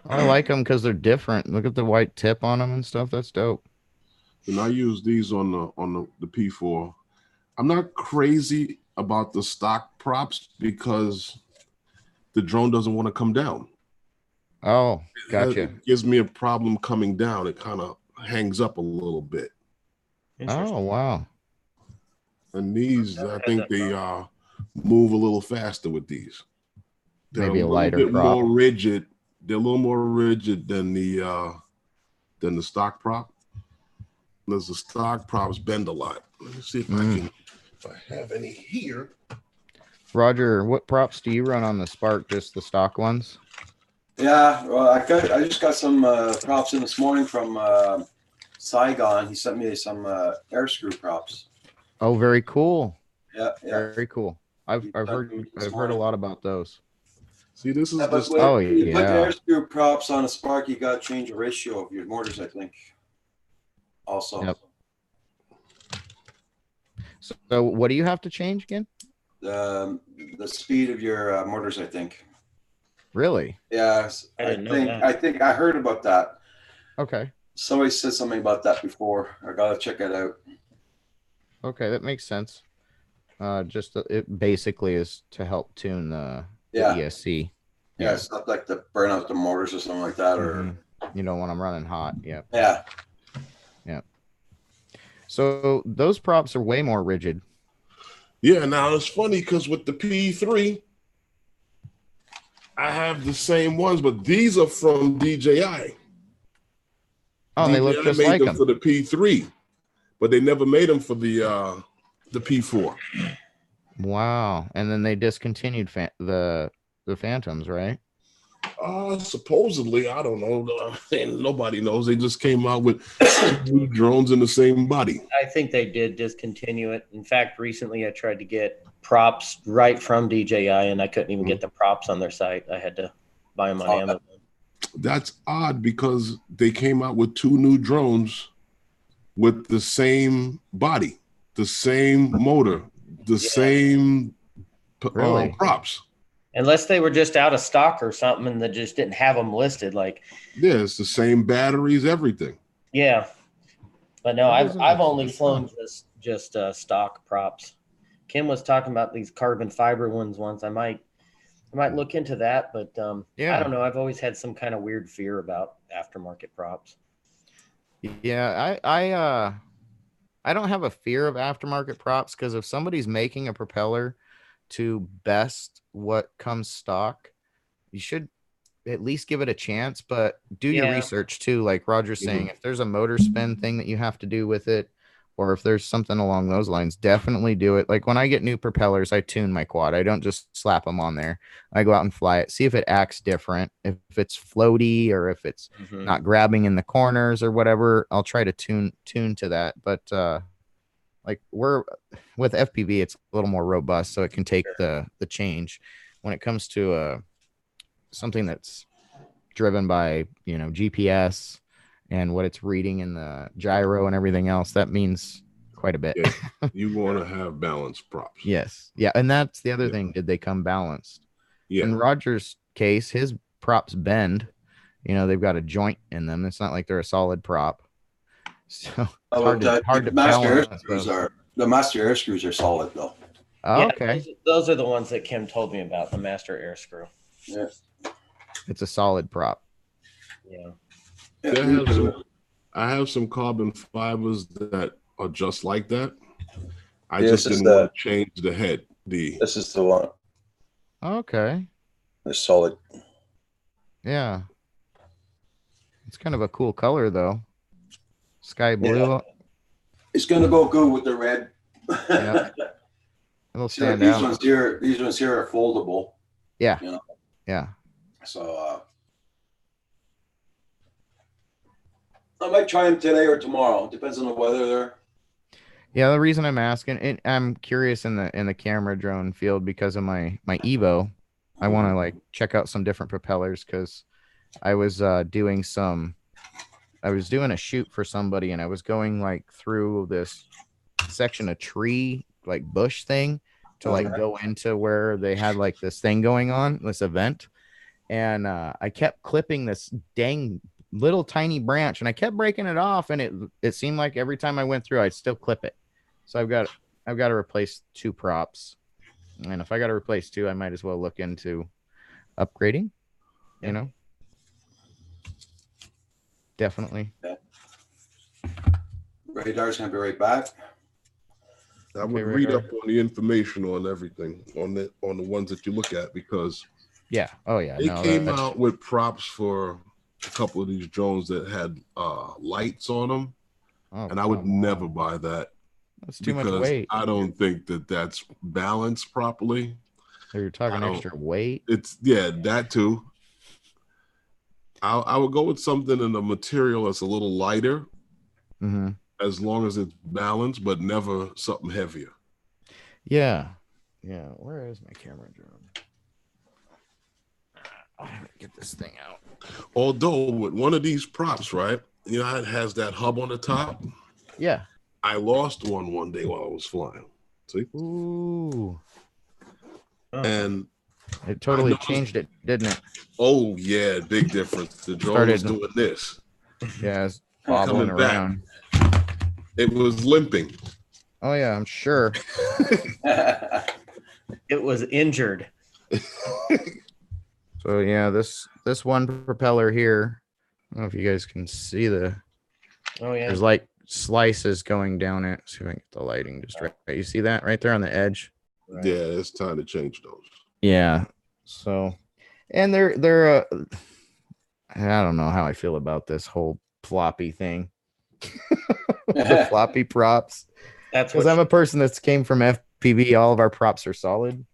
I like them because they're different. Look at the white tip on them and stuff. That's dope. And I use these on the P4. I'm not crazy about the stock props because the drone doesn't want to come down. Oh, gotcha. It gives me a problem coming down. It kind of hangs up a little bit. Oh, wow. And these, I think they move a little faster with these. They're Maybe a lighter bit prop. more rigid. They're a little more rigid than the stock prop. There's the stock props bend a lot. Let me see if I have any here. Roger, what props do you run on the Spark? Just the stock ones? Yeah, well, I just got some props in this morning from Saigon. He sent me some air screw props. Oh, very cool. Yeah. Very cool. I've heard a lot about those. See, this is But just when you put the yeah. air screw props on a Spark, you got to change the ratio of your motors, I think. Also. Yep. So what do you have to change again? The speed of your motors, I think. Really? Yeah, I didn't know that. I think I heard about that. Okay. Somebody said something about that before. I gotta check it out. Okay, that makes sense. It basically is to help tune the Yeah. ESC. Yeah, it's not like to burn out the motors or something like that, or You don't want them running hot. Yep. yeah. Yep. So those props are way more rigid. Yeah, now it's funny because with the P3, I have the same ones, but these are from DJI. Oh, DJI they look just made like them them. for the P3, but they never made them for the P4. Wow. And then they discontinued the Phantoms, right? Supposedly, I don't know. Nobody knows. They just came out with new drones in the same body. I think they did discontinue it. In fact, recently I tried to get props right from DJI, and I couldn't even get the props on their site. I had to buy them on Amazon. That's odd because they came out with 2 new drones with the same body, the same motor, the same Really? props. Unless they were just out of stock or something and they just didn't have them listed. Like, Yeah, it's the same batteries, everything. yeah. But no, That doesn't I've make only sense. flown just stock props. Kim was talking about these carbon fiber ones once. I might look into that, but Yeah. I don't know. I've always had some kind of weird fear about aftermarket props. Yeah, I don't have a fear of aftermarket props because if somebody's making a propeller to best what comes stock, you should at least give it a chance, but do your Yeah. research too. Like Roger's saying, if there's a motor spin thing that you have to do with it, or if there's something along those lines, definitely do it. Like when I get new propellers, I tune my quad. I don't just slap them on there. I go out and fly it, see if it acts different, if it's floaty or if it's not grabbing in the corners or whatever. I'll try to tune to that. But like we're with FPV, it's a little more robust, so it can take the change. When it comes to something that's driven by GPS and what it's reading in the gyro and everything else, that means quite a bit. Yeah, you want to have balanced props. Yes. Yeah. And that's the other thing. Did they come balanced? Yeah. In Roger's case, his props bend. They've got a joint in them. It's not like they're a solid prop. So it's hard to master balance the master air screws are solid though. Oh, Yeah, okay. those are the ones that Kim told me about, the master air screw. Yeah. It's a solid prop. Yeah. I have some carbon fibers that are just like that. I Yeah, just this is didn't want to change the head. This is the one. Okay. It's solid. Yeah. It's kind of a cool color though. Sky blue. Yeah. It's gonna go good with the red. Yeah. It'll See, like stand these out. ones here are foldable. Yeah. You know? Yeah. So I might try them today or tomorrow. It depends on the weather there. Yeah, the reason I'm asking, and I'm curious in the camera drone field because of my Evo. I want to like check out some different propellers because I was doing a shoot for somebody and I was going like through this section of tree like bush thing to like go into where they had like this thing going on, this event, and I kept clipping this dang little tiny branch and I kept breaking it off, and it seemed like every time I went through I'd still clip it. So I've got to replace 2 props, and if I got to replace 2, I might as well look into upgrading. Definitely. Yeah. Radar's gonna be right back. I would read up on the information on everything on the ones that you look at, because they came out with props for a couple of these drones that had lights on them, and I would never buy that. That's too much weight. I don't think that's balanced properly. So you're talking extra weight? That too. I would go with something in a material that's a little lighter, as long as it's balanced, but never something heavier. Yeah. Where is my camera drone? I'm gonna get this thing out. Although with one of these props, right? It has that hub on the top. Yeah. I lost one day while I was flying. See? Ooh. And it totally changed it, didn't it? Oh yeah, big difference. The drone was doing this. Yeah, it's bobbling Coming back. around. It was limping. Oh yeah, I'm sure. It was injured. So yeah, this one propeller here. I don't know if you guys can see Oh yeah. there's like slices going down it. See if I can get the lighting just right. You see that right there on the edge? Right. Yeah, it's time to change those. Yeah. So, and they're I don't know how I feel about this whole floppy thing. The floppy props. That's Because what I'm a person that came from FPV. All of our props are solid.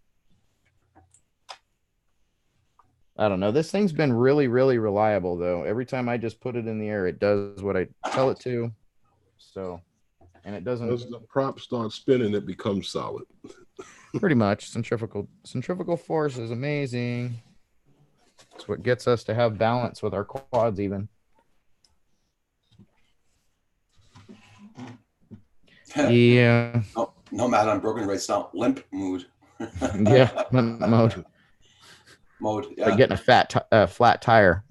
I don't know. This thing's been really, really reliable, though. Every time I just put it in the air, it does what I tell it to. So, and it doesn't. As the prop starts spinning, it becomes solid. Pretty much. Centrifugal force is amazing. It's what gets us to have balance with our quads, even. Yeah. No, Matt, I'm broken right now. Limp mood. Yeah. Mode. Yeah. Like getting a flat tire.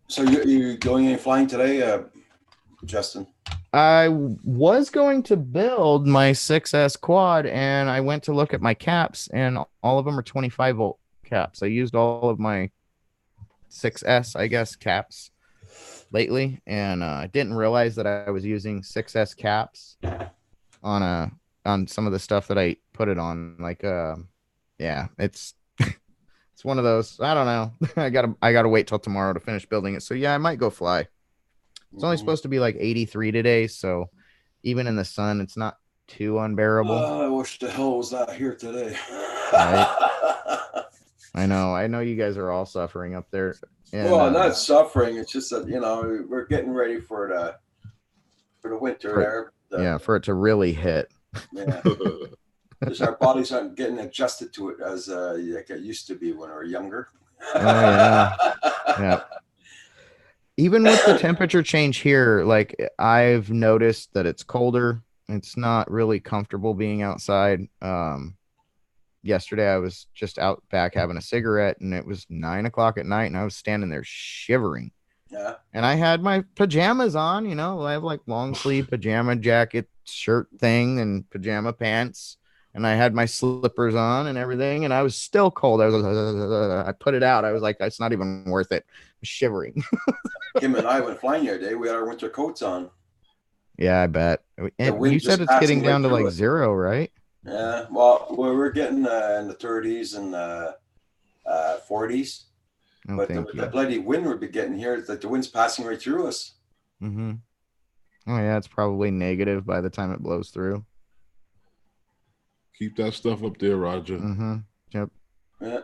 So you going any flying today, Justin? I was going to build my 6S quad, and I went to look at my caps, and all of them are 25 volt caps. I used all of my 6S, I guess, caps lately, and I didn't realize that I was using 6S caps on some of the stuff that I put it on. Like, yeah, it's it's one of those. I don't know. I gotta wait till tomorrow to finish building it. So yeah, I might go fly. It's only supposed to be like 83 today, so even in the sun, it's not too unbearable. I wish the hell was not here today. Right? I know you guys are all suffering up there. And, well, not suffering. It's just that we're getting ready for the winter there. Yeah, for it to really hit. Yeah. Because our bodies aren't getting adjusted to it as like it used to be when we were younger. Oh yeah. Yeah. Even with the temperature change here, like I've noticed that it's colder. It's not really comfortable being outside. Yesterday I was just out back having a cigarette, and it was 9 o'clock at night, and I was standing there shivering. Yeah. And I had my pajamas on, I have like long sleeve pajama jacket, shirt thing, and pajama pants. And I had my slippers on and everything, and I was still cold. I put it out. I was like, it's not even worth it. I'm shivering. Kim and I went flying the other day. We had our winter coats on. Yeah, I bet. And you said it's getting down to like 0, right? Yeah. Well, we're getting in the 30s and 40s. Oh, but the bloody wind would be getting here. That the wind's passing right through us. Mm-hmm. Oh yeah, it's probably negative by the time it blows through. Keep that stuff up there, Roger. Mm-hmm. Yep. Yeah.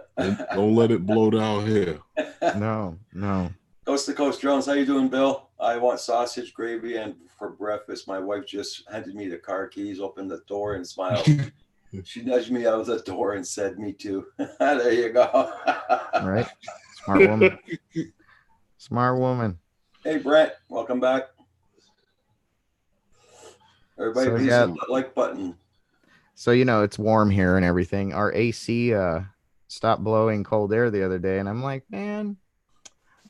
Don't let it blow down here. No. Coast to Coast Drones, how you doing, Bill? I want sausage gravy, and for breakfast, my wife just handed me the car keys, opened the door, and smiled. She nudged me out of the door and said, "Me too." There you go. All right. Smart woman. Smart woman. Hey, Brent, welcome back. Everybody, please hit the like button. So, it's warm here and everything. Our AC stopped blowing cold air the other day, and I'm like, man,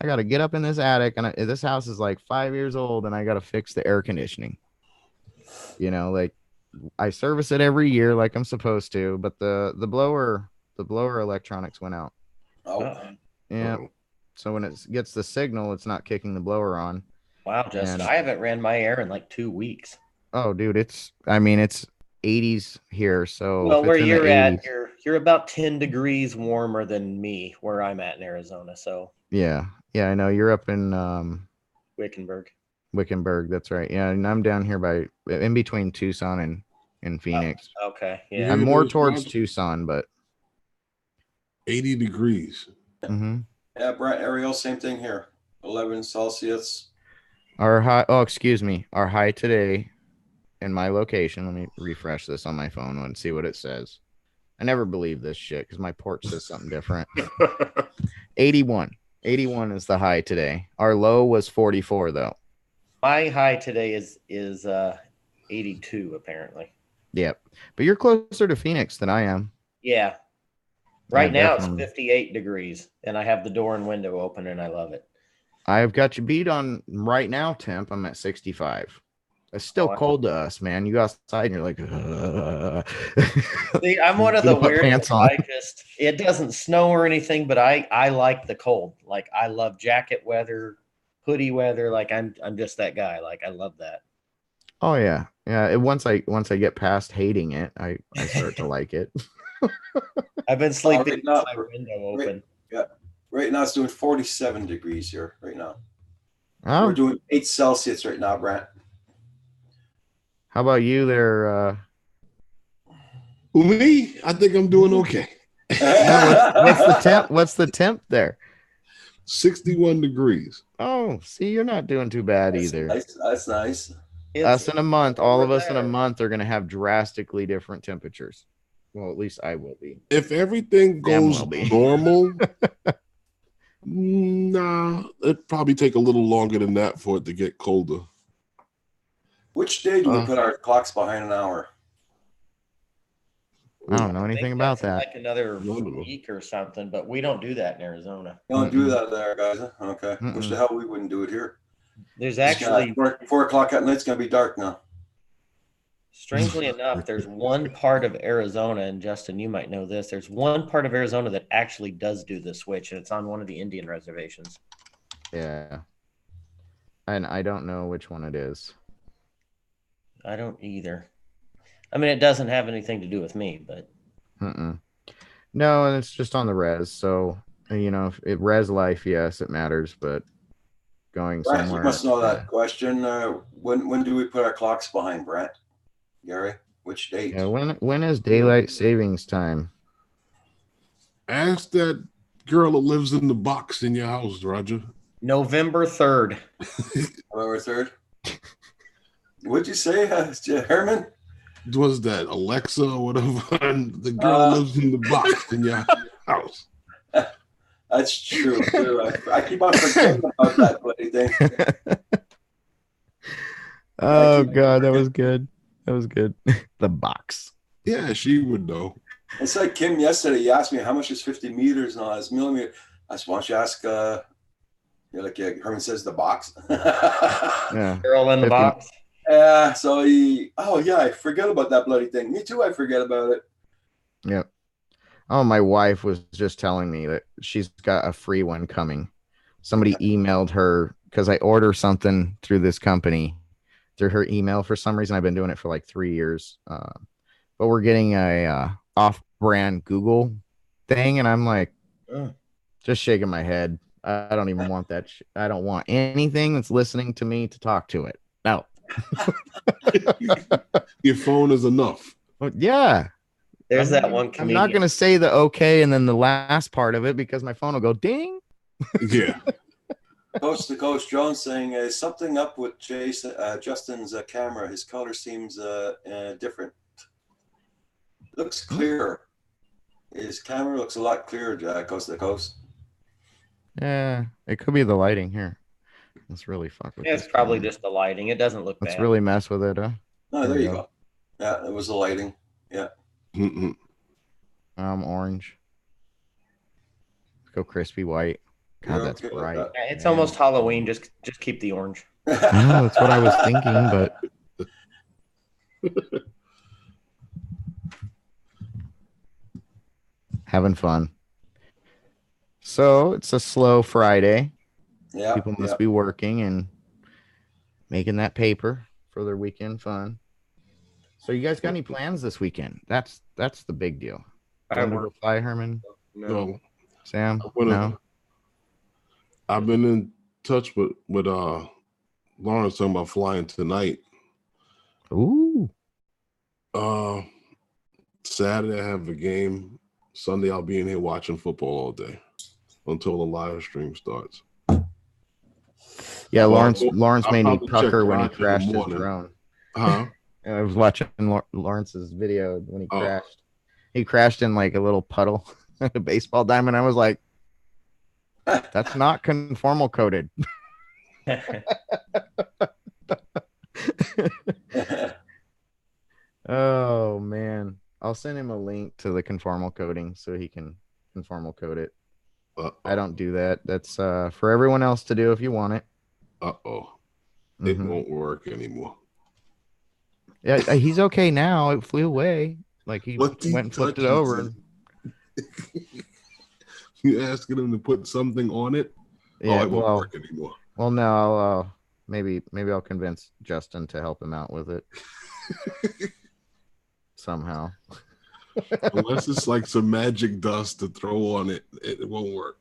I got to get up in this attic, and this house is like 5 years old, and I got to fix the air conditioning. Like I service it every year like I'm supposed to, but the blower electronics went out. Oh. Yeah. So when it gets the signal, it's not kicking the blower on. Wow, Justin, I haven't ran my air in like 2 weeks. Oh, dude, it's 80s here. So well, where you're at, you're about 10 degrees warmer than me where I'm at in Arizona. So yeah, I know you're up in Wickenburg. That's right. Yeah, and I'm down here in between Tucson and Phoenix. Oh, okay, yeah, I'm more towards Tucson, but 80 degrees. Mm-hmm. Yeah, Brent, Ariel, same thing here. 11 Celsius. Our high today in my location. Let me refresh this on my phone and see what it says. I never believe this shit because my porch says something different. 81 is the high today. Our low was 44 though. My high today is 82 apparently. Yep. But you're closer to Phoenix than I am. Yeah, Right Yeah, now definitely. it's 58 degrees, and I have the door and window open, and I love it. I've got you beat on right now temp. I'm at 65. It's still cold to us, man. You go outside and you're like, See, I'm one of Get the my weird pants ones. on. It doesn't snow or anything, but I like the cold. Like I love jacket weather, hoodie weather. Like I'm just that guy. Like I love that. Oh yeah, yeah. Once I get past hating it, I start to like it. I've been sleeping with now, my window open. Right now it's doing 47 degrees here right now. Oh, We're doing 8 Celsius right now, Brent. how about you there? Me, I think I'm doing okay. What's the temp? What's the temp there? 61 degrees. Oh, see, you're not doing too bad either. That's nice. Us in a month, all of us in a there. month are going to have drastically different temperatures. Well, at least I will be. If everything Sam goes will be. normal, nah, it'd probably take a little longer than that for it to get colder. Which day do we put our clocks behind an hour? I don't know anything about that. Like another week or something, but we don't do that in Arizona. You don't do that there, guys. Huh? Okay. Mm-mm. Wish the hell we wouldn't do it here. There's actually 4 o'clock at night. It's gonna be dark now. Strangely enough, there's one part of Arizona, and Justin, you might know this. There's one part of Arizona that actually does do the switch, and it's on one of the Indian reservations. Yeah. And I don't know which one it is. I don't either. I mean, it doesn't have anything to do with me, but. Mm-mm. No, and it's just on the res. So, you know, if it res life, yes, it matters, but going Brent, somewhere. you must know that question. When do we put our clocks behind, Brent? Gary, which date? Yeah, when is daylight savings time? Ask that girl that lives in the box in your house, Roger. November 3rd. November 3rd? What'd you say, Herman? Was that Alexa or whatever? The girl lives in the box in your house. That's true. I keep on forgetting about that bloody thing. Oh God, that was good. That was good. The box. Yeah, she would know. It's like Kim yesterday. He asked me how much is 50 meters and all this millimeter. I said, why don't you ask? Herman says the box. Yeah. Girl in the 50. box. Yeah. So I forget about that bloody thing. Me too. I forget about it. Yep. Oh, my wife was just telling me that she's got a free one coming. Somebody emailed her because I order something through this company through her email for some reason. I've been doing it for like 3 years. But we're getting a off-brand Google thing, and I'm like, just shaking my head. I don't even want that. I don't want anything that's listening to me to talk to it. No. Your phone is enough. Well, yeah. There's that one comedian. I'm not going to say the okay and then the last part of it because my phone will go ding. Yeah. Coast to Coast Jones saying something up with Justin's camera. His color seems different. Looks clearer. His camera looks a lot clearer, Coast to Coast. Yeah, it could be the lighting here. Let's really fuck with it. It's probably just the lighting. It doesn't look Let's bad. really mess with it. Oh, there you go. Yeah, it was the lighting. Yeah. Orange. Let's go crispy white. God, that's bright. It's almost Halloween. Just keep the orange. No, that's what I was thinking, but having fun. So it's a slow Friday. Yeah. People must be working and making that paper for their weekend fun. So you guys got any plans this weekend? That's the big deal. Going to go fly, Herman? No. Sam? No. I've been in touch with Lawrence talking about flying tonight. Ooh. Saturday I have a game. Sunday I'll be in here watching football all day until the live stream starts. Yeah, Lawrence made me pucker when he crashed his drone. Huh? I was watching Lawrence's video when he crashed. He crashed in like a little puddle, a baseball diamond. I was like, that's not conformal coded. Oh man, I'll send him a link to the conformal coding so he can informal code it. Uh-oh. I don't do that. That's for everyone else to do if you want it. Uh-oh. It Mhm. won't work anymore. Yeah, he's okay now. It flew away. Like he What went and flipped it over. You asking him to put something on it? Yeah, it won't work anymore. Well, no, maybe I'll convince Justin to help him out with it somehow. Unless it's like some magic dust to throw on it, it won't work.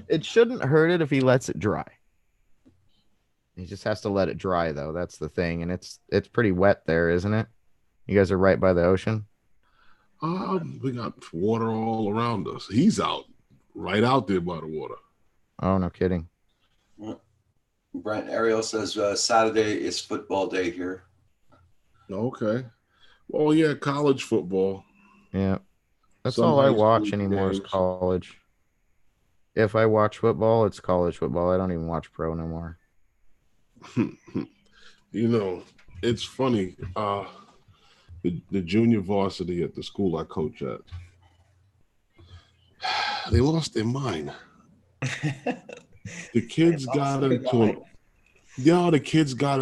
It shouldn't hurt it if he lets it dry. He just has to let it dry, though. That's the thing, and it's pretty wet there, isn't it? You guys are right by the ocean. We got water all around us. He's right out there by the water. Oh, no kidding. Brent Ariel says Saturday is football day here. Okay. Well, yeah, college football. Yeah, that's Some all I high watch school anymore is games. college. If I watch football, it's college football. I don't even watch pro no more. You know, it's funny. The junior varsity at the school I coach at, they lost their mind. The kids got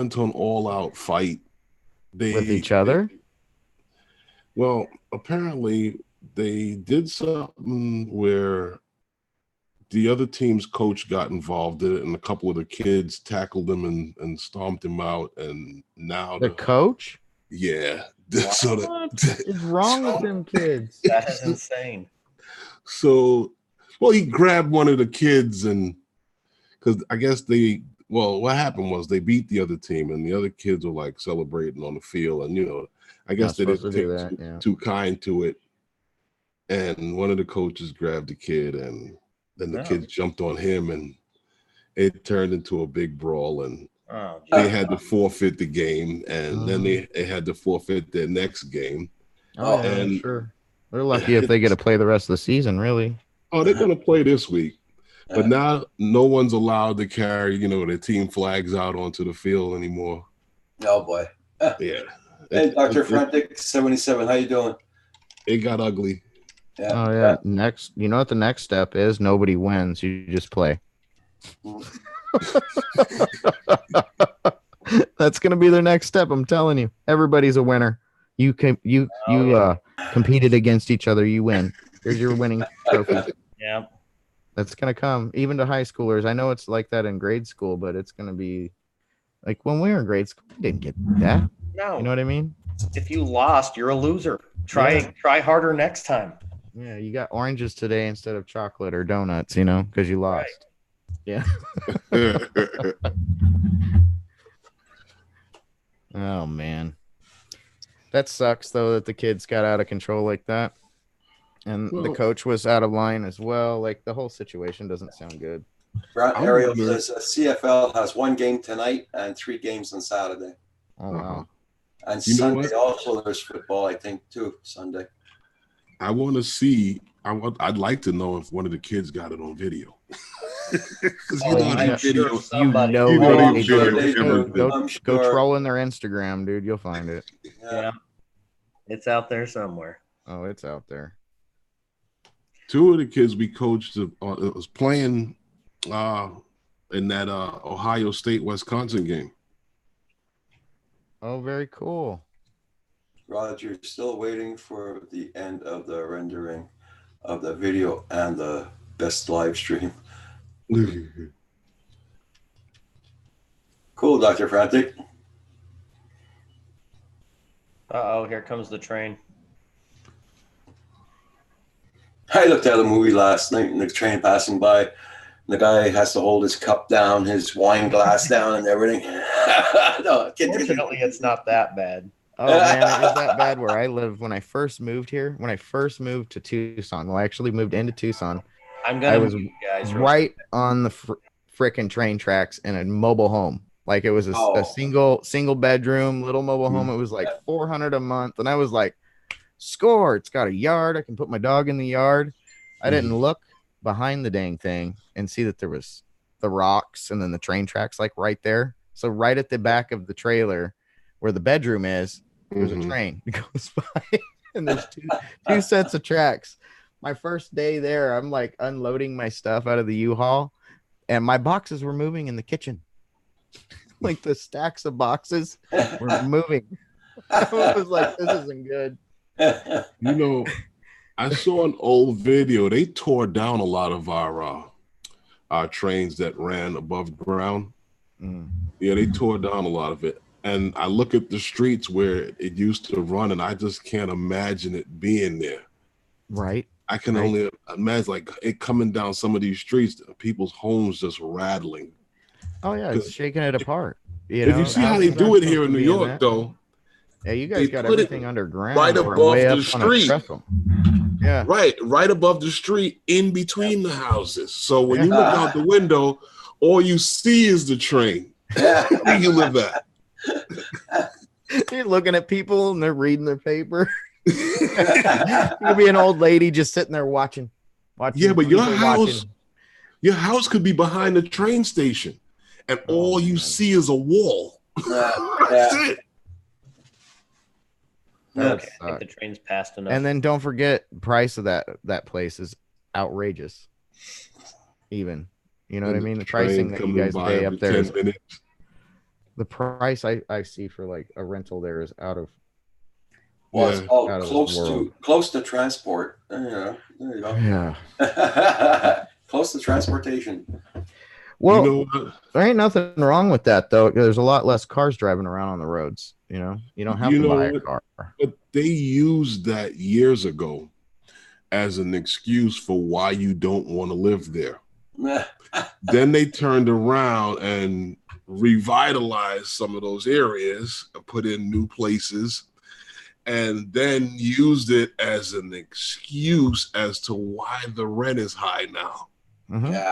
into an all-out fight. With each other? Well, apparently they did something where the other team's coach got involved in it, and a couple of the kids tackled him and stomped him out. And now The coach? yeah. So What is wrong with them kids? That is insane. So, well, he grabbed one of the kids, and because I guess what happened was they beat the other team, and the other kids were like celebrating on the field, and I guess they Not didn't supposed to do take that, yeah. too kind to it. And one of the coaches grabbed the kid, and then the Oh. kids jumped on him, and it turned into a big brawl, and Oh, they geez. had to forfeit the game, and then they had to forfeit their next game. Oh, yeah, And- sure. They're lucky if they get to play the rest of the season, really. Oh, they're gonna play this week. Yeah. But now no one's allowed to carry, their team flags out onto the field anymore. Oh boy. Yeah. And Dr. It, Frantic 77, how you doing? it got ugly. Yeah. Oh, yeah. Next, you know what the next step is? Nobody wins. You just play. That's gonna be their next step. I'm telling you. Everybody's a winner. You competed against each other. You win. Here's your winning trophy. Yeah. That's gonna come even to high schoolers. I know it's like that in grade school, but it's gonna be like when we were in grade school, we didn't get that. No. You know what I mean? If you lost, you're a loser. Try harder next time. Yeah, you got oranges today instead of chocolate or donuts, because you lost. Right. Yeah. Oh man. That sucks though that the kids got out of control like that. And the Well- coach was out of line as well. Like the whole situation doesn't sound good. Brent I'm Ariel wondering- says CFL has one game tonight and 3 games on Saturday. Oh wow. And You know Sunday what? also there's football, I think, too. Sunday. I want to see. I'd like to know if one of the kids got it on video. Because Oh, the I'm video. sure somebody- You You know know they they sure did. they Go, do. go, I'm go sure. troll in their Instagram, dude. You'll find it. Yeah. It's out there somewhere. Oh, it's out there. Two of the kids we coached was playing in that Ohio State Wisconsin game. Oh, very cool. Roger, still waiting for the end of the rendering of the video and the best live stream. Cool, Dr. Frantic. Uh-oh, here comes the train. I looked at a movie last night and the train passing by. The guy has to hold his cup down, his wine glass down, and everything. No, Fortunately, it's not that bad. Oh man, it was that bad where I lived when I first moved here. When I first moved to Tucson, well, I actually moved into Tucson. I'm I gonna was mute you guys real right on the frickin' train tracks in a mobile home. Like it was a Oh. single bedroom little mobile home. It was like $400 a month, and I was like, "Score! It's got a yard. I can put my dog in the yard." I didn't look behind the dang thing and see that there was the rocks and then the train tracks like right there. So right at the back of the trailer where the bedroom is, there's a Mhm. train that goes by. and there's two sets of tracks. My first day there, I'm like unloading my stuff out of the U-Haul, and my boxes were moving in the kitchen. Like the stacks of boxes were moving. I was like, this isn't good. You know, I saw an old video. They tore down a lot of our trains that ran above ground. Yeah, they tore down a lot of it. And I look at the streets where it used to run, and I just can't imagine it being there. Right. I can only imagine like it coming down some of these streets, people's homes just rattling. Oh yeah, it's shaking it apart. If you see how they do it here in New York, though, yeah, you guys got everything underground, right above the street. Yeah, right above the street, in between the houses. So when you look out the window, all you see is the train. Where you live at? You're looking at people and they're reading their paper. You'll be an old lady just sitting there watching. Yeah, but your house could be behind the train station, and all you see is a wall. That's it. Okay, I think the train's passed enough. And then don't forget, price of that place is outrageous. Even, you know what I mean? The pricing that you guys pay up there is, the price I see for like a rental there is out of. Well, it's called close to transport. There you go. Yeah. Close to transportation. Well, you know, there ain't nothing wrong with that though. There's a lot less cars driving around on the roads. You know, you don't have to buy a car. But they used that years ago as an excuse for why you don't want to live there. Then they turned around and revitalized some of those areas, put in new places, and then used it as an excuse as to why the rent is high now.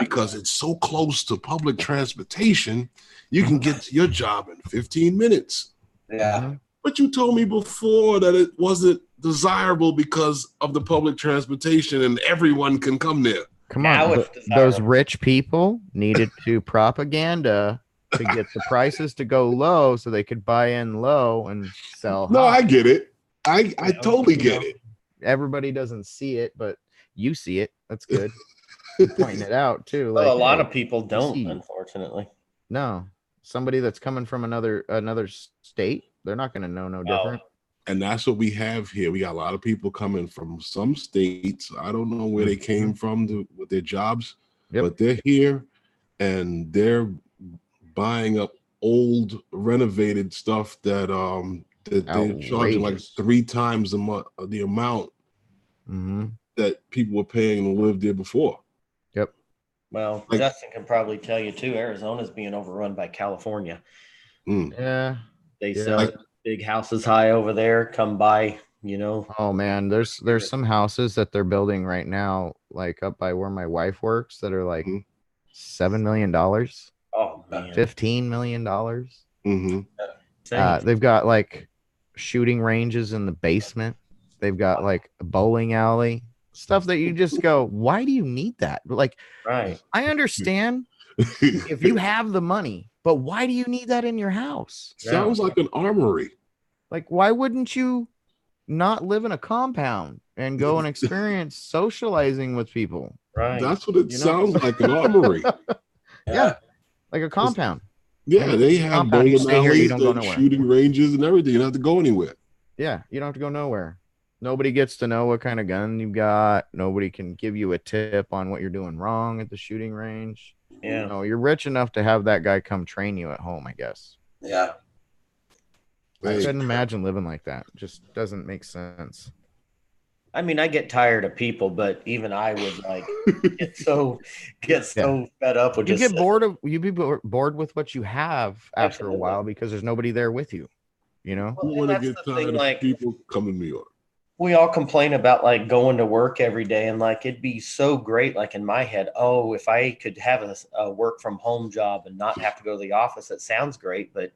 Because it's so close to public transportation, you can get to your job in 15 minutes. Yeah. But you told me before that it wasn't desirable because of the public transportation and everyone can come there. Come on. Those rich people needed to propaganda to get the prices to go low so they could buy in low and sell high. No, I get it. I totally get it. Everybody doesn't see it, but you see it. That's good. Pointing it out too. Well, a lot of people don't, unfortunately. No. Somebody that's coming from another state, they're not going to know no different. And that's what we have here. We got a lot of people coming from some states. I don't know where they came from with their jobs, but they're here and they're buying up old renovated stuff that they're charging like 3 times the amount that people were paying to live there before. Yep. Well, Justin can probably tell you too, Arizona's being overrun by California. Yeah. They sell big houses high over there, come by, you know. Oh man, there's some houses that they're building right now, like up by where my wife works, that are like $7 million. Oh man. $15 million. They've got like shooting ranges in the basement. They've got like a bowling alley. Stuff that you just go, why do you need that? Like, right. I understand if you have the money, but why do you need that in your house? Sounds like an armory. Like, why wouldn't you not live in a compound and go and experience socializing with people? Right. That's what it sounds like, an armory. Yeah. Like a compound. Yeah, they have bowling alleys, shooting ranges and everything. You don't have to go anywhere. Yeah, you don't have to go nowhere. Nobody gets to know what kind of gun you've got. Nobody can give you a tip on what you're doing wrong at the shooting range. Yeah. You know, you're rich enough to have that guy come train you at home, I guess. Yeah. I couldn't imagine living like that. It just doesn't make sense. I mean, I get tired of people, but even I would like get so fed up with you'd be bored with what you have after a while because there's nobody there with you. You know, you want to get tired of people coming to New York. We all complain about like going to work every day, and like it'd be so great, like in my head, oh, if I could have a work from home job and not have to go to the office, it sounds great, but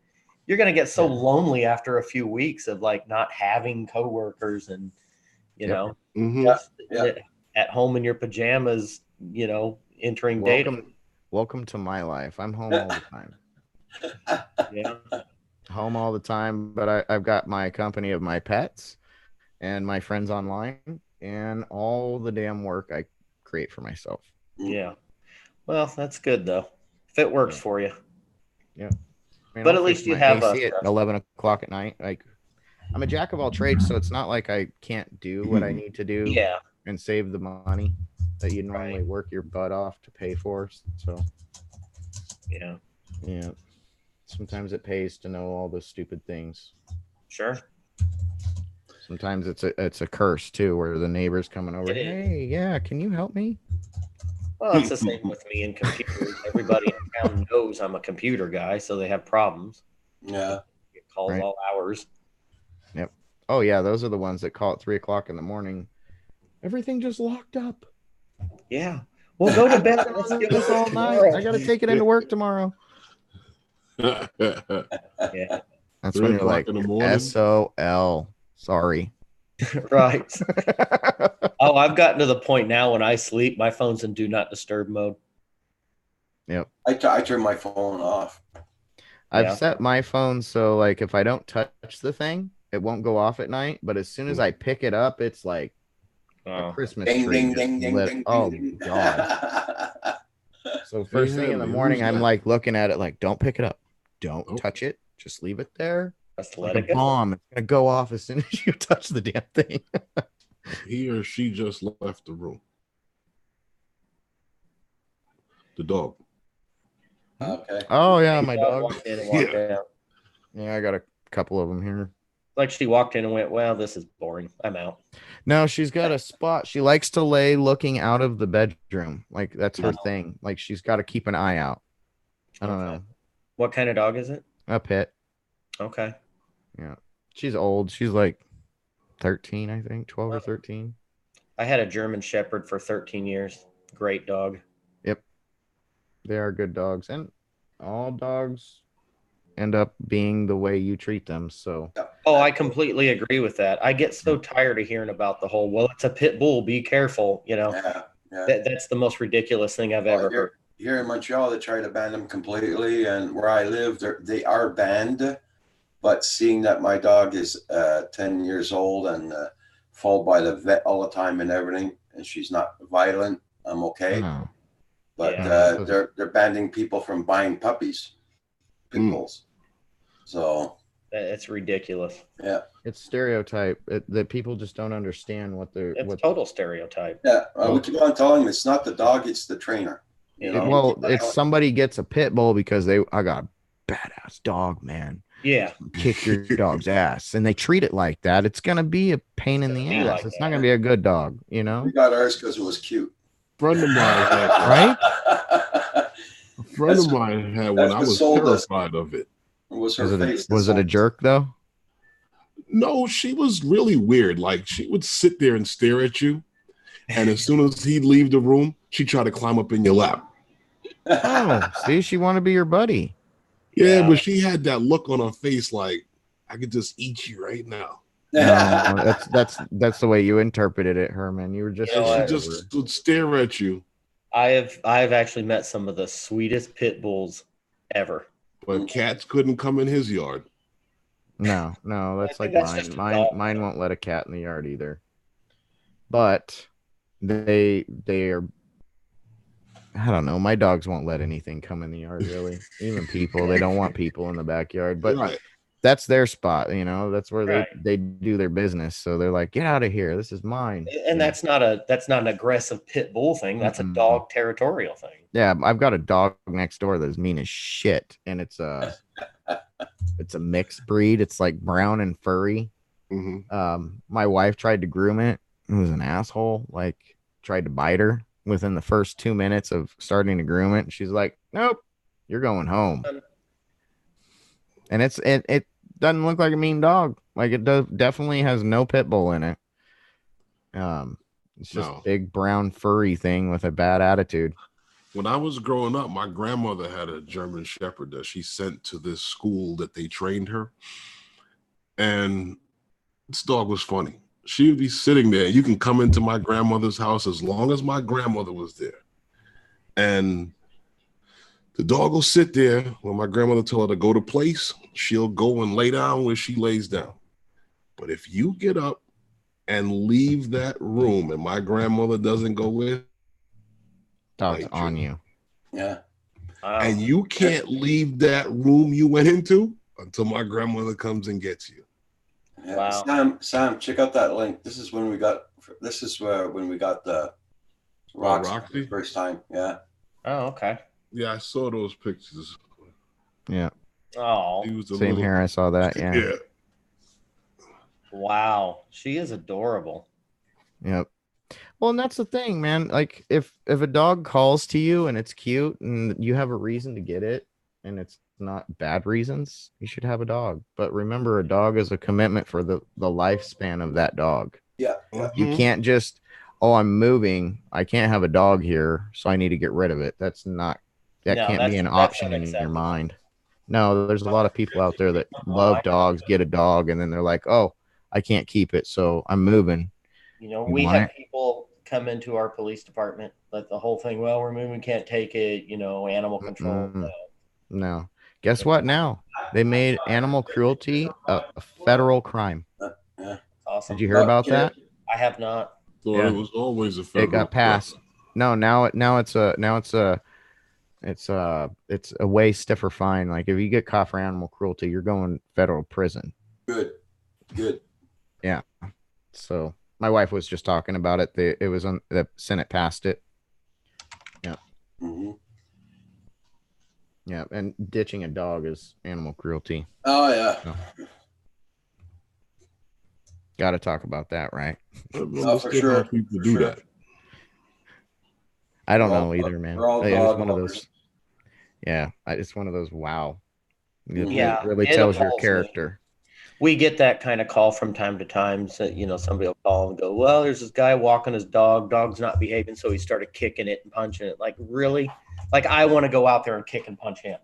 you're going to get so lonely after a few weeks of like not having coworkers and, you know, just at home in your pajamas, you know, entering data. Welcome to my life. I'm home all the time. Home all the time, but I've got my company of my pets. and my friends online and all the damn work I create for myself. Yeah. Well, that's good though. If it works for you. Yeah. I mean, But I'll at fix least you my have AC a at 11 o'clock at night. Like, I'm a jack of all trades, so it's not like I can't do what I need to do yeah. and save the money that you normally Right. work your butt off to pay for. So, Yeah. yeah, sometimes it pays to know all those stupid things. Sure. Sometimes it's a curse too, where the neighbor's coming over. It is. Hey, yeah, can you help me? Well, it's the same with me in computers. Everybody in town knows I'm a computer guy, so they have problems. Yeah. Get calls Right. all hours. Yep. Oh yeah, those are the ones that call at 3 o'clock in the morning. Everything just locked up. Yeah. Well, go to bed. Let's give us all night. I gotta take it into work tomorrow. Yeah. That's 3 when you're o'clock like, in the morning. SOL. Sorry. Right. Oh, I've gotten to the point now when I sleep, my phone's in do not disturb mode. I turn my phone off. I've Yeah. set my phone so like if I don't touch the thing, it won't go off at night. But as soon as I pick it up, it's like a Oh. Christmas Ding, tree. ding, just ding, ding, lit- ding, oh ding. God. So first thing in the Hey, morning, who's I'm that? like looking at it like, don't pick it up. Don't Nope. touch it. Just leave it there. Just Like let a it go. bomb. It's gonna go off as soon as you touch the damn thing. He or she just left the room. The dog. Okay. Oh yeah, my dog. Walked in and walked out. Yeah, I got a couple of them here. Like she walked in and went, well, this is boring. I'm out. No, she's got a spot. She likes to lay looking out of the bedroom. Like that's her Oh. thing. Like she's got to keep an eye out. I don't Okay. know. What kind of dog is it? A pit. Okay. She's old. She's like 13, I think, 12 or 13. I had a German Shepherd for 13 years. Great dog. They are good dogs, and all dogs end up being the way you treat them. So Oh, I completely agree with that. I get so tired of hearing about the whole, well, it's a pit bull, be careful. You know, Yeah. that's the most ridiculous thing I've ever heard. Here in Montreal, they try to ban them completely, and where I live, they are banned. But seeing that my dog is 10 years old and followed by the vet all the time and everything, and she's not violent, I'm okay. no. But Yeah. they're banning people from buying puppies, pit Mm. bulls. So It's ridiculous. yeah, It's stereotype that people just don't understand what they're. It's What, total stereotype. yeah. We keep on telling them it's not the dog, it's the trainer. You know? well, it's somebody gets a pit bull because I got a badass dog, man. Yeah. Kick your dog's ass, and they treat it like that. It's gonna be a pain in the Be ass. like It's that. not gonna be a good dog, you know. We got ours because it was cute. Friend of mine had Right? a friend of mine had one. That's I what was sold us. terrified of it. It was her Was it face. was it a jerk though? No, she was really weird. Like she would sit there and stare at you, and as soon as he'd leave the room, she'd try to climb up in your lap. Oh, see, she want to be your buddy. Yeah, Yeah. but she had that look on her face like I could just eat you right now. No, that's the way you interpreted it, Herman. You were just You know And what? she just would stare at you. I've actually met some of the sweetest pit bulls ever. But cats couldn't come in his yard. no, that's I like think that's mine. just a Mine dog. mine won't let a cat in the yard either. But they are. I don't know. My dogs won't let anything come in the yard, really. Even people. They don't want people in the backyard. But Right. that's their spot, you know. That's where Right. they do their business. So they're like, get out of here. This is mine. And that's not an aggressive pit bull thing. That's a Mm-mm. dog territorial thing. Yeah, I've got a dog next door that's mean as shit, and it's a mixed breed. It's like brown and furry. Mhm. My wife tried to groom it. It was an asshole. Like tried to bite her within the first 2 minutes of starting to groom it. She's like, nope, you're going home. And it doesn't look like a mean dog. Like it definitely has no pit bull in it. It's just No. a big brown furry thing with a bad attitude. When I was growing up, my grandmother had a German Shepherd that she sent to this school that they trained her. And this dog was funny. She would be sitting there. You can come into my grandmother's house as long as my grandmother was there. And the dog will sit there. When my grandmother told her to go to place, she'll go and lay down where she lays down. But if you get up and leave that room, and my grandmother doesn't go with, Dog's Like, on true. you. Yeah. and you can't leave that room you went into until my grandmother comes and gets you. Yeah. Wow. Sam, check out that link. This is when we got the Roxy for Roxy? the first time. Yeah. Oh, okay. Yeah, I saw those pictures. Yeah. Oh, He was a Same little, here. I saw that. Yeah. yeah. wow. She is adorable. Yep. Well, and that's the thing, man. Like if a dog calls to you and it's cute and you have a reason to get it and it's not bad reasons, you should have a dog. But remember, a dog is a commitment for the lifespan of that dog. Yeah. You can't just, oh, I'm moving. I can't have a dog here, so I need to get rid of it. That No, can't be an that's option in your unacceptable. mind. No, there's a lot of people out there that love dogs, get a dog, and then they're like, oh, I can't keep it, so I'm moving. You know, You we want have people come into our police department, like the whole thing, well, we're moving, can't take it, you know, animal control. Mm-mm. No. Guess what now? They made animal cruelty a federal crime. Awesome. Did you hear about that? I have not. So Yeah. it was always a federal It got passed. No, now it's a way stiffer fine. Like if you get caught for animal cruelty, you're going federal prison. Good. Yeah. So my wife was just talking about it. It was on the Senate passed it. Yeah. Mm-hmm. Yeah. And ditching a dog is animal cruelty. Oh yeah. So, got to talk about that, right? Oh, for sure. People For do sure. that. I don't We're all- know either, man. we're all It's dog one of lovers. those. Yeah, it's one of those. Wow. It Yeah, really it tells your appalls me. character. We get that kind of call from time to time. So, you know, somebody will call and go, well, there's this guy walking his dog. Dog's not behaving. So he started kicking it and punching it. Like, really? Like, I want to go out there and kick and punch him.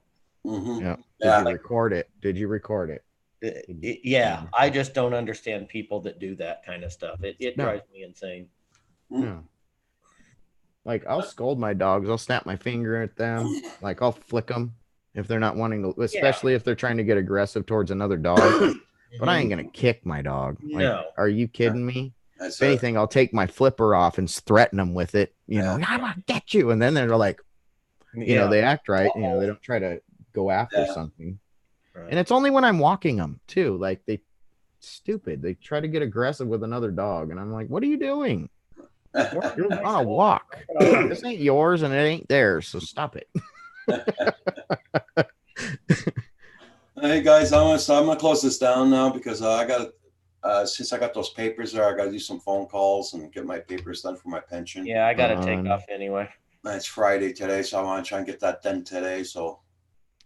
Mm-hmm. Yeah. Did Yeah. you record it? Did you record it? Yeah. I just don't understand people that do that kind of stuff. It No. drives me insane. No. Like I'll scold my dogs. I'll snap my finger at them. Like I'll flick them if they're not wanting to, especially if they're trying to get aggressive towards another dog. But I ain't gonna kick my dog. Like, No. are you kidding me? That's If anything, I'll take my flipper off and threaten them with it. You know, I'm gonna get you. And then they're like, you know, they act right. You know, they don't try to go after something. Right. And it's only when I'm walking them too. Like they try to get aggressive with another dog, and I'm like, what are you doing? You're on a walk. This ain't yours and it ain't theirs, so stop it. Hey guys, I'm gonna close this down now because I got since I got those papers there, I got to do some phone calls and get my papers done for my pension. Yeah, I got to take off anyway. It's Friday today, so I want to try and get that done today. So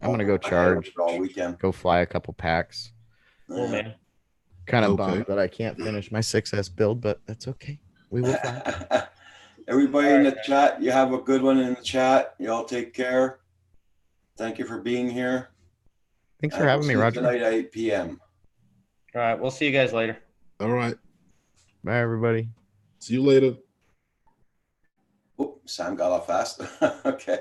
I'm gonna go charge all weekend. Go fly a couple packs. Oh man. Kind of Okay. bummed that I can't finish my 6S build, but that's okay. We will fly. Everybody in the chat, you have a good one in the chat. Y'all take care. Thank you for being here. Thanks for having me, Roger. Tonight at 8 p.m. All right. We'll see you guys later. All right. Bye, everybody. See you later. Oh, Sam got off fast. Okay.